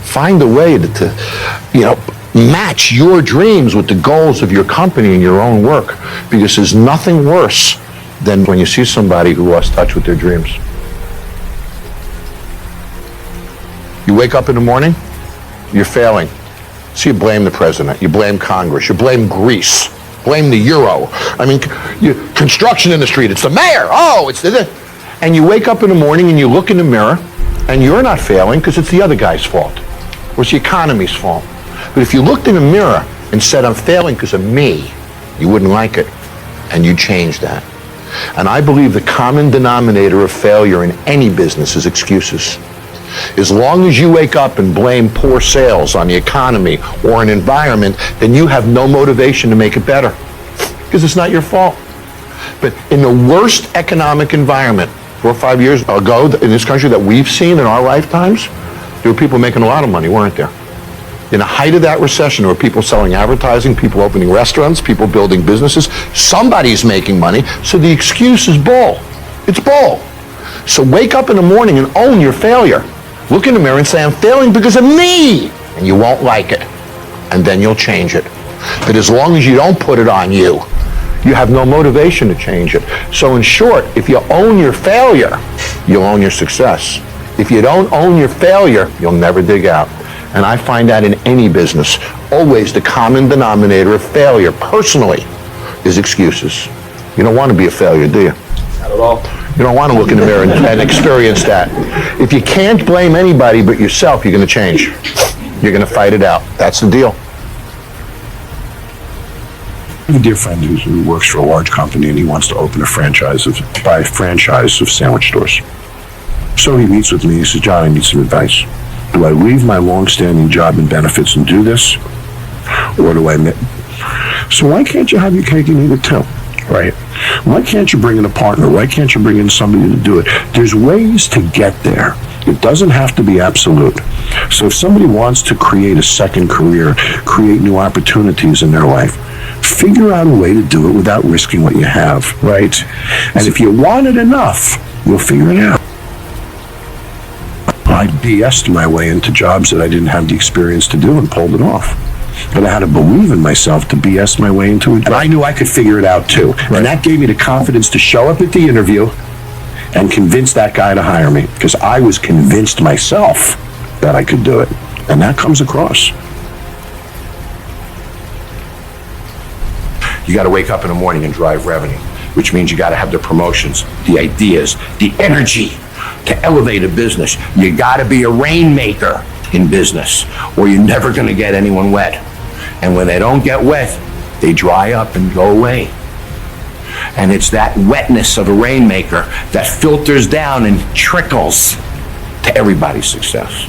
Find a way to match your dreams with the goals of your company and your own work, because there's nothing worse than when you see somebody who lost touch with their dreams. You wake up in the morning, you're failing. So you blame the president, you blame Congress, you blame Greece, blame the euro. I mean, construction industry, it's the mayor, it's the... And you wake up in the morning and you look in the mirror and you're not failing because it's the other guy's fault, or it's the economy's fault. But if you looked in the mirror and said, I'm failing because of me, you wouldn't like it, and you'd change that. And I believe the common denominator of failure in any business is excuses. As long as you wake up and blame poor sales on the economy or an environment, then you have no motivation to make it better, because it's not your fault. But in the worst economic environment 4 or 5 years ago in this country that we've seen in our lifetimes, there were people making a lot of money, weren't there? In the height of that recession, there were people selling advertising, people opening restaurants, people building businesses. Somebody's making money, so the excuse is bull. It's bull. So wake up in the morning and own your failure. Look in the mirror and say, I'm failing because of me, and you won't like it, and then you'll change it. But as long as you don't put it on you, you have no motivation to change it. So in short, if you own your failure, you'll own your success. If you don't own your failure, you'll never dig out. And I find that in any business. Always the common denominator of failure, personally, is excuses. You don't want to be a failure, do you? Not at all. You don't want to look in the mirror and experience that. If you can't blame anybody but yourself, you're going to change. You're going to fight it out. That's the deal. I have a dear friend who works for a large company, and he wants to open a franchise of sandwich stores. So he meets with me. He says, John, I need some advice. Do I leave my long-standing job and benefits and do this? Or do I... So why can't you have your cake and eat it too? Right? Why can't you bring in a partner? Why can't you bring in somebody to do it? There's ways to get there. It doesn't have to be absolute. So if somebody wants to create a second career, create new opportunities in their life, figure out a way to do it without risking what you have, right? And if you want it enough, you'll figure it out. I BS'd my way into jobs that I didn't have the experience to do and pulled it off. But I had to believe in myself to BS my way into it. And I knew I could figure it out too. Right. And that gave me the confidence to show up at the interview and convince that guy to hire me, because I was convinced myself that I could do it. And that comes across. You got to wake up in the morning and drive revenue, which means you got to have the promotions, the ideas, the energy to elevate a business. You got to be a rainmaker in business, or you're never going to get anyone wet. And when they don't get wet, they dry up and go away. And it's that wetness of a rainmaker that filters down and trickles to everybody's success.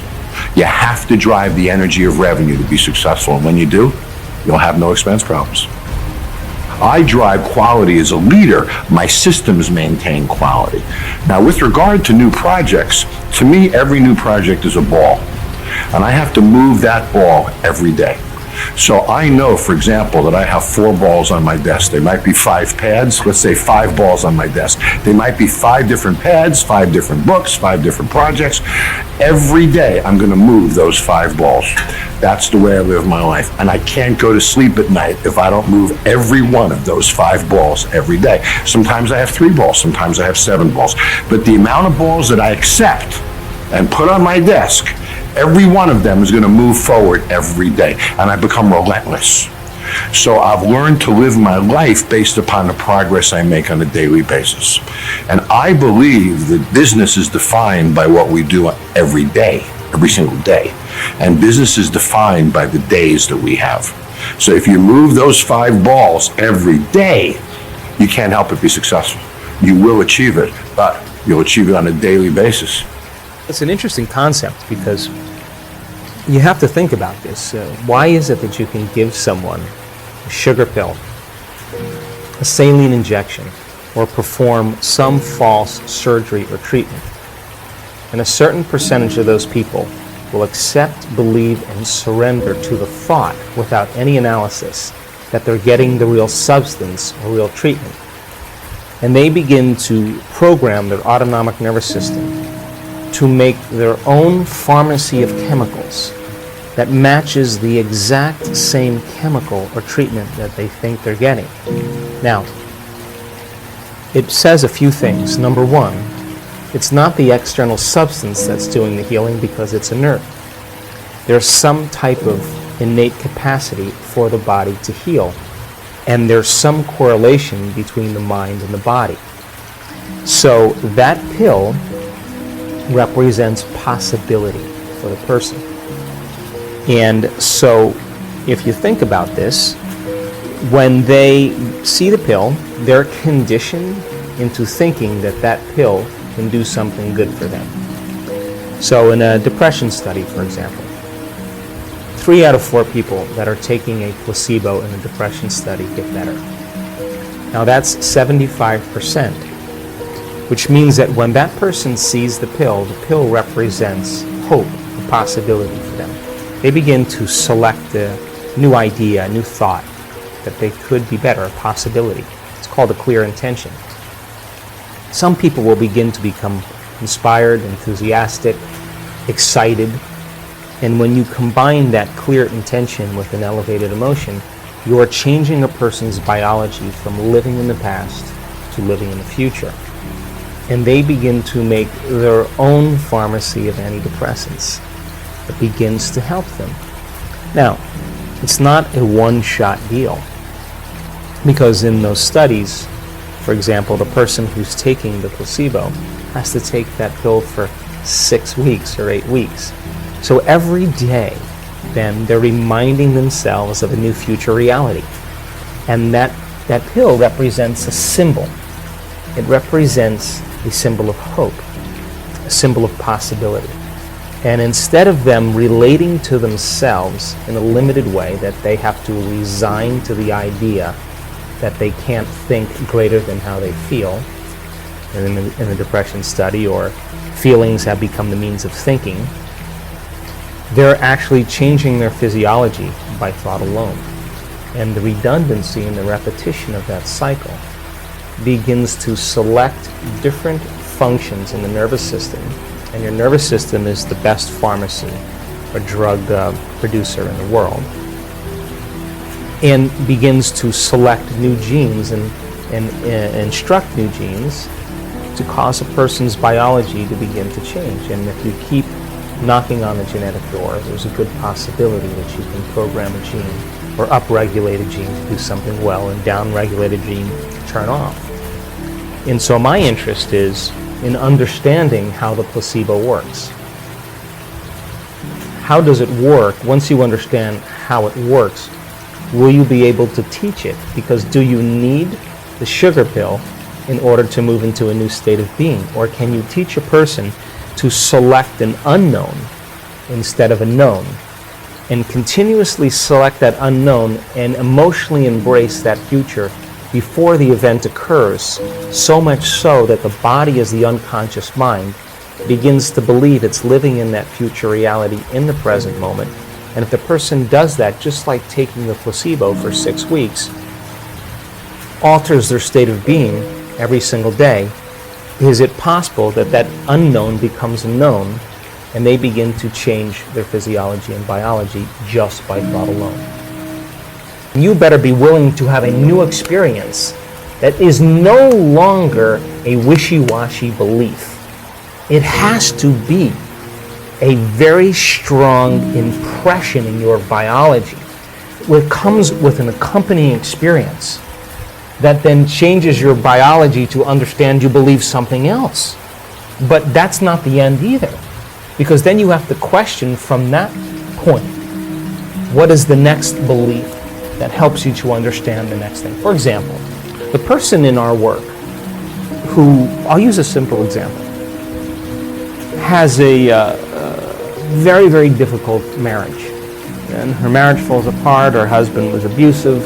You have to drive the energy of revenue to be successful. And when you do, you'll have no expense problems. I drive quality as a leader. My systems maintain quality. Now, with regard to new projects, to me, every new project is a ball. And I have to move that ball every day. So I know, for example, that I have 4 balls on my desk. They might be 5 pads. Let's say 5 balls on my desk. They might be 5 different pads, 5 different books, 5 different projects. Every day, I'm going to move those 5 balls. That's the way I live my life. And I can't go to sleep at night if I don't move every one of those 5 balls every day. Sometimes I have 3 balls. Sometimes I have 7 balls. But the amount of balls that I accept and put on my desk Every one of them is going to move forward every day, and I become relentless. So I've learned to live my life based upon the progress I make on a daily basis. And I believe that business is defined by what we do every day, every single day. And business is defined by the days that we have. So if you move those 5 balls every day, you can't help but be successful. You will achieve it, but you'll achieve it on a daily basis. It's an interesting concept because you have to think about this. Why is it that you can give someone a sugar pill, a saline injection, or perform some false surgery or treatment, and a certain percentage of those people will accept, believe, and surrender to the thought without any analysis that they're getting the real substance or real treatment. And they begin to program their autonomic nervous system to make their own pharmacy of chemicals that matches the exact same chemical or treatment that they think they're getting. Now, it says a few things. Number one, it's not the external substance that's doing the healing because it's inert. There's some type of innate capacity for the body to heal, and there's some correlation between the mind and the body. So that pill represents possibility for the person. And so if you think about this, when they see the pill, they're conditioned into thinking that that pill can do something good for them. So in a depression study, for example, 3 out of 4 people that are taking a placebo in a depression study get better. Now that's 75%, which means that when that person sees the pill represents hope, a possibility for them. They begin to select a new idea, a new thought, that they could be better, a possibility. It's called a clear intention. Some people will begin to become inspired, enthusiastic, excited, and when you combine that clear intention with an elevated emotion, you are changing a person's biology from living in the past to living in the future. And they begin to make their own pharmacy of antidepressants that begins to help them. Now, it's not a one-shot deal, because in those studies, for example, the person who's taking the placebo has to take that pill for 6 weeks or 8 weeks. So every day, then, they're reminding themselves of a new future reality. And that pill represents a symbol. It represents a symbol of hope, a symbol of possibility. And instead of them relating to themselves in a limited way, that they have to resign to the idea that they can't think greater than how they feel in a depression study, or feelings have become the means of thinking, they're actually changing their physiology by thought alone. And the redundancy and the repetition of that cycle begins to select different functions in the nervous system, and your nervous system is the best pharmacy or drug producer in the world, and begins to select new genes and instruct new genes to cause a person's biology to begin to change. And if you keep knocking on the genetic door, there's a good possibility that you can program a gene or upregulate a gene to do something well and downregulate a gene to turn off. And so my interest is in understanding how the placebo works. How does it work? Once you understand how it works, will you be able to teach it? Because do you need the sugar pill in order to move into a new state of being? Or can you teach a person to select an unknown instead of a known, and continuously select that unknown and emotionally embrace that future before the event occurs, so much so that the body, as the unconscious mind, begins to believe it's living in that future reality in the present moment. And if the person does that, just like taking the placebo for 6 weeks, alters their state of being every single day, is it possible that that unknown becomes a known, and they begin to change their physiology and biology just by thought alone? You better be willing to have a new experience that is no longer a wishy-washy belief. It has to be a very strong impression in your biology, which comes with an accompanying experience that then changes your biology to understand you believe something else. But that's not the end either, because then you have to question from that point, what is the next belief that helps you to understand the next thing? For example, the person in our work who, I'll use a simple example, has a very, very difficult marriage. And her marriage falls apart, her husband was abusive,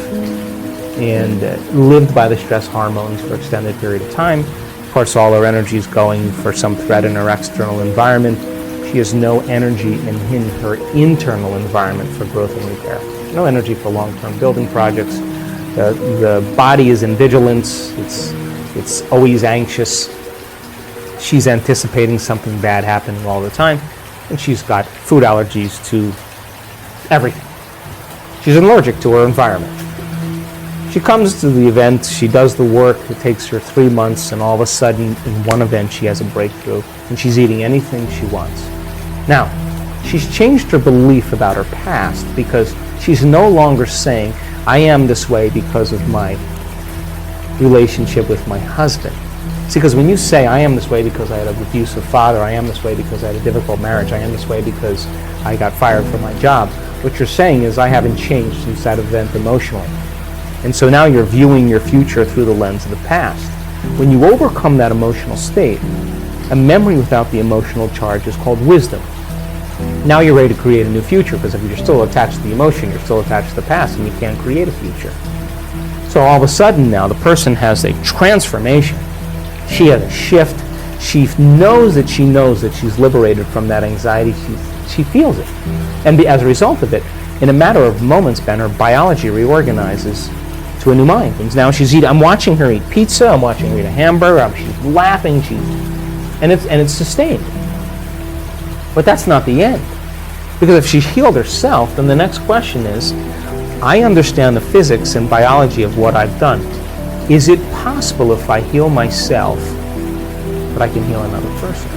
and lived by the stress hormones for an extended period of time. Of course, all her energy is going for some threat in her external environment. She has no energy in her internal environment for growth and repair. No energy for long-term building projects. The body is in vigilance. It's always anxious. She's anticipating something bad happening all the time. And she's got food allergies to everything. She's allergic to her environment. She comes to the event, she does the work, it takes her 3 months, and all of a sudden, in one event, she has a breakthrough, and she's eating anything she wants. Now, she's changed her belief about her past because she's no longer saying, I am this way because of my relationship with my husband. See, because when you say, I am this way because I had an abusive father, I am this way because I had a difficult marriage, I am this way because I got fired from my job, what you're saying is, I haven't changed since that event emotionally. And so now you're viewing your future through the lens of the past. When you overcome that emotional state, a memory without the emotional charge is called wisdom. Now you're ready to create a new future, because if you're still attached to the emotion, you're still attached to the past, and you can't create a future. So all of a sudden now, the person has a transformation. She has a shift. She knows that she's liberated from that anxiety. She feels it. And as a result of it, in a matter of moments, Ben, her biology reorganizes to a new mind. And now she's eating, I'm watching her eat pizza, I'm watching her eat a hamburger, she's laughing, and it's sustained. But that's not the end. Because if she's healed herself, then the next question is, I understand the physics and biology of what I've done. Is it possible if I heal myself that I can heal another person?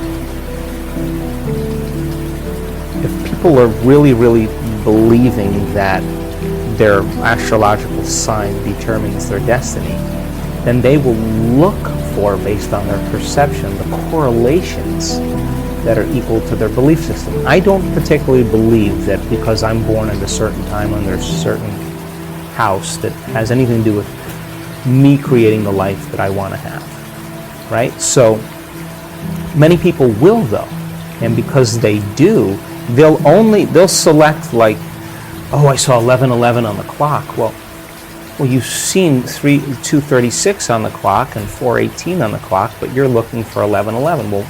If people are really, really believing that their astrological sign determines their destiny, then they will look for, based on their perception, the correlations that are equal to their belief system. I don't particularly believe that because I'm born at a certain time under a certain house that has anything to do with me creating the life that I want to have, right? So many people will, though, and because they do, they'll select, like, oh, I saw 11:11 on the clock. Well, you've seen 2:36 on the clock and 4:18 on the clock, but you're looking for 11:11. Well,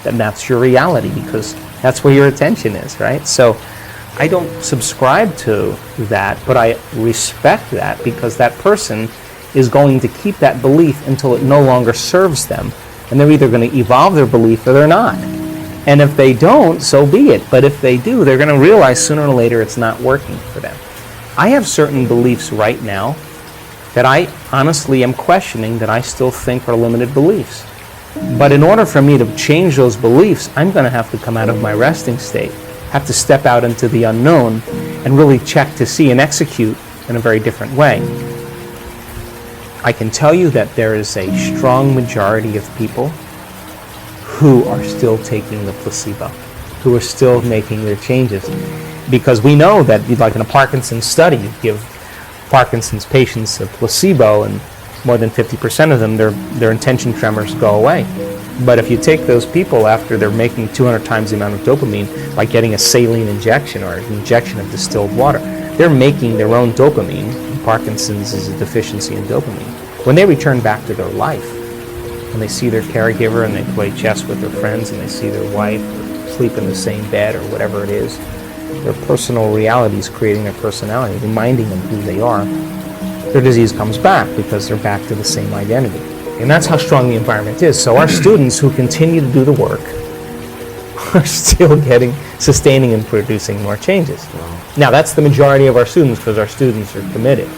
then that's your reality, because that's where your attention is, right? So I don't subscribe to that, but I respect that, because that person is going to keep that belief until it no longer serves them, and they're either going to evolve their belief or they're not. And if they don't, so be it. But if they do, they're going to realize sooner or later it's not working for them. I have certain beliefs right now that I honestly am questioning, that I still think are limited beliefs. But in order for me to change those beliefs, I'm going to have to come out of my resting state, have to step out into the unknown, and really check to see and execute in a very different way. I can tell you that there is a strong majority of people who are still taking the placebo, who are still making their changes. Because we know that, like in a Parkinson's study, you give Parkinson's patients a placebo, and more than 50% of them, their intention tremors go away. But if you take those people after they're making 200 times the amount of dopamine by getting a saline injection or an injection of distilled water, they're making their own dopamine. Parkinson's is a deficiency in dopamine. When they return back to their life, and they see their caregiver and they play chess with their friends and they see their wife or sleep in the same bed or whatever it is, their personal reality is creating their personality, reminding them who they are. Their disease comes back because they're back to the same identity. And that's how strong the environment is. So our students who continue to do the work are still sustaining and producing more changes. Now that's the majority of our students, because our students are committed.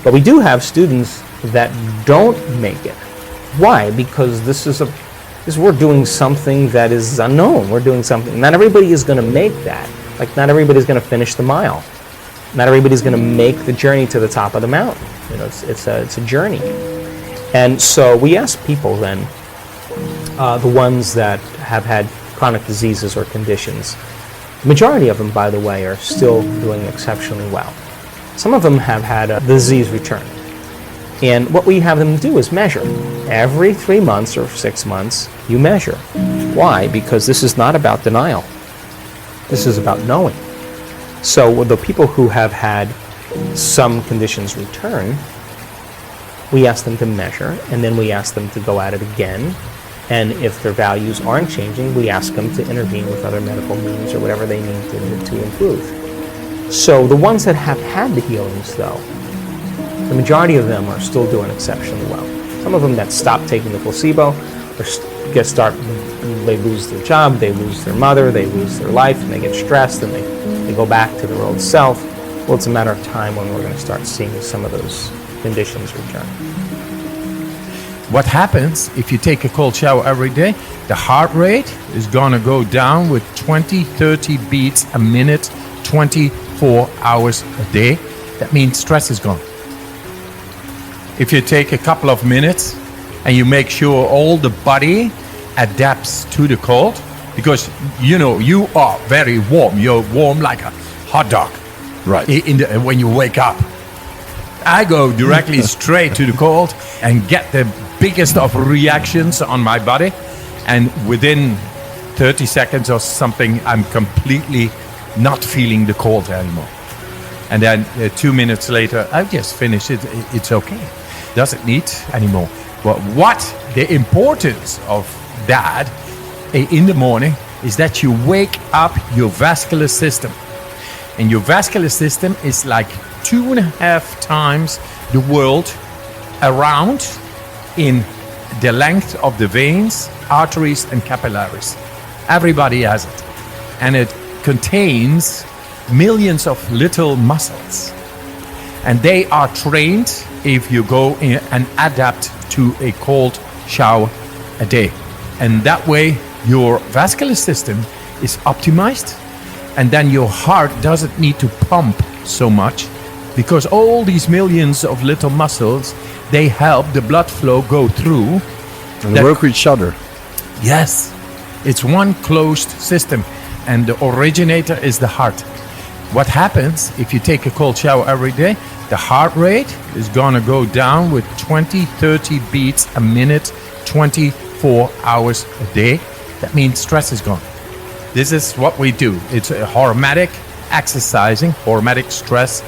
But we do have students that don't make it. Why? Because this is is we're doing something that is unknown. We're doing something. Not everybody is going to make that. Like, not everybody's going to finish the mile. Not everybody's going to make the journey to the top of the mountain. You know, it's a journey. And so we ask people then, the ones that have had chronic diseases or conditions, the majority of them, by the way, are still doing exceptionally well. Some of them have had a disease return. And what we have them do is measure. Every 3 months or 6 months, you measure. Why? Because this is not about denial. This is about knowing. So with the people who have had some conditions return, we ask them to measure, and then we ask them to go at it again. And if their values aren't changing, we ask them to intervene with other medical means or whatever they need to improve. So the ones that have had the healings, though, the majority of them are still doing exceptionally well. Some of them that stop taking the placebo, they lose their job, they lose their mother, they lose their life, and they get stressed, and they go back to their old self. Well, it's a matter of time when we're going to start seeing some of those conditions return. What happens if you take a cold shower every day? The heart rate is going to go down with 20, 30 beats a minute, 24 hours a day. That means stress is gone. If you take a couple of minutes and you make sure all the body adapts to the cold, because you know you are very warm. You're warm like a hot dog. Right. When you wake up. I go directly straight to the cold and get the biggest of reactions on my body, and within 30 seconds or something, I'm completely not feeling the cold anymore. And then 2 minutes later, I've just finished it. It's okay. Doesn't need anymore. But what the importance of that in the morning is that you wake up your vascular system. And your vascular system is like 2.5 times the world around in the length of the veins, arteries, and capillaries. Everybody has it. And it contains millions of little muscles. And they are trained if you go in and adapt to a cold shower a day. And that way, your vascular system is optimized, and then your heart doesn't need to pump so much, because all these millions of little muscles, they help the blood flow go through. And they work with each other. Yes, it's one closed system, and the originator is the heart. What happens if you take a cold shower every day? The heart rate is going to go down with 20, 30 beats a minute, 24 hours a day. That means stress is gone. This is what we do. It's a hormetic exercising, hormetic stress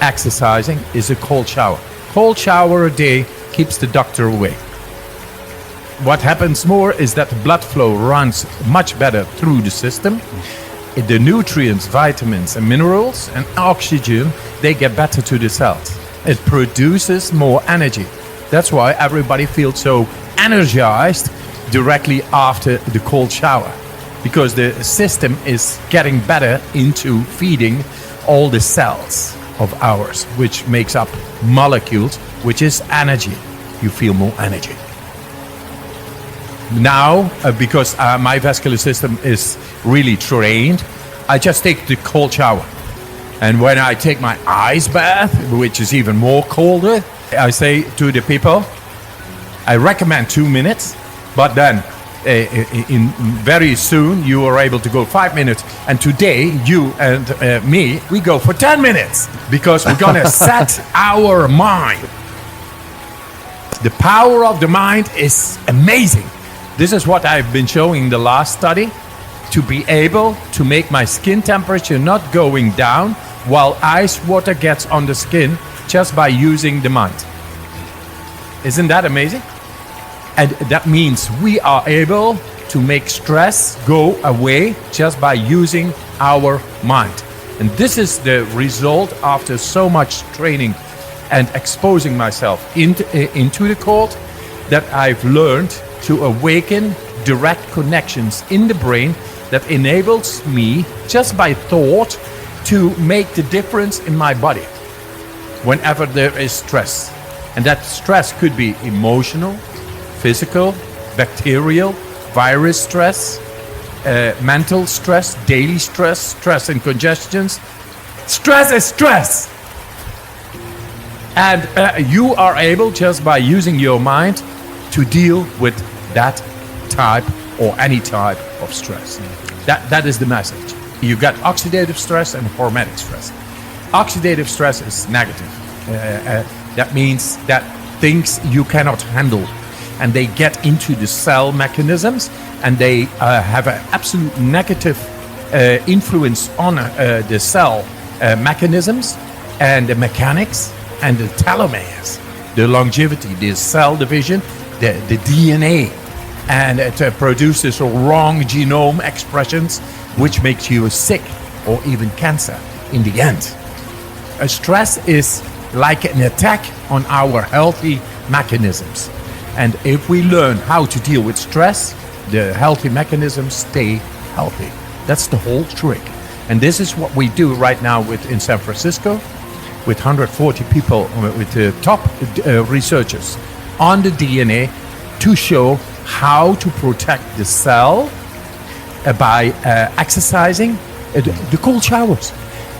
exercising is a cold shower. Cold shower a day keeps the doctor away. What happens more is that the blood flow runs much better through the system. The nutrients, vitamins and minerals and oxygen, they get better to the cells. It produces more energy. That's why everybody feels so energized directly after the cold shower, because the system is getting better into feeding all the cells of ours, which makes up molecules, which is energy. You feel more energy. Now, because my vascular system is really trained, I just take the cold shower. And when I take my ice bath, which is even more colder, I say to the people, I recommend 2 minutes, but then very soon you are able to go 5 minutes. And today, you and me, we go for 10 minutes, because we're going to set our mind. The power of the mind is amazing. This is what I've been showing in the last study, to be able to make my skin temperature not going down while ice water gets on the skin just by using the mind. Isn't that amazing? And that means we are able to make stress go away just by using our mind. And this is the result after so much training and exposing myself into the cold, that I've learned to awaken direct connections in the brain that enables me, just by thought, to make the difference in my body whenever there is stress. And that stress could be emotional, physical, bacterial, virus stress, mental stress, daily stress, stress and congestions. Stress is stress. And you are able, just by using your mind, to deal with that type or any type of stress. That is the message. You got oxidative stress and hormetic stress. Oxidative stress is negative. That means that things you cannot handle, and they get into the cell mechanisms, and they have an absolute negative influence on the cell mechanisms and the mechanics and the telomeres, the longevity, the cell division, the DNA, and it produces wrong genome expressions, which makes you sick or even cancer in the end. Stress is like an attack on our healthy mechanisms. And if we learn how to deal with stress, the healthy mechanisms stay healthy. That's the whole trick. And this is what we do right now in San Francisco with 140 people, with the top researchers on the DNA, to show how to protect the cell by exercising, the cold showers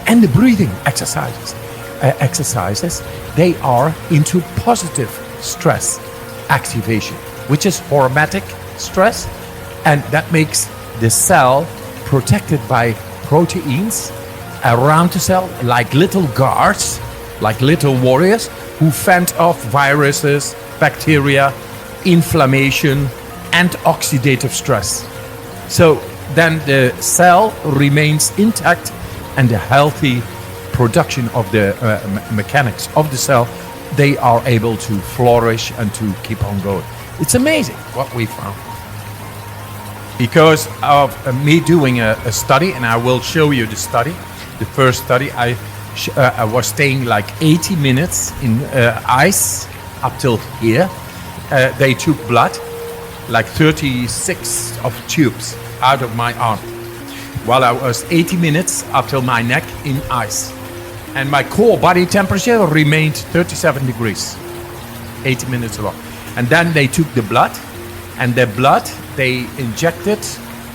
and the breathing exercises. They are into positive stress activation, which is hormetic stress, and that makes the cell protected by proteins around the cell, like little guards, like little warriors who fend off viruses, bacteria, inflammation, and oxidative stress. So then the cell remains intact, and the healthy production of the mechanics of the cell, they are able to flourish and to keep on going. It's amazing what we found. Because of me doing a study, and I will show you the study. The first study, I was staying like 80 minutes in ice up till here. They took blood, like 36 of tubes out of my arm, while I was 80 minutes up till my neck in ice. And my core body temperature remained 37 degrees, 80 minutes long. And then they took the blood, and the blood, they injected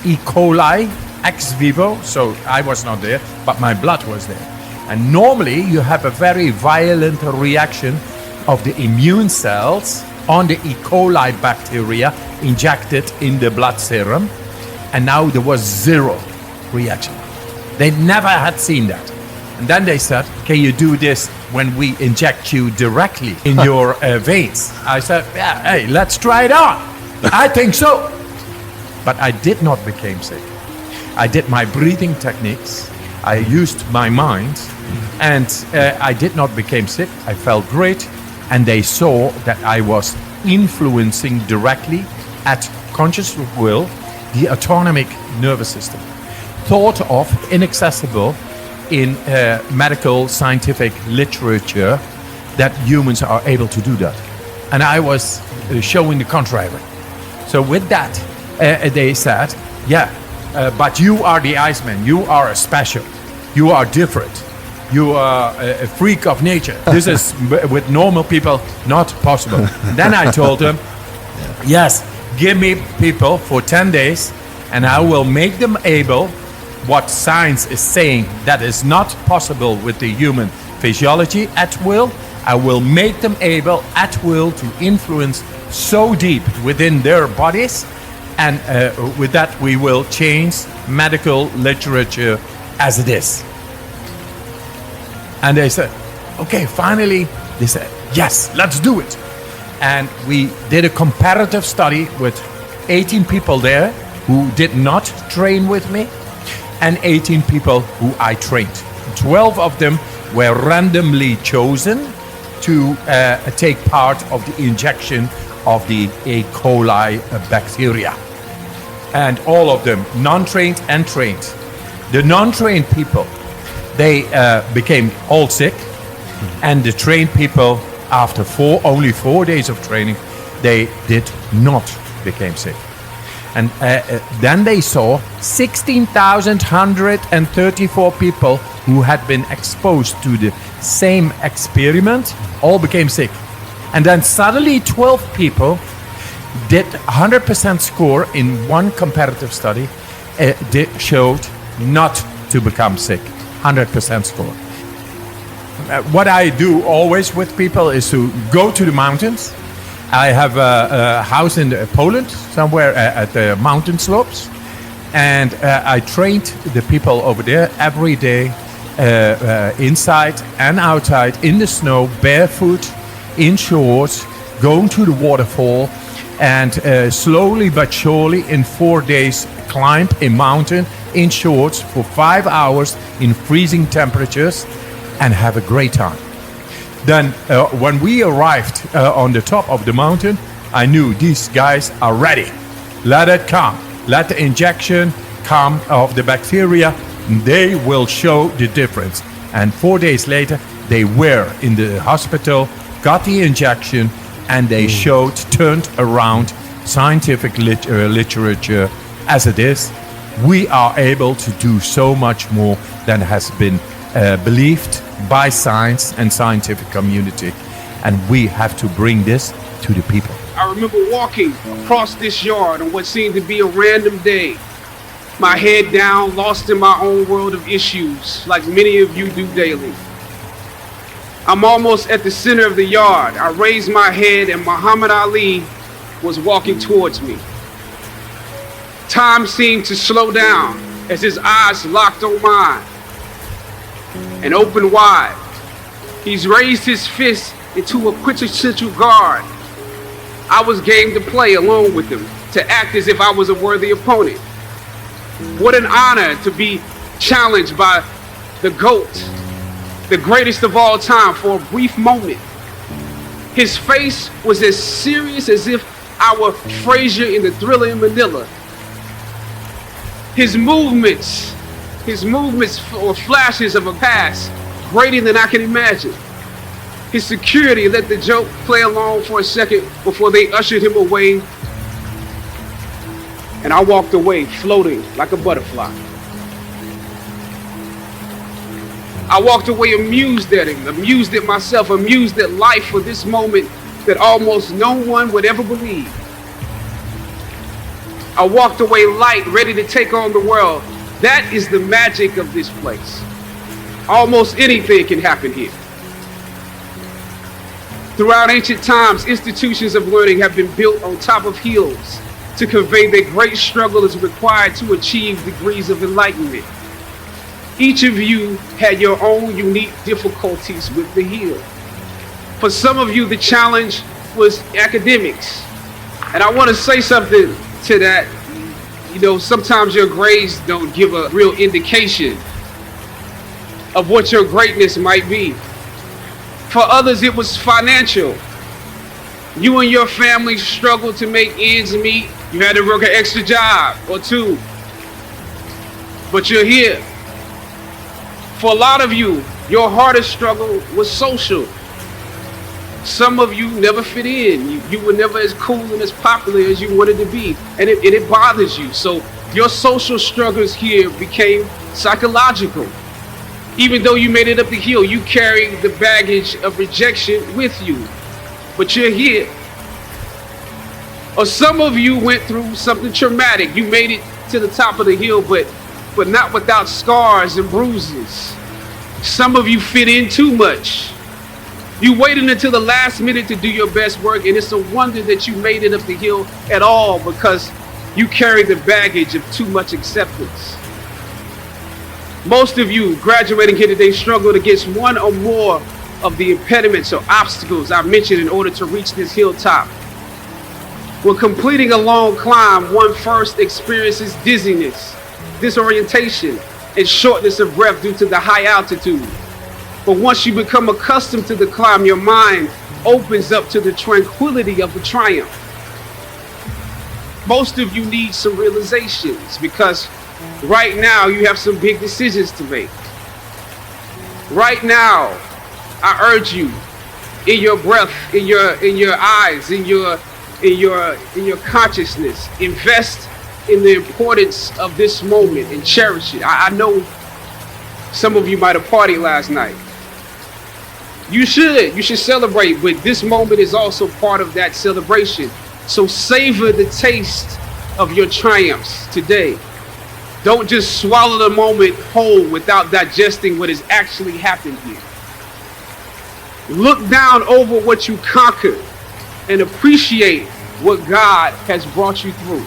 E. coli ex vivo. So I was not there, but my blood was there. And normally you have a very violent reaction of the immune cells on the E. coli bacteria injected in the blood serum. And now there was zero reaction. They never had seen that. And then they said, can you do this when we inject you directly in your veins? I said, yeah, hey, let's try it on. I think so. But I did not become sick. I did my breathing techniques. I used my mind, and I did not become sick. I felt great. And they saw that I was influencing directly at conscious will the autonomic nervous system. Thought of inaccessible in medical scientific literature, that humans are able to do that. And I was showing the contrary. So with that, they said, yeah, but you are the Iceman. You are special. You are different. You are a freak of nature. This is, with normal people, not possible. Then I told them, yes, give me people for 10 days, and I will make them able, what science is saying that is not possible with the human physiology at will, I will make them able at will to influence so deep within their bodies, and with that we will change medical literature as it is. And they said, okay, finally, they said, yes, let's do it. And we did a comparative study with 18 people there who did not train with me, and 18 people who I trained. 12 of them were randomly chosen to take part of the injection of the E. coli bacteria. And all of them, non-trained and trained. The non-trained people, they became all sick, and the trained people, after only 4 days of training, they did not become sick. And then they saw 16,134 people who had been exposed to the same experiment all became sick. And then suddenly 12 people did 100% score in one comparative study, showed not to become sick. 100% score. What I do always with people is to go to the mountains. I have a house in Poland, somewhere at the mountain slopes, and I trained the people over there every day, inside and outside, in the snow, barefoot, in shorts, going to the waterfall, and slowly but surely in 4 days climb a mountain in shorts for 5 hours in freezing temperatures and have a great time. Then when we arrived on the top of the mountain, I knew these guys are ready. Let it come. Let the injection come of the bacteria. They will show the difference. And 4 days later, they were in the hospital, got the injection, and they turned around scientific literature as it is. We are able to do so much more than has been believed by science and scientific community, and we have to bring this to the people. I remember walking across this yard on what seemed to be a random day, my head down, lost in my own world of issues, like many of you do daily. I'm almost at the center of the yard. I raised my head and Muhammad Ali was walking towards me. Time seemed to slow down as his eyes locked on mine and opened wide. He's raised his fist into a quintessential guard. I was game to play along with him, to act as if I was a worthy opponent. What an honor to be challenged by the GOAT, the greatest of all time, for a brief moment. His face was as serious as if I were Frazier in the Thriller in Manila. His movements were flashes of a past greater than I can imagine. His security let the joke play along for a second before they ushered him away. And I walked away floating like a butterfly. I walked away amused at him, amused at myself, amused at life for this moment that almost no one would ever believe. I walked away light, ready to take on the world. That is the magic of this place. Almost anything can happen here. Throughout ancient times, institutions of learning have been built on top of hills to convey that great struggle is required to achieve degrees of enlightenment. Each of you had your own unique difficulties with the hill. For some of you, the challenge was academics. And I want to say something to that. You know, sometimes your grades don't give a real indication of what your greatness might be. For others, it was financial. You and your family struggled to make ends meet. You had to work an extra job or two. But you're here. For a lot of you, your hardest struggle was social. Some of you never fit in. You were never as cool and as popular as you wanted to be. And it bothers you. So your social struggles here became psychological. Even though you made it up the hill, you carried the baggage of rejection with you. But you're here. Or some of you went through something traumatic. You made it to the top of the hill, but not without scars and bruises. Some of you fit in too much. You waited until the last minute to do your best work, and it's a wonder that you made it up the hill at all because you carried the baggage of too much acceptance. Most of you graduating here today struggled against one or more of the impediments or obstacles I mentioned in order to reach this hilltop. When completing a long climb, one first experiences dizziness, disorientation, and shortness of breath due to the high altitude. But once you become accustomed to the climb, your mind opens up to the tranquility of the triumph. Most of you need some realizations because right now you have some big decisions to make. Right now, I urge you, in your breath, in your eyes, in your consciousness, invest in the importance of this moment and cherish it. I know some of you might have partied last night. You should celebrate, but this moment is also part of that celebration. So savor the taste of your triumphs today. Don't just swallow the moment whole without digesting what has actually happened here. Look down over what you conquered and appreciate what God has brought you through.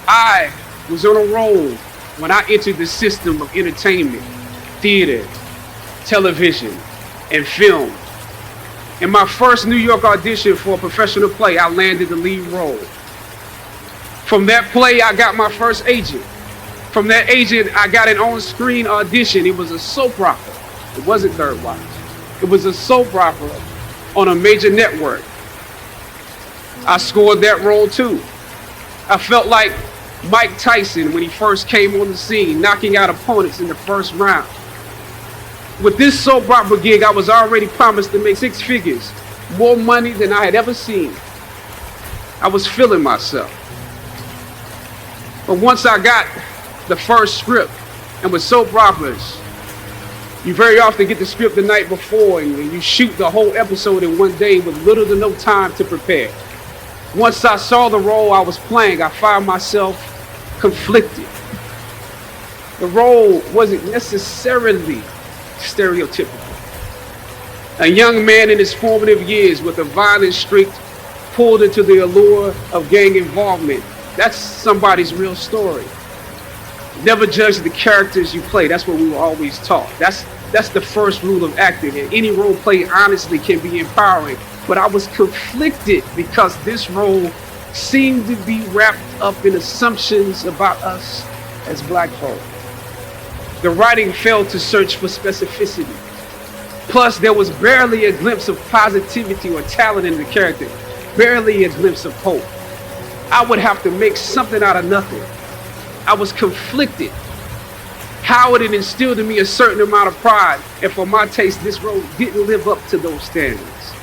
I was on a roll when I entered the system of entertainment, theater, television, and film. In my first New York audition for a professional play, I landed the lead role. From that play, I got my first agent. From that agent, I got an on-screen audition. It was a soap opera. It wasn't Third Watch. It was a soap opera on a major network. I scored that role too. I felt like Mike Tyson when he first came on the scene, knocking out opponents in the first round. With this soap opera gig, I was already promised to make 6 figures, more money than I had ever seen. I was feeling myself. But once I got the first script, and with soap operas, you very often get the script the night before and you shoot the whole episode in one day with little to no time to prepare. Once I saw the role I was playing, I found myself conflicted. The role wasn't necessarily stereotypical. A young man in his formative years with a violent streak pulled into the allure of gang involvement. That's somebody's real story. Never judge the characters you play. That's what we were always taught. That's the first rule of acting. And any role played honestly can be empowering. But I was conflicted because this role seemed to be wrapped up in assumptions about us as black folk. The writing failed to search for specificity. Plus, there was barely a glimpse of positivity or talent in the character, barely a glimpse of hope. I would have to make something out of nothing. I was conflicted. Howard had instilled in me a certain amount of pride, and for my taste, this role didn't live up to those standards.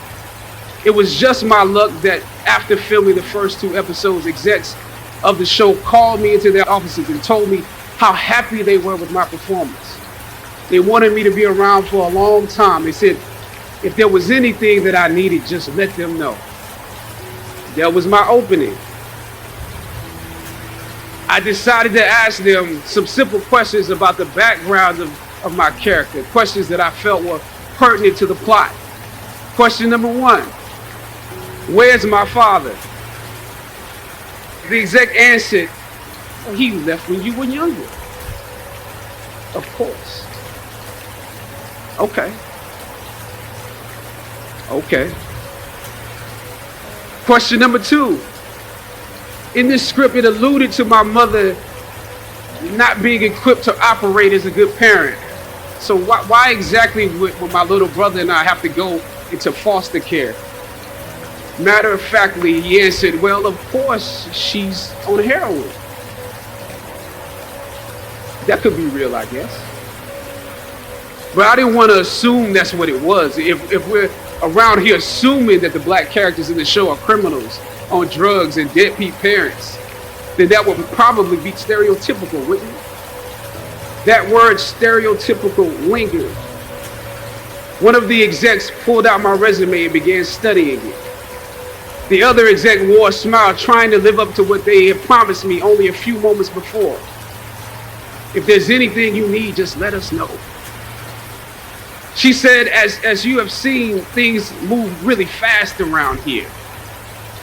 It was just my luck that after filming the first 2 episodes, execs of the show called me into their offices and told me how happy they were with my performance. They wanted me to be around for a long time. They said, if there was anything that I needed, just let them know. That was my opening. I decided to ask them some simple questions about the background of my character, questions that I felt were pertinent to the plot. Question number 1, where's my father? The exec answered, well, he left when you were younger. Of course. Okay. Question number 2. In this script, it alluded to my mother not being equipped to operate as a good parent. So why exactly would my little brother and I have to go into foster care? Matter of factly, he answered, well, of course, she's on heroin. That could be real, I guess. But I didn't want to assume that's what it was. If we're around here assuming that the black characters in the show are criminals on drugs and deadbeat parents, then that would probably be stereotypical, wouldn't it? That word stereotypical lingered. One of the execs pulled out my resume and began studying it. The other exec wore a smile, trying to live up to what they had promised me only a few moments before. If there's anything you need, just let us know. She said, as you have seen, things move really fast around here.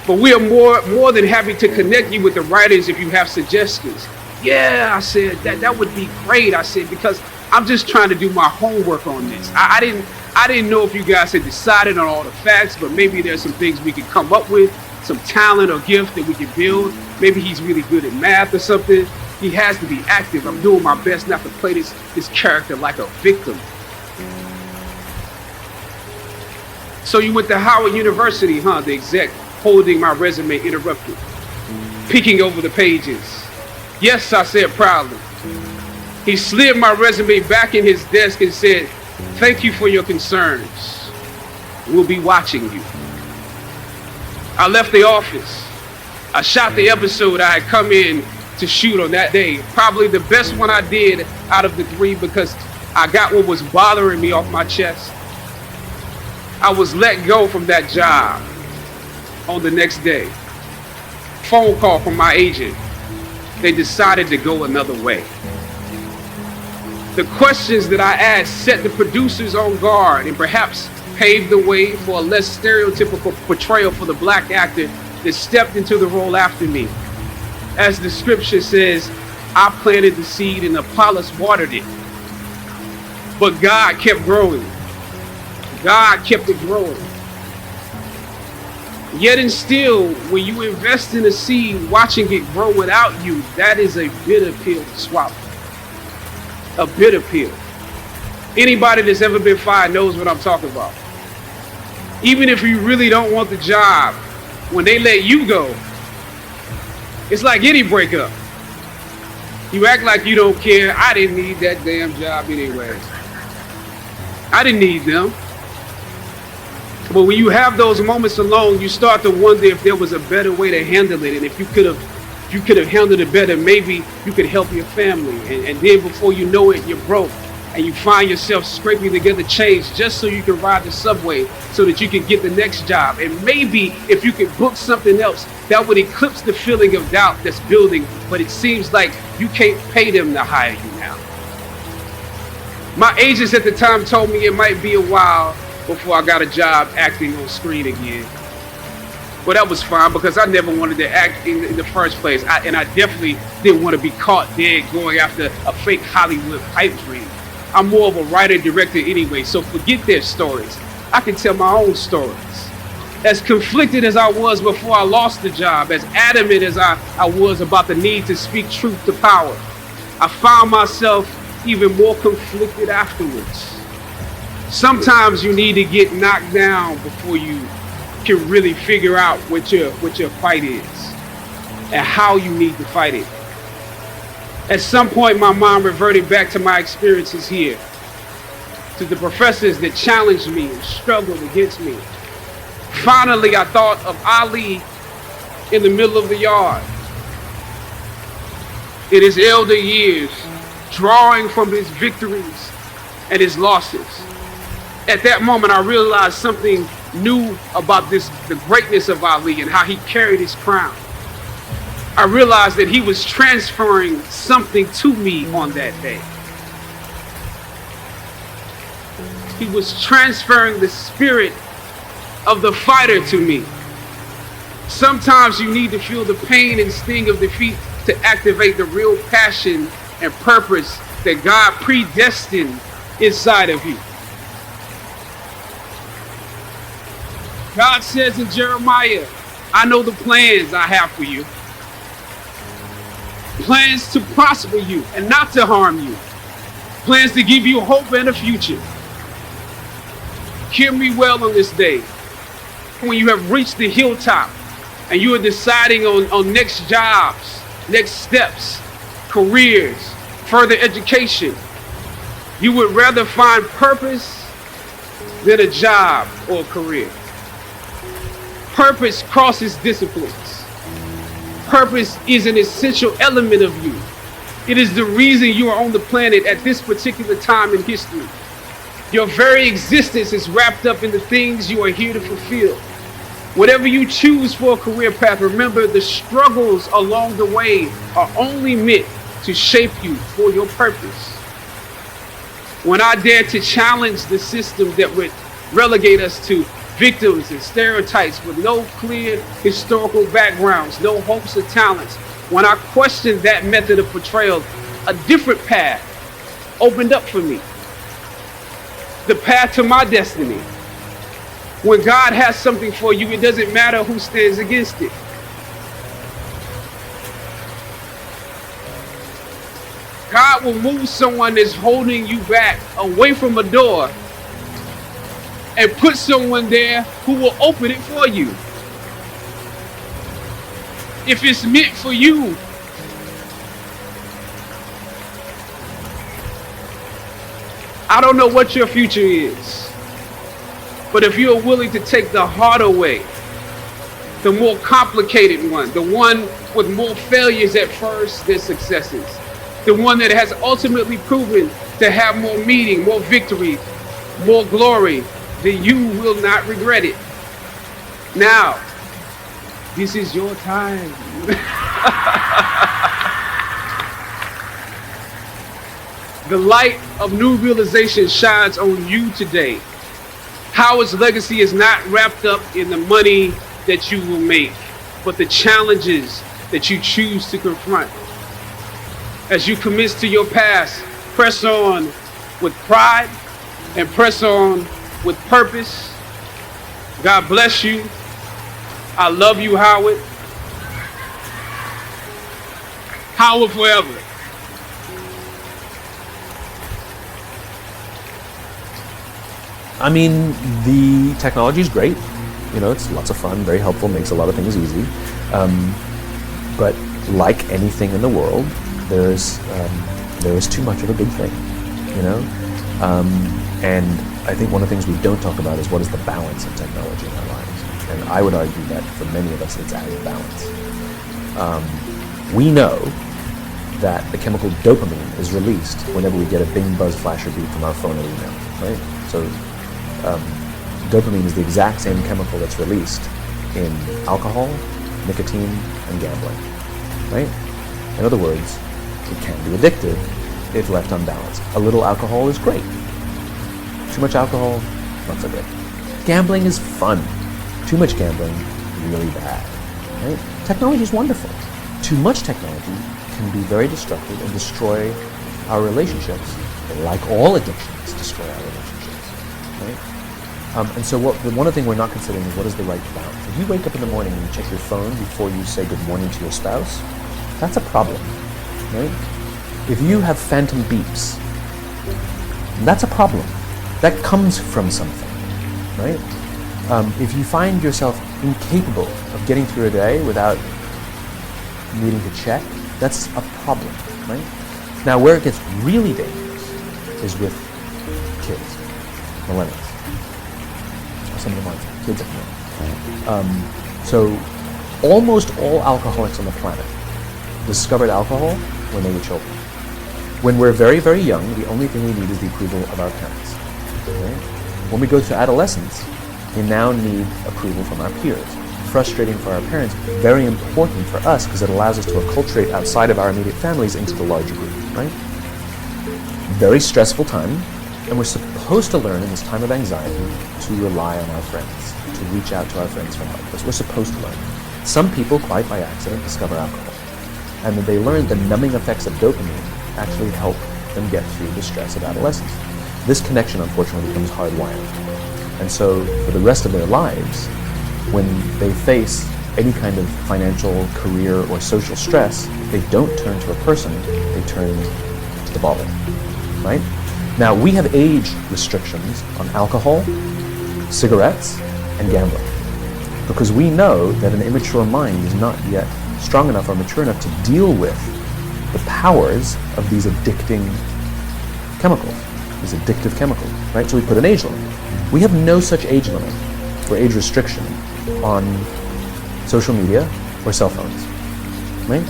But we are more than happy to connect you with the writers if you have suggestions. Yeah, I said, that would be great. I said, because I'm just trying to do my homework on this. I didn't know if you guys had decided on all the facts, but maybe there's some things we could come up with, some talent or gift that we can build. Maybe he's really good at math or something. He has to be active. I'm doing my best not to play this character like a victim. So you went to Howard University, huh? The exec holding my resume interrupted, peeking over the pages. Yes, I said proudly. He slid my resume back in his desk and said, thank you for your concerns. We'll be watching you. I left the office. I shot the episode I had come in to shoot on that day. Probably the best one I did out of the 3 because I got what was bothering me off my chest. I was let go from that job on the next day. Phone call from my agent. They decided to go another way. The questions that I asked set the producers on guard and perhaps paved the way for a less stereotypical portrayal for the black actor that stepped into the role after me. As the scripture says, I planted the seed and Apollos watered it. But God kept growing. God kept it growing. Yet and still, when you invest in a seed, watching it grow without you, that is a bitter pill to swallow. A bitter pill. Anybody that's ever been fired knows what I'm talking about. Even if you really don't want the job, when they let you go, it's like any breakup. You act like you don't care. I didn't need that damn job anyway. I didn't need them. But when you have those moments alone, you start to wonder if there was a better way to handle it. And if you could have handled it better, maybe you could help your family. And then before you know it, you're broke. And you find yourself scraping together change just so you can ride the subway so that you can get the next job. And maybe if you could book something else, that would eclipse the feeling of doubt that's building. But it seems like you can't pay them to hire you now. My agents at the time told me it might be a while before I got a job acting on screen again. Well, that was fine because I never wanted to act in the first place. And I definitely didn't want to be caught dead going after a fake Hollywood pipe dream. I'm more of a writer-director anyway, so forget their stories. I can tell my own stories. As conflicted as I was before I lost the job, as adamant as I was about the need to speak truth to power, I found myself even more conflicted afterwards. Sometimes you need to get knocked down before you can really figure out what your fight is and how you need to fight it. At some point, my mind reverted back to my experiences here, to the professors that challenged me and struggled against me. Finally, I thought of Ali in the middle of the yard, in his elder years, drawing from his victories and his losses. At that moment, I realized something new about the greatness of Ali and how he carried his crown. I realized that he was transferring something to me on that day. He was transferring the spirit of the fighter to me. Sometimes you need to feel the pain and sting of defeat to activate the real passion and purpose that God predestined inside of you. God says in Jeremiah, I know the plans I have for you. Plans to prosper you and not to harm you. Plans to give you hope and a future. Hear me well on this day. When you have reached the hilltop and you are deciding on next jobs, next steps, careers, further education, you would rather find purpose than a job or a career. Purpose crosses disciplines. Purpose is an essential element of you. It is the reason you are on the planet at this particular time in history. Your very existence is wrapped up in the things you are here to fulfill. Whatever you choose for a career path, remember the struggles along the way are only meant to shape you for your purpose. When I dare to challenge the system that would relegate us to victims and stereotypes with no clear historical backgrounds, no hopes or talents, when I questioned that method of portrayal, a different path opened up for me. The path to my destiny. When God has something for you, it doesn't matter who stands against it. God will move someone that's holding you back away from a door and put someone there who will open it for you. If it's meant for you, I don't know what your future is, but if you are willing to take the harder way, the more complicated one, the one with more failures at first than successes, the one that has ultimately proven to have more meaning, more victory, more glory, then you will not regret it. Now, this is your time. The light of new realization shines on you today. Howard's legacy is not wrapped up in the money that you will make, but the challenges that you choose to confront. As you commit to your past, press on with pride and press on with purpose. God bless you. I love you, Howard. Howard forever. I mean, the technology is great. You know, it's lots of fun, very helpful, makes a lot of things easy. But like anything in the world, there is too much of a good thing, you know? And I think one of the things we don't talk about is what is the balance of technology in our lives. And I would argue that for many of us, it's out of balance. We know that the chemical dopamine is released whenever we get a bing, buzz, flash, or beep from our phone or email, right? So dopamine is the exact same chemical that's released in alcohol, nicotine, and gambling, right? In other words, it can be addictive if left unbalanced. A little alcohol is great. Too much alcohol, not so good. Gambling is fun. Too much gambling, really bad, right? Technology is wonderful. Too much technology can be very destructive and destroy our relationships, like all addictions destroy our relationships, right? And so one of the things we're not considering is what is the right balance. If you wake up in the morning and you check your phone before you say good morning to your spouse, that's a problem, right? If you have phantom beeps, that's a problem. That comes from something, right? If you find yourself incapable of getting through a day without needing to check, that's a problem, right? Now, where it gets really dangerous is with kids, millennials. Some of them aren't kids anymore. So almost all alcoholics on the planet discovered alcohol when they were children. When we're very, very young, the only thing we need is the approval of our parents. Right? When we go through adolescence, we now need approval from our peers. Frustrating for our parents, very important for us because it allows us to acculturate outside of our immediate families into the larger group, right? Very stressful time, and we're supposed to learn in this time of anxiety to rely on our friends, to reach out to our friends for help. That's what we're supposed to learn. Some people, quite by accident, discover alcohol. And then they learn the numbing effects of dopamine actually help them get through the stress of adolescence. This connection, unfortunately, becomes hardwired. And so, for the rest of their lives, when they face any kind of financial, career, or social stress, they don't turn to a person, they turn to the bottle, right? Now, we have age restrictions on alcohol, cigarettes, and gambling, because we know that an immature mind is not yet strong enough or mature enough to deal with the powers of these addicting chemicals, these addictive chemicals, right? So we put an age limit. We have no such age limit or age restriction on social media or cell phones, right?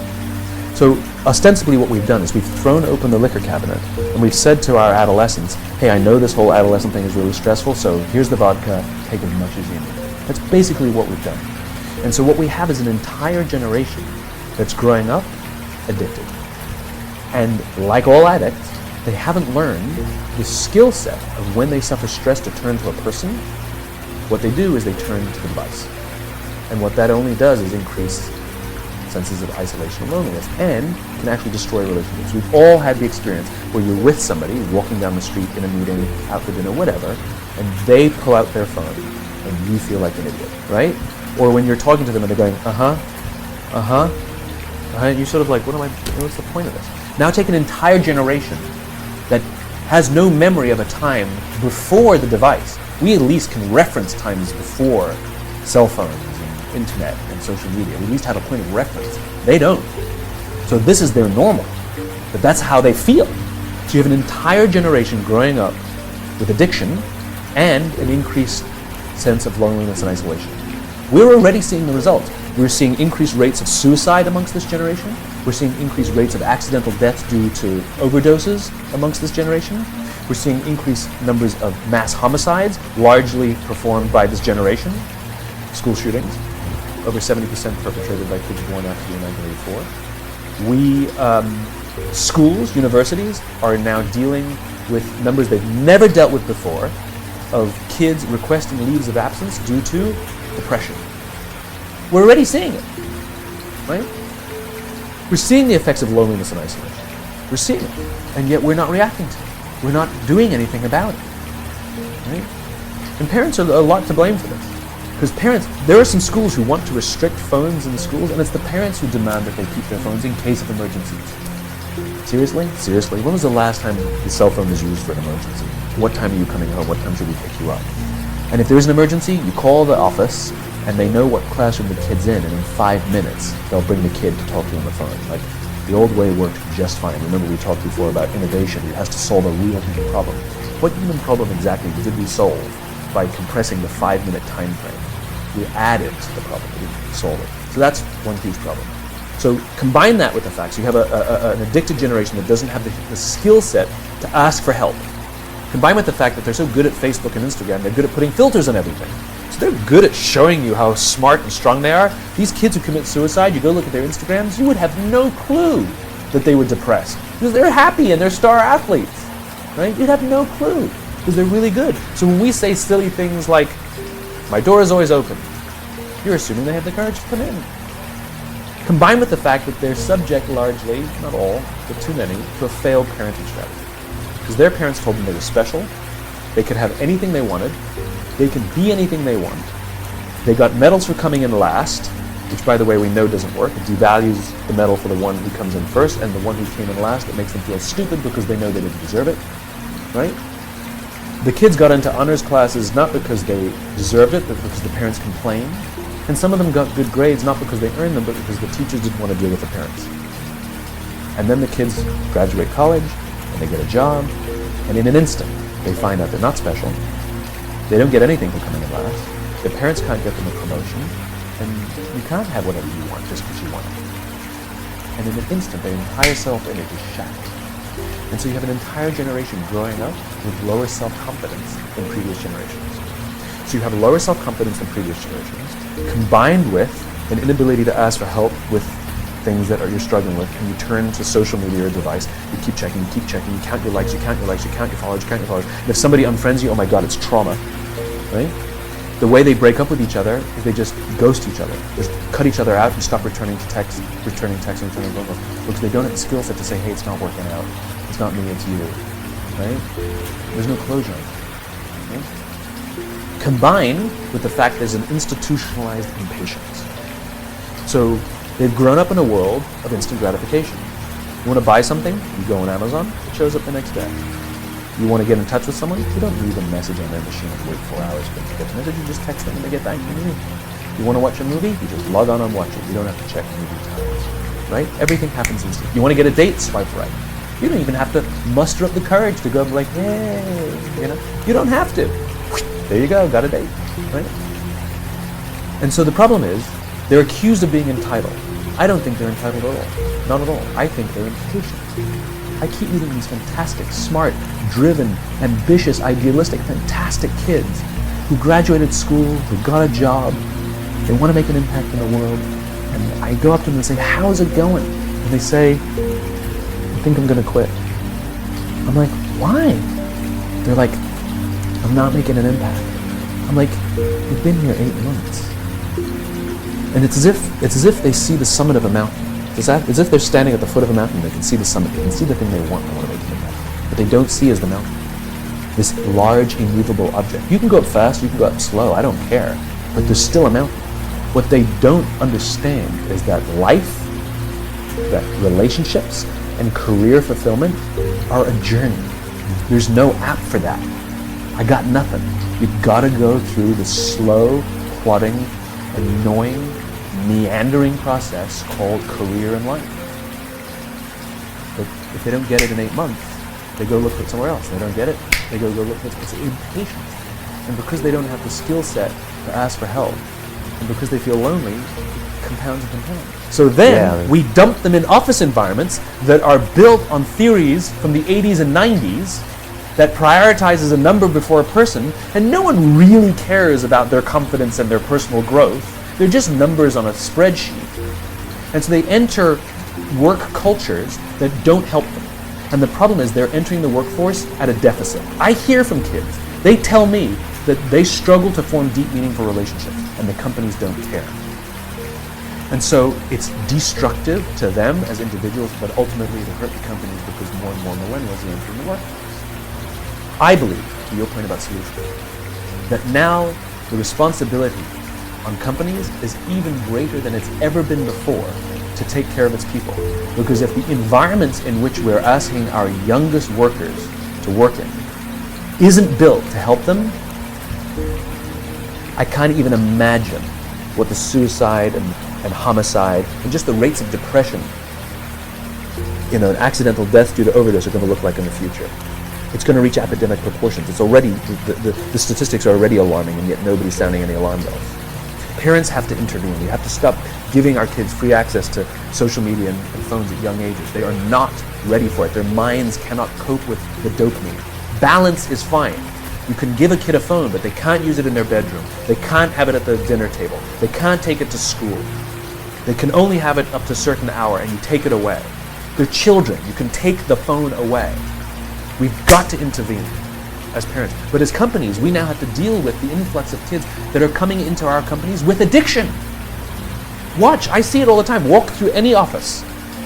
So ostensibly what we've done is we've thrown open the liquor cabinet and we've said to our adolescents, hey, I know this whole adolescent thing is really stressful, so here's the vodka, take as much as you need. That's basically what we've done. And so what we have is an entire generation that's growing up addicted. And like all addicts, they haven't learned the skill set of when they suffer stress to turn to a person. What they do is they turn to the device. And what that only does is increase senses of isolation and loneliness, and can actually destroy relationships. We've all had the experience where you're with somebody, walking down the street in a meeting, out for dinner, whatever, and they pull out their phone, and you feel like an idiot, right? Or when you're talking to them and they're going, you're sort of like, what's the point of this? Now take an entire generation that has no memory of a time before the device. We at least can reference times before cell phones and internet and social media. We at least have a point of reference. They don't. So this is their normal. But that's how they feel. So you have an entire generation growing up with addiction and an increased sense of loneliness and isolation. We're already seeing the results. We're seeing increased rates of suicide amongst this generation. We're seeing increased rates of accidental deaths due to overdoses amongst this generation. We're seeing increased numbers of mass homicides, largely performed by this generation. School shootings, over 70% perpetrated by kids born after the year 1984. Schools, universities are now dealing with numbers they've never dealt with before of kids requesting leaves of absence due to depression. We're already seeing it, right? We're seeing the effects of loneliness and isolation. We're seeing it, and yet we're not reacting to it. We're not doing anything about it, right? And parents are a lot to blame for this. Because parents, there are some schools who want to restrict phones in the schools, and it's the parents who demand that they keep their phones in case of emergencies. Seriously? Seriously? When was the last time the cell phone was used for an emergency? What time are you coming home? What time should we pick you up? And if there is an emergency, you call the office, and they know what classroom the kid's in, and in 5 minutes, they'll bring the kid to talk to you on the phone. Like, the old way worked just fine. Remember we talked before about innovation. It has to solve a real human problem. What human problem exactly did we solve by compressing the 5-minute time frame? We added to the problem. We didn't solve it. So that's one huge problem. So combine that with the fact, so you have an addicted generation that doesn't have the skill set to ask for help. Combined with the fact that they're so good at Facebook and Instagram, they're good at putting filters on everything. So they're good at showing you how smart and strong they are. These kids who commit suicide, you go look at their Instagrams, you would have no clue that they were depressed. Because they're happy and they're star athletes, right? You'd have no clue because they're really good. So when we say silly things like, my door is always open, you're assuming they have the courage to come in. Combined with the fact that they're subject largely, not all, but too many, to a failed parenting strategy. Because their parents told them they were special, they could have anything they wanted, they could be anything they want. They got medals for coming in last, which by the way we know doesn't work. It devalues the medal for the one who comes in first, and the one who came in last, it makes them feel stupid because they know they didn't deserve it, right? The kids got into honors classes not because they deserved it, but because the parents complained. And some of them got good grades not because they earned them, but because the teachers didn't want to deal with the parents. And then the kids graduate college, and they get a job, and in an instant, they find out they're not special. They don't get anything for coming in last. The parents can't get them a promotion, and you can't have whatever you want just because you want it. And in an instant, their entire self-image is shattered. And so you have an entire generation growing up with lower self-confidence than previous generations. So you have lower self-confidence than previous generations, combined with an inability to ask for help with things that you're struggling with, and you turn to social media or a device, you keep checking, you count your likes, you count your likes, you count your followers, you count your followers. And if somebody unfriends you, oh my God, it's trauma, right? The way they break up with each other is they just ghost each other. Just cut each other out and stop returning texts, and returning phone calls, because they don't have the skill set to say, hey, it's not working out. It's not me, it's you, right? There's no closure. Right? Combined with the fact there's an institutionalized impatience. So they've grown up in a world of instant gratification. You want to buy something, you go on Amazon, it shows up the next day. You want to get in touch with someone, you don't leave a message on their machine and wait 4 hours for them to get the message, you just text them and they get back to you. You want to watch a movie, you just log on and watch it. You don't have to check movie times, right? Everything happens instantly. You want to get a date, swipe right. You don't even have to muster up the courage to go and be like, hey, you don't have to. There you go, got a date, right? And so the problem is, they're accused of being entitled. I don't think they're entitled at all. Not at all. I think they're impatient. I keep meeting these fantastic, smart, driven, ambitious, idealistic, fantastic kids who graduated school, who got a job, they want to make an impact in the world, and I go up to them and say, how's it going? And they say, I think I'm going to quit. I'm like, why? They're like, I'm not making an impact. I'm like, you've been here 8 months. And it's as if they see the summit of a mountain. It's as if they're standing at the foot of a mountain. They can see the summit. They can see the thing they want. They want to make an impact. What they don't see is the mountain. This large, immovable object. You can go up fast. You can go up slow. I don't care. But there's still a mountain. What they don't understand is that life, that relationships, and career fulfillment are a journey. There's no app for that. I got nothing. You've got to go through the slow, plodding, annoying, meandering process called career in life. But if they don't get it in 8 months, they go look for it somewhere else. They don't get it, they go look for it. It's impatience. And because they don't have the skill set to ask for help, and because they feel lonely, it compounds and compounds. So then we dump them in office environments that are built on theories from the 80s and 90s that prioritizes a number before a person, and no one really cares about their confidence and their personal growth. They're just numbers on a spreadsheet. And so they enter work cultures that don't help them. And the problem is they're entering the workforce at a deficit. I hear from kids, they tell me that they struggle to form deep, meaningful relationships, and the companies don't care. And so it's destructive to them as individuals, but ultimately to hurt the companies because more and more millennials are entering the workforce. I believe, to your point about solutions, that now the responsibility on companies is even greater than it's ever been before to take care of its people. Because if the environments in which we're asking our youngest workers to work in isn't built to help them, I can't even imagine what the suicide and homicide and just the rates of depression, an accidental death due to overdose are going to look like in the future. It's going to reach epidemic proportions. It's already, the statistics are already alarming, and yet nobody's sounding any alarm bells. Parents have to intervene. We have to stop giving our kids free access to social media and phones at young ages. They are not ready for it. Their minds cannot cope with the dopamine. Balance is fine. You can give a kid a phone, but they can't use it in their bedroom. They can't have it at the dinner table. They can't take it to school. They can only have it up to a certain hour, and you take it away. They're children. You can take the phone away. We've got to intervene as parents. But as companies, we now have to deal with the influx of kids that are coming into our companies with addiction. Watch, I see it all the time. Walk through any office.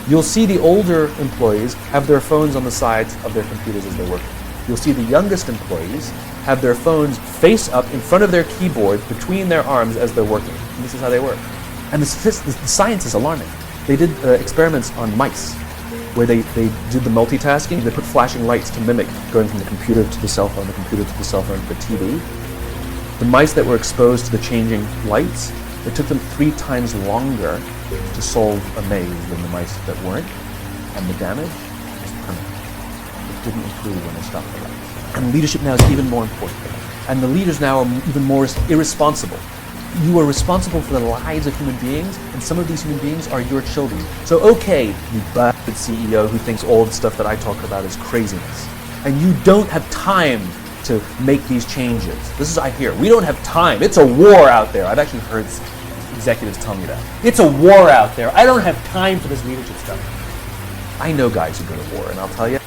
You'll see the older employees have their phones on the sides of their computers as they're working. You'll see the youngest employees have their phones face up in front of their keyboards between their arms as they're working. And this is how they work. And the science is alarming. They did experiments on mice where they did the multitasking. They put flashing lights to mimic going from the computer to the cell phone, the computer to the cell phone, to the TV. The mice that were exposed to the changing lights, it took them 3 times longer to solve a maze than the mice that weren't, and the damage was permanent. It didn't improve when they stopped the lights. And leadership now is even more important. And the leaders now are even more irresponsible. You are responsible for the lives of human beings, and some of these human beings are your children. So okay, you bastard CEO who thinks all the stuff that I talk about is craziness, and you don't have time to make these changes. This is, I hear, we don't have time. It's a war out there. I've actually heard executives tell me that. It's a war out there. I don't have time for this leadership stuff. I know guys who go to war, and I'll tell you,